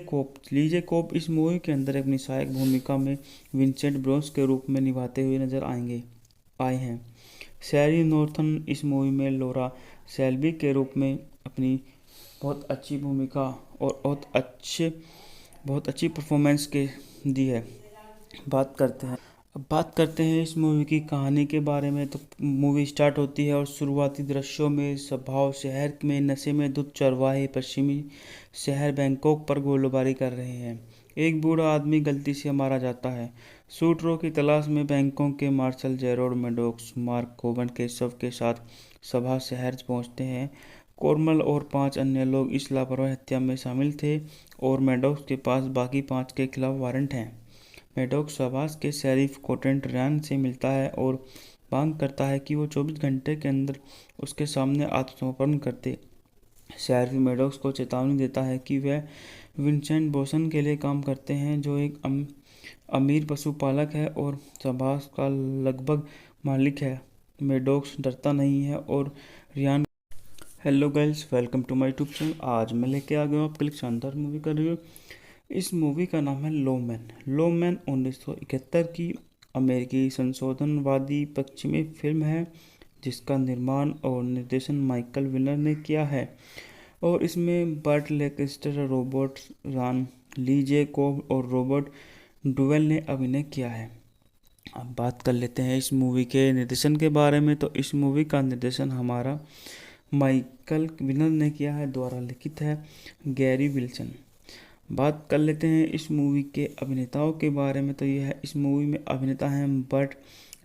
कोप इस मूवी के अंदर अपनी सहायक भूमिका में विंसेंट ब्रोस के रूप में निभाते हुए नजर आए हैं। सैरी नॉर्थन इस मूवी में लोरा सेल्बी के रूप में अपनी बहुत अच्छी भूमिका और बहुत अच्छी परफॉर्मेंस के दी है। बात करते हैं इस मूवी की कहानी के बारे में। तो मूवी स्टार्ट होती है और शुरुआती दृश्यों में स्वभाव शहर में नशे में धुत चरवाहे पश्चिमी शहर बैंकॉक पर गोलीबारी कर रहे हैं। एक बूढ़ा आदमी गलती से मारा जाता है। शूटरों की तलाश में बैंकॉक के मार्शल जेरोड मैडॉक्स मार्क कोबन के शव के साथ सभा शहर पहुंचते हैं। कोरमल और 5 अन्य लोग इस लापरवाही हत्या में शामिल थे और मैडॉक्स के पास बाकी 5 के खिलाफ वारंट हैं। मैडॉक्स आवास के शेरिफ कॉर्टन रयान से मिलता है और मांग करता है कि वो 24 घंटे के अंदर उसके सामने आत्मसमर्पण करते। शेरिफ मैडॉक्स को चेतावनी देता है कि वह विंसेंट बोसन के लिए काम करते हैं, जो एक अमीर पशुपालक है और आवास का लगभग मालिक है। मैडॉक्स डरता नहीं है और Riyan. Hello guys, welcome to my YouTube channel. आज मैं लेके आ गया हूँ आपके लिए शानदार मूवी का रिव्यू। इस मूवी का नाम है लोमैन 1971 की अमेरिकी संशोधनवादी पश्चिमी फिल्म है, जिसका निर्माण और निर्देशन माइकल विनर ने किया है और इसमें बर्ट लेंकेस्टर, रॉबर्ट रॉन, लीजे कोब और रॉबर्ट डुवेल ने अभिनय किया है। अब बात कर लेते हैं इस मूवी के निर्देशन के बारे में। तो इस मूवी का निर्देशन हमारा माइकल विनर ने किया है, द्वारा लिखित है गैरी विल्सन। बात कर लेते हैं इस मूवी के अभिनेताओं के बारे में। तो यह इस मूवी में अभिनेता हैं बर्ट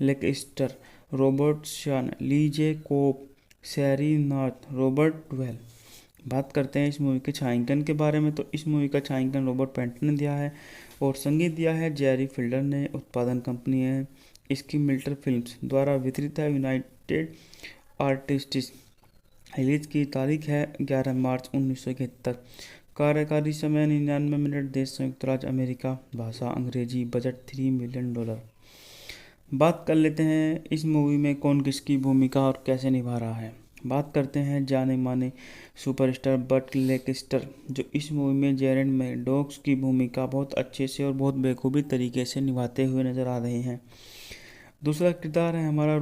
लेंकेस्टर, रॉबर्ट शॉन, लीजे कोप, सैरी नॉर्थ, रॉबर्ट डुवेल। बात करते हैं इस मूवी के छायांकन के बारे में। तो इस मूवी का छायांकन रॉबर्ट पेंटन ने दिया है और संगीत दिया है जेरी फिल्डर ने। उत्पादन कंपनी है इसकी मिल्टर फिल्म्स, द्वारा वितरित है यूनाइटेड आर्टिस्ट्स। रिलीज की तारीख है 11 मार्च 1971। कार्यकारी समय 99 मिनट। देश संयुक्त राज्य अमेरिका। भाषा अंग्रेजी। Budget $3 million. बात कर लेते हैं इस मूवी में कौन किसकी भूमिका और कैसे निभा रहा है। बात करते हैं जाने माने सुपरस्टार बर्ट लेंकेस्टर, जो इस मूवी में जेरेड मैडॉक्स की भूमिका बहुत अच्छे से और बहुत बेखूबी तरीके से निभाते हुए नजर आ रहे हैं। दूसरा किरदार है हमारा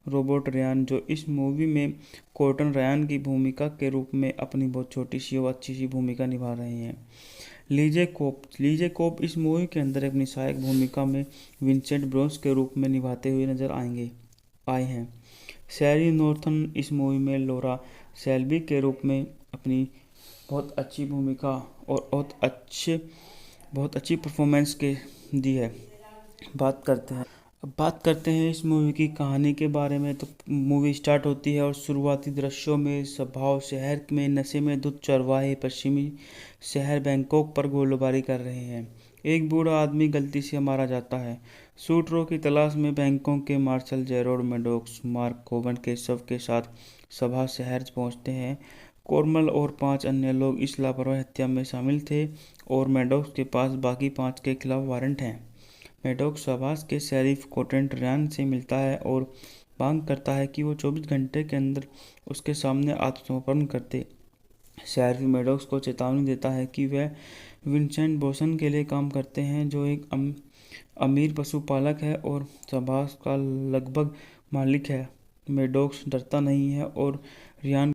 रोबोट रयान, जो इस मूवी में कॉर्टन रयान की भूमिका के रूप में अपनी बहुत छोटी सी और अच्छी सी भूमिका निभा रहे हैं। लीजे कोप इस मूवी के अंदर अपनी सहायक भूमिका में विंसेंट ब्रोस के रूप में निभाते हुए नजर आए हैं। सैरी नॉर्थन इस मूवी में लोरा सेल्बी के रूप में अपनी बहुत अच्छी भूमिका और बहुत अच्छी परफॉर्मेंस के दी है। बात करते हैं इस मूवी की कहानी के बारे में। तो मूवी स्टार्ट होती है और शुरुआती दृश्यों में स्वभाव शहर में नशे में धुत चरवाहे पश्चिमी शहर बैंकॉक पर गोलीबारी कर रहे हैं। एक बूढ़ा आदमी गलती से मारा जाता है। शूटरों की तलाश में बैंकॉक के मार्शल जेरोड मैडॉक्स मार्क कोबन के शव के साथ सभा शहर पहुंचते हैं। कोरमल और 5 अन्य लोग इस लापरवाही हत्या में शामिल थे और मैडॉक्स के पास बाकी 5 के खिलाफ वारंट हैं। मैडॉक्स आवास के शेरिफ कॉर्टन रयान से मिलता है और मांग करता है कि वो 24 घंटे के अंदर उसके सामने आत्मसमर्पण करते। शेरिफ मैडॉक्स को चेतावनी देता है कि वह विंसेंट बोसन के लिए काम करते हैं, जो एक अमीर पशुपालक है और आवास का लगभग मालिक है। मैडॉक्स डरता नहीं है और Riyan.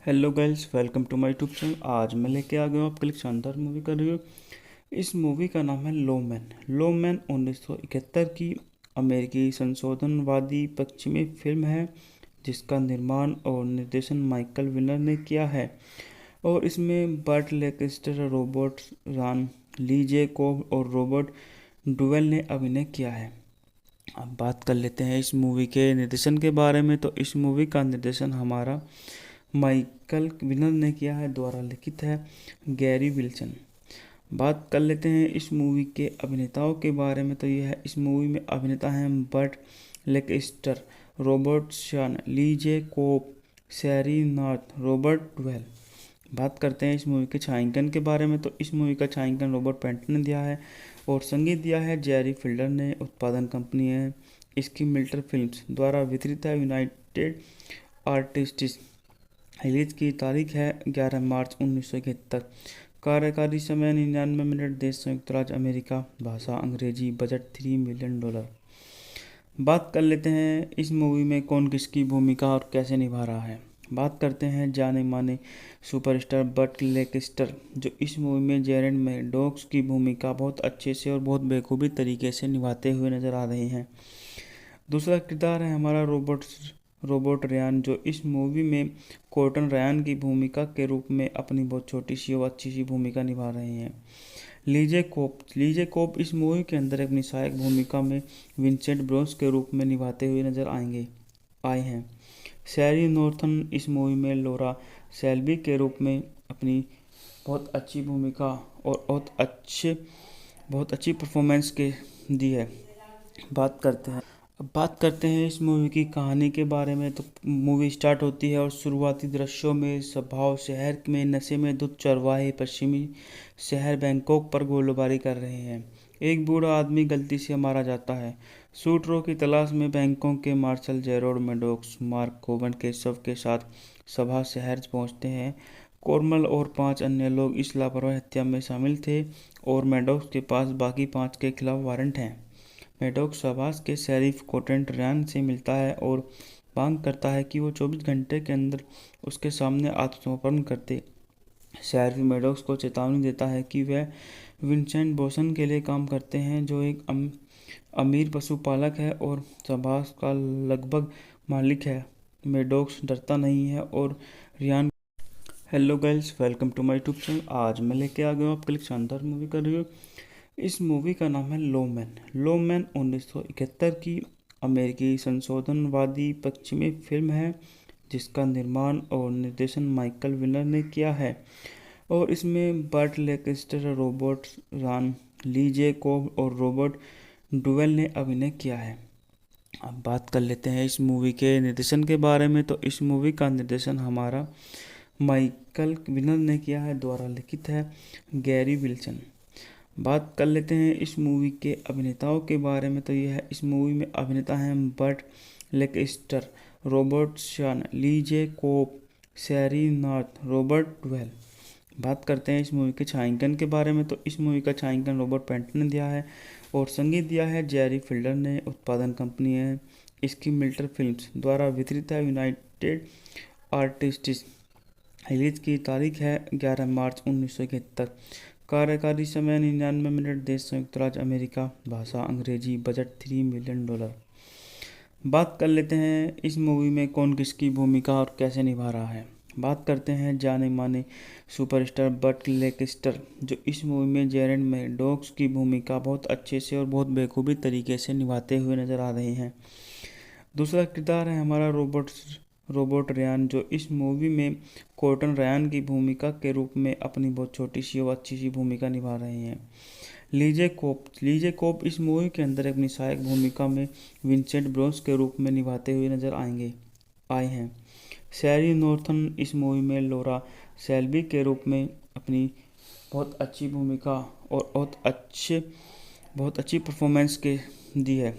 Hello guys, welcome to my YouTube channel. आज मैं लेके आ गया हूँ आपके लिए शानदार मूवी का रिव्यू। इस मूवी का नाम है लोमैन 1971 की अमेरिकी संशोधनवादी पश्चिमी फिल्म है, जिसका निर्माण और निर्देशन माइकल विनर ने किया है और इसमें बर्ट लेंकेस्टर, रॉबर्ट रॉन, लीजे कोब और रॉबर्ट डुवेल ने अभिनय किया है। अब बात कर लेते हैं इस मूवी के निर्देशन के बारे में। तो इस मूवी का निर्देशन हमारा माइकल विनर ने किया है, द्वारा लिखित है गैरी विल्सन। बात कर लेते हैं इस मूवी के अभिनेताओं के बारे में। तो यह इस मूवी में अभिनेता हैं बर्ट लेंकेस्टर, रॉबर्ट शन, ली जे कोप, सैरी नॉर्थ, रॉबर्ट डुवेल। बात करते हैं इस मूवी के छायांकन के बारे में, तो इस मूवी का छायांकन रॉबर्ट पैंटन ने दिया है और संगीत दिया है जेरी फिल्डर ने। उत्पादन कंपनी है इसकी मिल्टर फिल्म्स द्वारा वितरित है यूनाइटेड आर्टिस्ट्स। रिलीज की तारीख है 11 मार्च 1971। कार्यकारी समय 99 मिनट। देश संयुक्त राज्य अमेरिका। भाषा अंग्रेजी। Budget $3 million. बात कर लेते हैं इस मूवी में कौन किसकी भूमिका और कैसे निभा रहा है। बात करते हैं जाने माने सुपरस्टार बर्ट लैंकेस्टर, जो इस मूवी में जेरेड मैडॉक्स की भूमिका बहुत अच्छे से और बहुत बेखूबी तरीके से निभाते हुए नजर आ रहे हैं। दूसरा किरदार है हमारा रोबोट रयान, जो इस मूवी में कॉर्टन रयान की भूमिका के रूप में अपनी बहुत छोटी सी और अच्छी सी भूमिका निभा रहे हैं। लीजे कोप इस मूवी के अंदर अपनी सहायक भूमिका में विंसेंट ब्रोंस के रूप में निभाते हुए नजर आए हैं। सैरी नॉर्थन इस मूवी में लोरा सेल्बी के रूप में अपनी बहुत अच्छी भूमिका और बहुत अच्छी परफॉर्मेंस के दी है। बात करते हैं इस मूवी की कहानी के बारे में, तो मूवी स्टार्ट होती है और शुरुआती दृश्यों में स्वभाव शहर में नशे में धुत चरवाहे पश्चिमी शहर बैंकॉक पर गोलीबारी कर रहे हैं। एक बूढ़ा आदमी गलती से मारा जाता है। शूटरों की तलाश में बैंकॉक के मार्शल जेरोड मैडॉक्स मार्क कोवन के शव के साथ सभा शहर पहुंचते हैं। कोरमल और 5 अन्य लोग इस लापरवाही हत्या में शामिल थे और मैडॉक्स के पास बाकी 5 के खिलाफ वारंट हैं। मैडॉक्स शाबाश के शेरिफ कॉर्टन रयान से मिलता है और मांग करता है कि वो 24 घंटे के अंदर उसके सामने आत्मसमर्पण करते। शेरिफ मैडॉक्स को चेतावनी देता है कि वह विंसेंट बोसन के लिए काम करते हैं, जो एक अमीर पशुपालक है और शाबाश का लगभग मालिक है। मैडॉक्स डरता नहीं है और Riyan. Hello guys, welcome to my YouTube channel. आज मैं लेके आ गया हूँ आपके लिए शानदार मूवी का रिव्यू। इस मूवी का नाम है लोमैन 1971 की अमेरिकी संशोधनवादी पश्चिमी फिल्म है, जिसका निर्माण और निर्देशन माइकल विनर ने किया है और इसमें बर्ट लैंकेस्टर, रॉबर्ट रॉन, ली जे कोब और रॉबर्ट डुवेल ने अभिनय किया है। अब बात कर लेते हैं इस मूवी के निर्देशन के बारे में, तो इस मूवी का निर्देशन हमारा माइकल विनर ने किया है, द्वारा लिखित है गैरी विल्सन। बात कर लेते हैं इस मूवी के अभिनेताओं के बारे में, तो यह इस मूवी में अभिनेता हैं बर्ट लैंकेस्टर, रॉबर्ट शन, ली जे कोप, सैरी नॉर्थ, रॉबर्ट डुवेल। बात करते हैं इस मूवी के छायांकन के बारे में, तो इस मूवी का छायांकन रॉबर्ट पैंटन ने दिया है और संगीत दिया है जेरी फिल्डर ने। उत्पादन कंपनी है इसकी मिल्टर फिल्म्स द्वारा वितरित है यूनाइटेड आर्टिस्ट्स। रिलीज की तारीख है 11 मार्च 1971। कार्यकारी समय 99 मिनट। देश संयुक्त राज्य अमेरिका। भाषा अंग्रेजी। Budget $3 million. बात कर लेते हैं इस मूवी में कौन किसकी भूमिका और कैसे निभा रहा है। बात करते हैं जाने माने सुपरस्टार बर्ट लैंकेस्टर, जो इस मूवी में जेरेड मैडॉक्स की भूमिका बहुत अच्छे से और बहुत बेखूबी तरीके से निभाते हुए नजर आ रहे हैं। दूसरा किरदार है हमारा रोबोट रयान, जो इस मूवी में कॉर्टन रयान की भूमिका के रूप में अपनी बहुत छोटी सी और अच्छी सी भूमिका निभा रहे हैं। लीजे कोप इस मूवी के अंदर अपनी सहायक भूमिका में विंसेंट ब्रोंस के रूप में निभाते हुए नजर आए हैं। सैरी नॉर्थन इस मूवी में लोरा सेल्बी के रूप में अपनी बहुत अच्छी भूमिका और बहुत अच्छी परफॉर्मेंस के दी है।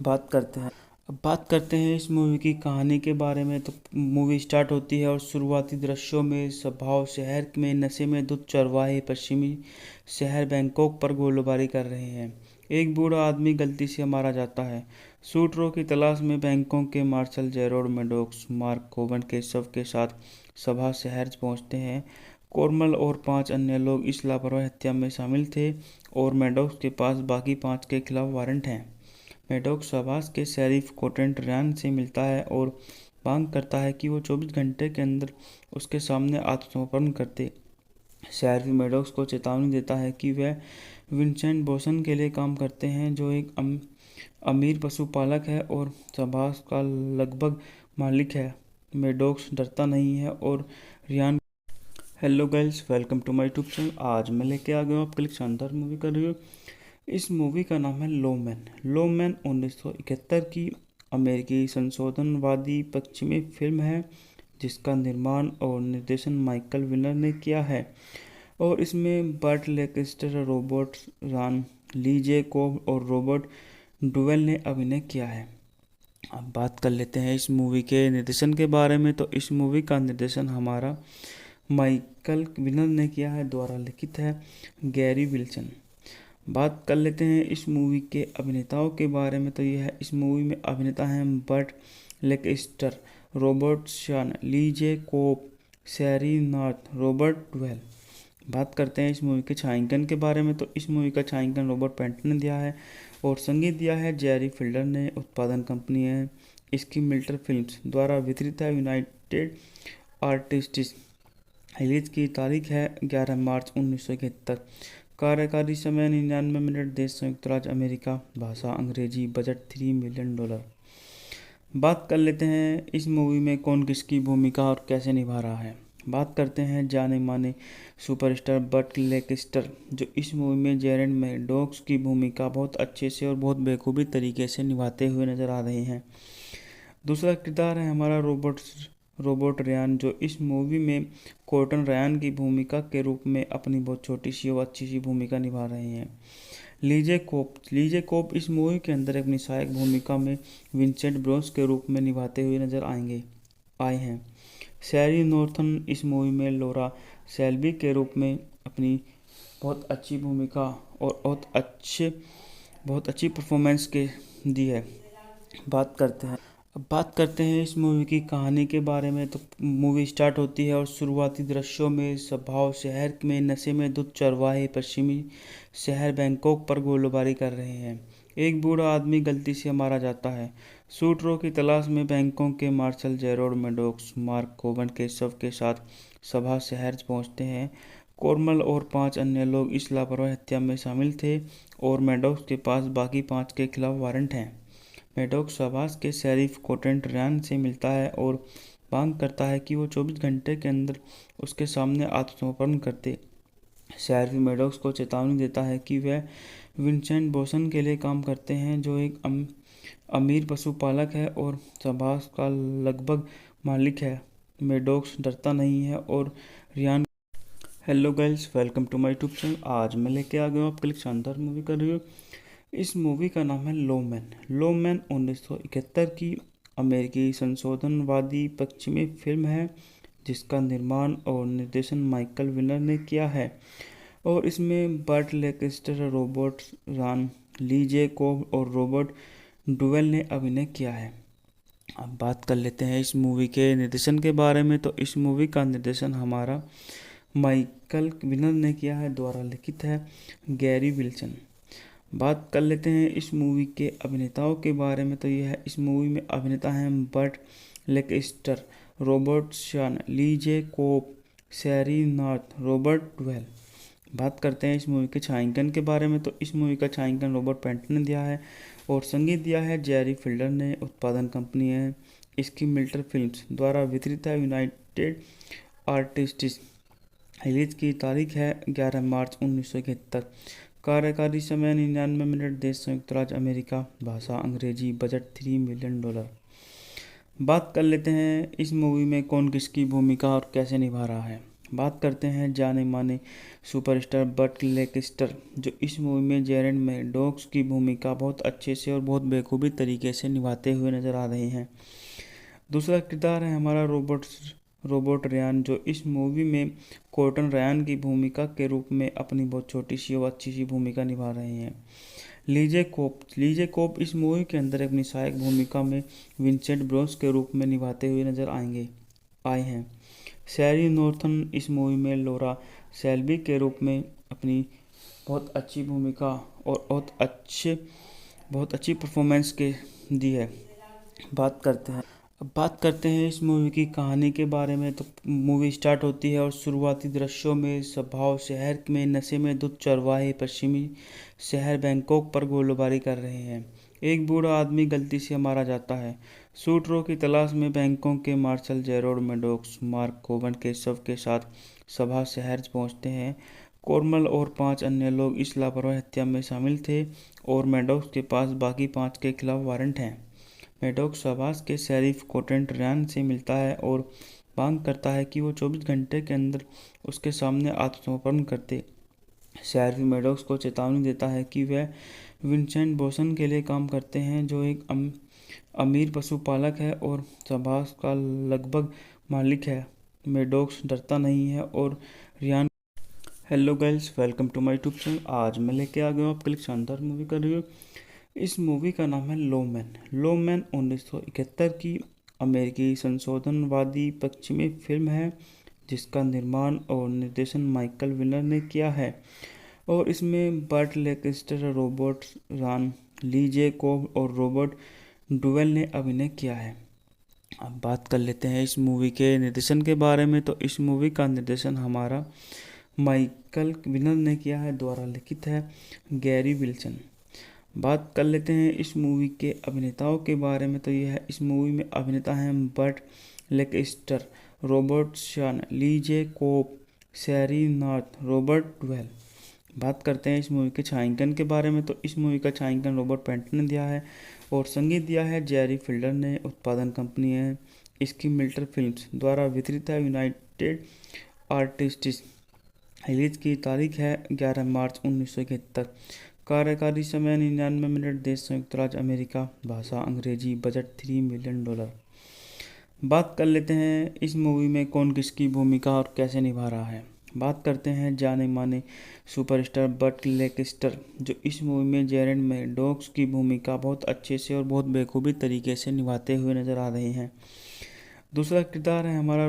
बात करते हैं इस मूवी की कहानी के बारे में, तो मूवी स्टार्ट होती है और शुरुआती दृश्यों में स्वभाव शहर में नशे में धुत चरवाहे पश्चिमी शहर बैंकॉक पर गोलीबारी कर रहे हैं। एक बूढ़ा आदमी गलती से मारा जाता है। शूटरों की तलाश में बैंकॉक के मार्शल जेरोड मैडॉक्स मार्क कोवन के शव के साथ सभा शहर पहुंचते हैं। कोरमल और 5 अन्य लोग इस लापरवाही हत्या में शामिल थे और मैडॉक्स के पास बाकी 5 के खिलाफ वारंट हैं। मैडॉक्स शाबाश के शेरिफ कॉर्टन रयान से मिलता है और मांग करता है कि वो 24 घंटे के अंदर उसके सामने आत्मसमर्पण करते। शेरिफ मैडॉक्स को चेतावनी देता है कि वह विंसेंट बोसन के लिए काम करते हैं, जो एक अमीर पशुपालक है और शाबाश का लगभग मालिक है। मैडॉक्स डरता नहीं है और Riyan. Hello guys, welcome to my YouTube channel. आज मैं लेके आ गया हूँ आपके लिए शानदार मूवी का रिव्यू। इस मूवी का नाम है लोमैन 1971 की अमेरिकी संशोधनवादी पश्चिमी फिल्म है जिसका निर्माण और निर्देशन माइकल विनर ने किया है और इसमें बर्ट लेंकेस्टर, रॉबर्ट रॉन, ली जैकोब और रॉबर्ट डुवेल ने अभिनय किया है। अब बात कर लेते हैं इस मूवी के निर्देशन के बारे में। तो इस मूवी का निर्देशन हमारा माइकल विनर ने किया है, द्वारा लिखित है गैरी विल्सन। बात कर लेते हैं इस मूवी के अभिनेताओं के बारे में। तो यह इस मूवी में अभिनेता हैं बर्ट लेंकेस्टर, रॉबर्ट शॉन, ली जैकोब, शैरी नॉर्थ, रॉबर्ट डुवेल। बात करते हैं इस मूवी के छायांकन के बारे में। तो इस मूवी का छायांकन रॉबर्ट पैंटन ने दिया है और संगीत दिया है जेरी फिल्डर ने। उत्पादन कंपनी है इसकी मिल्टर फिल्म्स, द्वारा वितरित है यूनाइटेड आर्टिस्ट्स। रिलीज की तारीख है 11 मार्च 1971। कार्यकारी समय 99 मिनट। देश संयुक्त राज्य अमेरिका। भाषा अंग्रेजी। Budget $3 million. बात कर लेते हैं इस मूवी में कौन किसकी भूमिका और कैसे निभा रहा है। बात करते हैं जाने माने सुपरस्टार बर्ट लेंकेस्टर, जो इस मूवी में जेरेड मैडॉक्स की भूमिका बहुत अच्छे से और बहुत बेखूबी तरीके से निभाते हुए नजर आ रहे हैं। दूसरा किरदार है हमारा रॉबर्ट रयान, जो इस मूवी में कॉर्टन रयान की भूमिका के रूप में अपनी बहुत छोटी सी और अच्छी सी भूमिका निभा रहे हैं। ली जैकोब इस मूवी के अंदर अपनी सहायक भूमिका में विंसेंट ब्रोस के रूप में निभाते हुए नजर आए हैं। शैरी नॉर्थन इस मूवी में लॉरा शेल्बी के रूप में अपनी बहुत अच्छी भूमिका और बहुत अच्छी परफॉर्मेंस के दी है। अब बात करते हैं इस मूवी की कहानी के बारे में। तो मूवी स्टार्ट होती है और शुरुआती दृश्यों में स्वभाव शहर में नशे में धुत चरवाहे पश्चिमी शहर बैंकॉक पर गोलीबारी कर रहे हैं। एक बूढ़ा आदमी गलती से मारा जाता है। शूटरों की तलाश में बैंकॉक के मार्शल जेरोड मैडॉक्स मार्क कोबन के शव के साथ सभा शहर पहुंचते हैं। कोरमल और 5 अन्य लोग इस लापरवाही हत्या में शामिल थे और मैडॉक्स के पास बाकी 5 के खिलाफ वारंट हैं। मैडॉक्स सभास के शेरिफ कॉर्टन रयान से मिलता है और मांग करता है कि वो 24 घंटे के अंदर उसके सामने आत्मसमर्पण करते। शेरिफ मैडॉक्स को चेतावनी देता है कि वह विंसेंट बोसन के लिए काम करते हैं, जो एक अमीर पशुपालक है और सभास का लगभग मालिक है। मैडॉक्स डरता नहीं है और Riyan. Hello guys, welcome to my YouTube channel. आज मैं लेके आ गया हूँ आपके लिए शानदार मूवी का रिव्यू। इस मूवी का नाम है लो मैन 1971 की अमेरिकी संशोधनवादी पश्चिमी फिल्म है जिसका निर्माण और निर्देशन माइकल विनर ने किया है और इसमें बर्ट लेंकेस्टर, रॉबर्ट रॉन, ली जैकोब और रॉबर्ट डुवेल ने अभिनय किया है। अब बात कर लेते हैं इस मूवी के निर्देशन के बारे में। तो इस मूवी का निर्देशन हमारा माइकल विनर ने किया है, द्वारा लिखित है गैरी विल्सन। बात कर लेते हैं इस मूवी के अभिनेताओं के बारे में। तो यह इस मूवी में अभिनेता हैं बर्ट लेंकेस्टर, रॉबर्ट शॉन, ली जैकोब, शैरी नॉर्थ, रॉबर्ट डुवेल। बात करते हैं इस मूवी के छायांकन के बारे में। तो इस मूवी का छायांकन रॉबर्ट पैंटन ने दिया है और संगीत दिया है जेरी फिल्डर ने। उत्पादन कंपनी है इसकी मिल्टर फिल्म्स, द्वारा वितरित है यूनाइटेड आर्टिस्ट्स। रिलीज की तारीख है 11 मार्च 1971। कार्यकारी समय 99 मिनट। देश संयुक्त राज्य अमेरिका। भाषा अंग्रेजी। Budget $3 million. बात कर लेते हैं इस मूवी में कौन किसकी भूमिका और कैसे निभा रहा है। बात करते हैं जाने माने सुपरस्टार बर्ट लेंकेस्टर, जो इस मूवी में जेरेड मैडॉक्स की भूमिका बहुत अच्छे से और बहुत बेखूबी तरीके से निभाते हुए नजर आ रहे हैं। दूसरा किरदार है हमारा रॉबर्ट रयान, जो इस मूवी में कॉर्टन रयान की भूमिका के रूप में अपनी बहुत छोटी सी और अच्छी सी भूमिका निभा रहे हैं। ली जैकोब इस मूवी के अंदर अपनी सहायक भूमिका में विंसेंट ब्रोस के रूप में निभाते हुए नजर आए हैं। शैरी नॉर्थन इस मूवी में लॉरा शेल्बी के रूप में अपनी बहुत अच्छी भूमिका और बहुत अच्छी परफॉर्मेंस के दी है। अब बात करते हैं इस मूवी की कहानी के बारे में। तो मूवी स्टार्ट होती है और शुरुआती दृश्यों में स्वभाव शहर में नशे में धुत चरवाहे पश्चिमी शहर बैंकॉक पर गोलीबारी कर रहे हैं। एक बूढ़ा आदमी गलती से मारा जाता है। शूटरों की तलाश में बैंकॉक के मार्शल जेरोड मैडॉक्स मार्क कोबन के शव के साथ सभा शहर पहुंचते हैं। कोरमल और 5 अन्य लोग इस लापरवाही हत्या में शामिल थे और मैडॉक्स के पास बाकी 5 के खिलाफ वारंट हैं। मैडॉक्स शाबाश के शेरिफ कोटेंट रयान से मिलता है और मांग करता है कि वो 24 घंटे के अंदर उसके सामने आत्मसमर्पण करते। शेरिफ मैडॉक्स को चेतावनी देता है कि वह विंसेंट बोसन के लिए काम करते हैं, जो एक अमीर पशुपालक है और शाबाश का लगभग मालिक है। मैडॉक्स डरता नहीं है और Riyan. Hello guys, welcome to my YouTube channel. आज मैं लेके आ गया हूँ आपके लिए शानदार मूवी का रिव्यू। इस मूवी का नाम है लोमैन। लोमैन 1971 की अमेरिकी संशोधनवादी पश्चिमी फिल्म है, जिसका निर्माण और निर्देशन माइकल विनर ने किया है। और इसमें बर्ट लेंकेस्टर, रॉबर्ट रान, ली जे कोब और रॉबर्ट डुवेल ने अभिनय किया है। अब बात कर लेते हैं इस मूवी के निर्देशन के बारे में। तो इस मूवी का निर्देशन हमारा माइकल विनर ने किया है, द्वारा लिखित है गैरी विल्सन। बात कर लेते हैं इस मूवी के अभिनेताओं के बारे में। तो यह है, इस मूवी में अभिनेता हैं बर्ट लेंकेस्टर, रॉबर्ट शान, ली जे कोब, शैरी नॉर्थ, रॉबर्ट डुवेल। बात करते हैं इस मूवी के छायांकन के बारे में। तो इस मूवी का छायांकन रॉबर्ट पैंटन ने दिया है और संगीत दिया है जेरी फिल्डर ने। उत्पादन कंपनी है इसकी मिल्टर फिल्म्स, द्वारा वितरित है यूनाइटेड आर्टिस्ट्स। रिलीज की तारीख है 11 मार्च 1971। कार्यकारी समय 99 मिनट। देश संयुक्त राज्य अमेरिका। भाषा अंग्रेजी। Budget $3 million. बात कर लेते हैं इस मूवी में कौन किसकी भूमिका और कैसे निभा रहा है। बात करते हैं जाने माने सुपरस्टार बर्ट लेंकेस्टर, जो इस मूवी में जेरेड मैडॉक्स की भूमिका बहुत अच्छे से और बहुत बेखूबी तरीके से निभाते हुए नजर आ रहे हैं। दूसरा किरदार है हमारा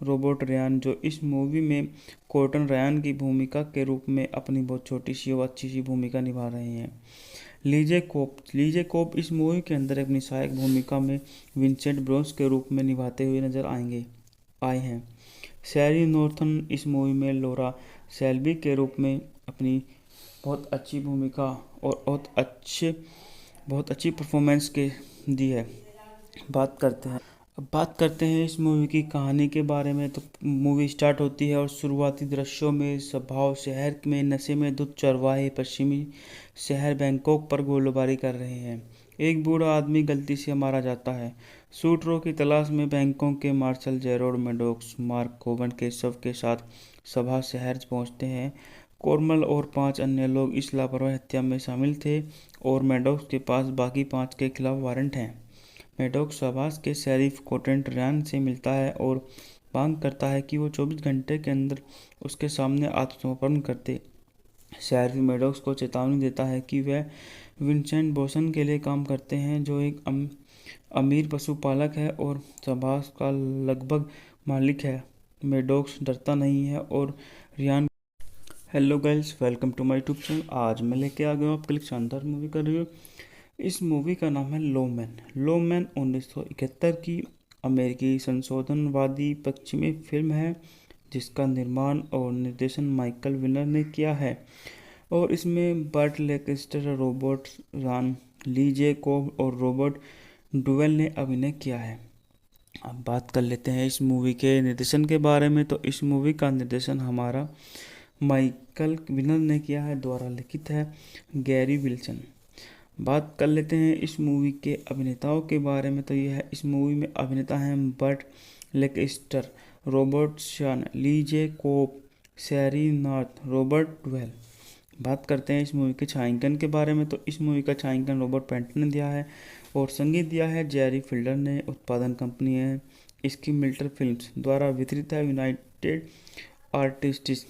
रॉबर्ट रयान, जो इस मूवी में कोर्टन रयान की भूमिका के रूप में अपनी बहुत छोटी सी और अच्छी सी भूमिका निभा रहे हैं। लीजे कोप इस मूवी के अंदर अपनी सहायक भूमिका में विंसेंट ब्रोस के रूप में निभाते हुए नजर आए हैं। शैरी नॉर्थन इस मूवी में लोरा सेल्बी के रूप में अपनी बहुत अच्छी भूमिका और बहुत अच्छी परफॉर्मेंस के दी है। अब बात करते हैं इस मूवी की कहानी के बारे में। तो मूवी स्टार्ट होती है और शुरुआती दृश्यों में स्वभाव शहर में नशे में धुत चरवाहे पश्चिमी शहर बैंकॉक पर गोलीबारी कर रहे हैं। एक बूढ़ा आदमी गलती से मारा जाता है। शूटरों की तलाश में बैंकॉक के मार्शल जेरोड मैडॉक्स मार्क कोवन के शव के साथ सभा शहर पहुंचते हैं। कोरमल और 5 अन्य लोग इस लापरवाही हत्या में शामिल थे और मैडॉक्स के पास बाकी 5 के खिलाफ वारंट हैं। मैडॉक्स शाबाश के शेरिफ कोटेंट रयान से मिलता है और मांग करता है कि वो 24 घंटे के अंदर उसके सामने आत्मसमर्पण करते। शेरिफ मैडॉक्स को चेतावनी देता है कि वह विंसेंट बोसन के लिए काम करते हैं, जो एक अमीर पशुपालक है और शाबाश का लगभग मालिक है। मैडॉक्स डरता नहीं है और Riyan. Hello guys, welcome to my YouTube channel. आज मैं लेके आ गया हूँ आपके लिए शानदार मूवी का रिव्यू। इस मूवी का नाम है लोमैन। लोमैन 1971 की अमेरिकी संशोधनवादी पश्चिमी फिल्म है, जिसका निर्माण और निर्देशन माइकल विनर ने किया है। और इसमें बर्ट लेंकेस्टर, रॉबर्ट रान, ली जे कोब और रॉबर्ट डुवेल ने अभिनय किया है। अब बात कर लेते हैं इस मूवी के निर्देशन के बारे में। तो इस मूवी का निर्देशन हमारा माइकल विनर ने किया है, द्वारा लिखित है गैरी विल्सन। बात कर लेते हैं इस मूवी के अभिनेताओं के बारे में। तो यह है, इस मूवी में अभिनेता हैं बर्ट लेंकेस्टर, रॉबर्ट शान, ली जे कोब, शैरी नॉर्थ, रॉबर्ट डुवेल। बात करते हैं इस मूवी के छायांकन के बारे में। तो इस मूवी का छायांकन रॉबर्ट पैंटन ने दिया है और संगीत दिया है जेरी फिल्डर ने। उत्पादन कंपनी है इसकी मिल्टर फिल्म्स, द्वारा वितरित है यूनाइटेड आर्टिस्ट्स।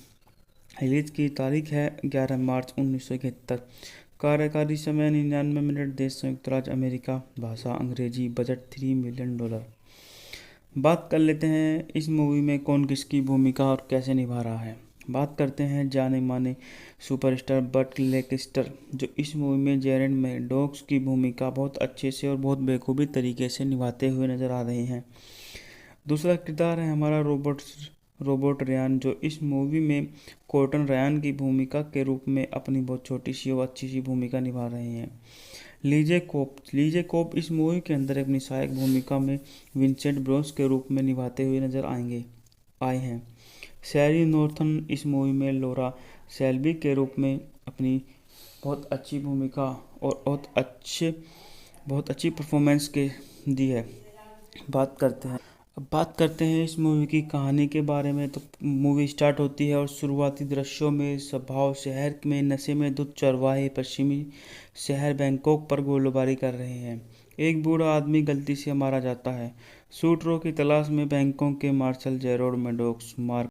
रिलीज की तारीख है 11 मार्च 1971। कार्यकारी समय 99 मिनट। देश संयुक्त राज्य अमेरिका। भाषा अंग्रेजी। Budget $3 million. बात कर लेते हैं इस मूवी में कौन किसकी भूमिका और कैसे निभा रहा है। बात करते हैं जाने माने सुपरस्टार बर्ट लेंकेस्टर, जो इस मूवी में जेरेड मैडॉक्स की भूमिका बहुत अच्छे से और बहुत बेखूबी तरीके से निभाते हुए नजर आ रहे हैं। दूसरा किरदार है हमारा रॉबर्ट रयान, जो इस मूवी में कोर्टन रयान की भूमिका के रूप में अपनी बहुत छोटी सी और अच्छी सी भूमिका निभा रहे हैं। लीजे कोप इस मूवी के अंदर अपनी सहायक भूमिका में विंसेंट ब्रोस के रूप में निभाते हुए नजर आए हैं। शैरी नॉर्थन इस मूवी में लोरा सेल्बी के रूप में अपनी बहुत अच्छी भूमिका और बहुत अच्छी परफॉर्मेंस के दी है। अब बात करते हैं इस मूवी की कहानी के बारे में। तो मूवी स्टार्ट होती है और शुरुआती दृश्यों में स्वभाव शहर में नशे में धुत चरवाहे पश्चिमी शहर बैंकॉक पर गोलीबारी कर रहे हैं। एक बूढ़ा आदमी गलती से मारा जाता है। शूटरों की तलाश में बैंकॉक के मार्शल जेरोड मेडोक्स मार्क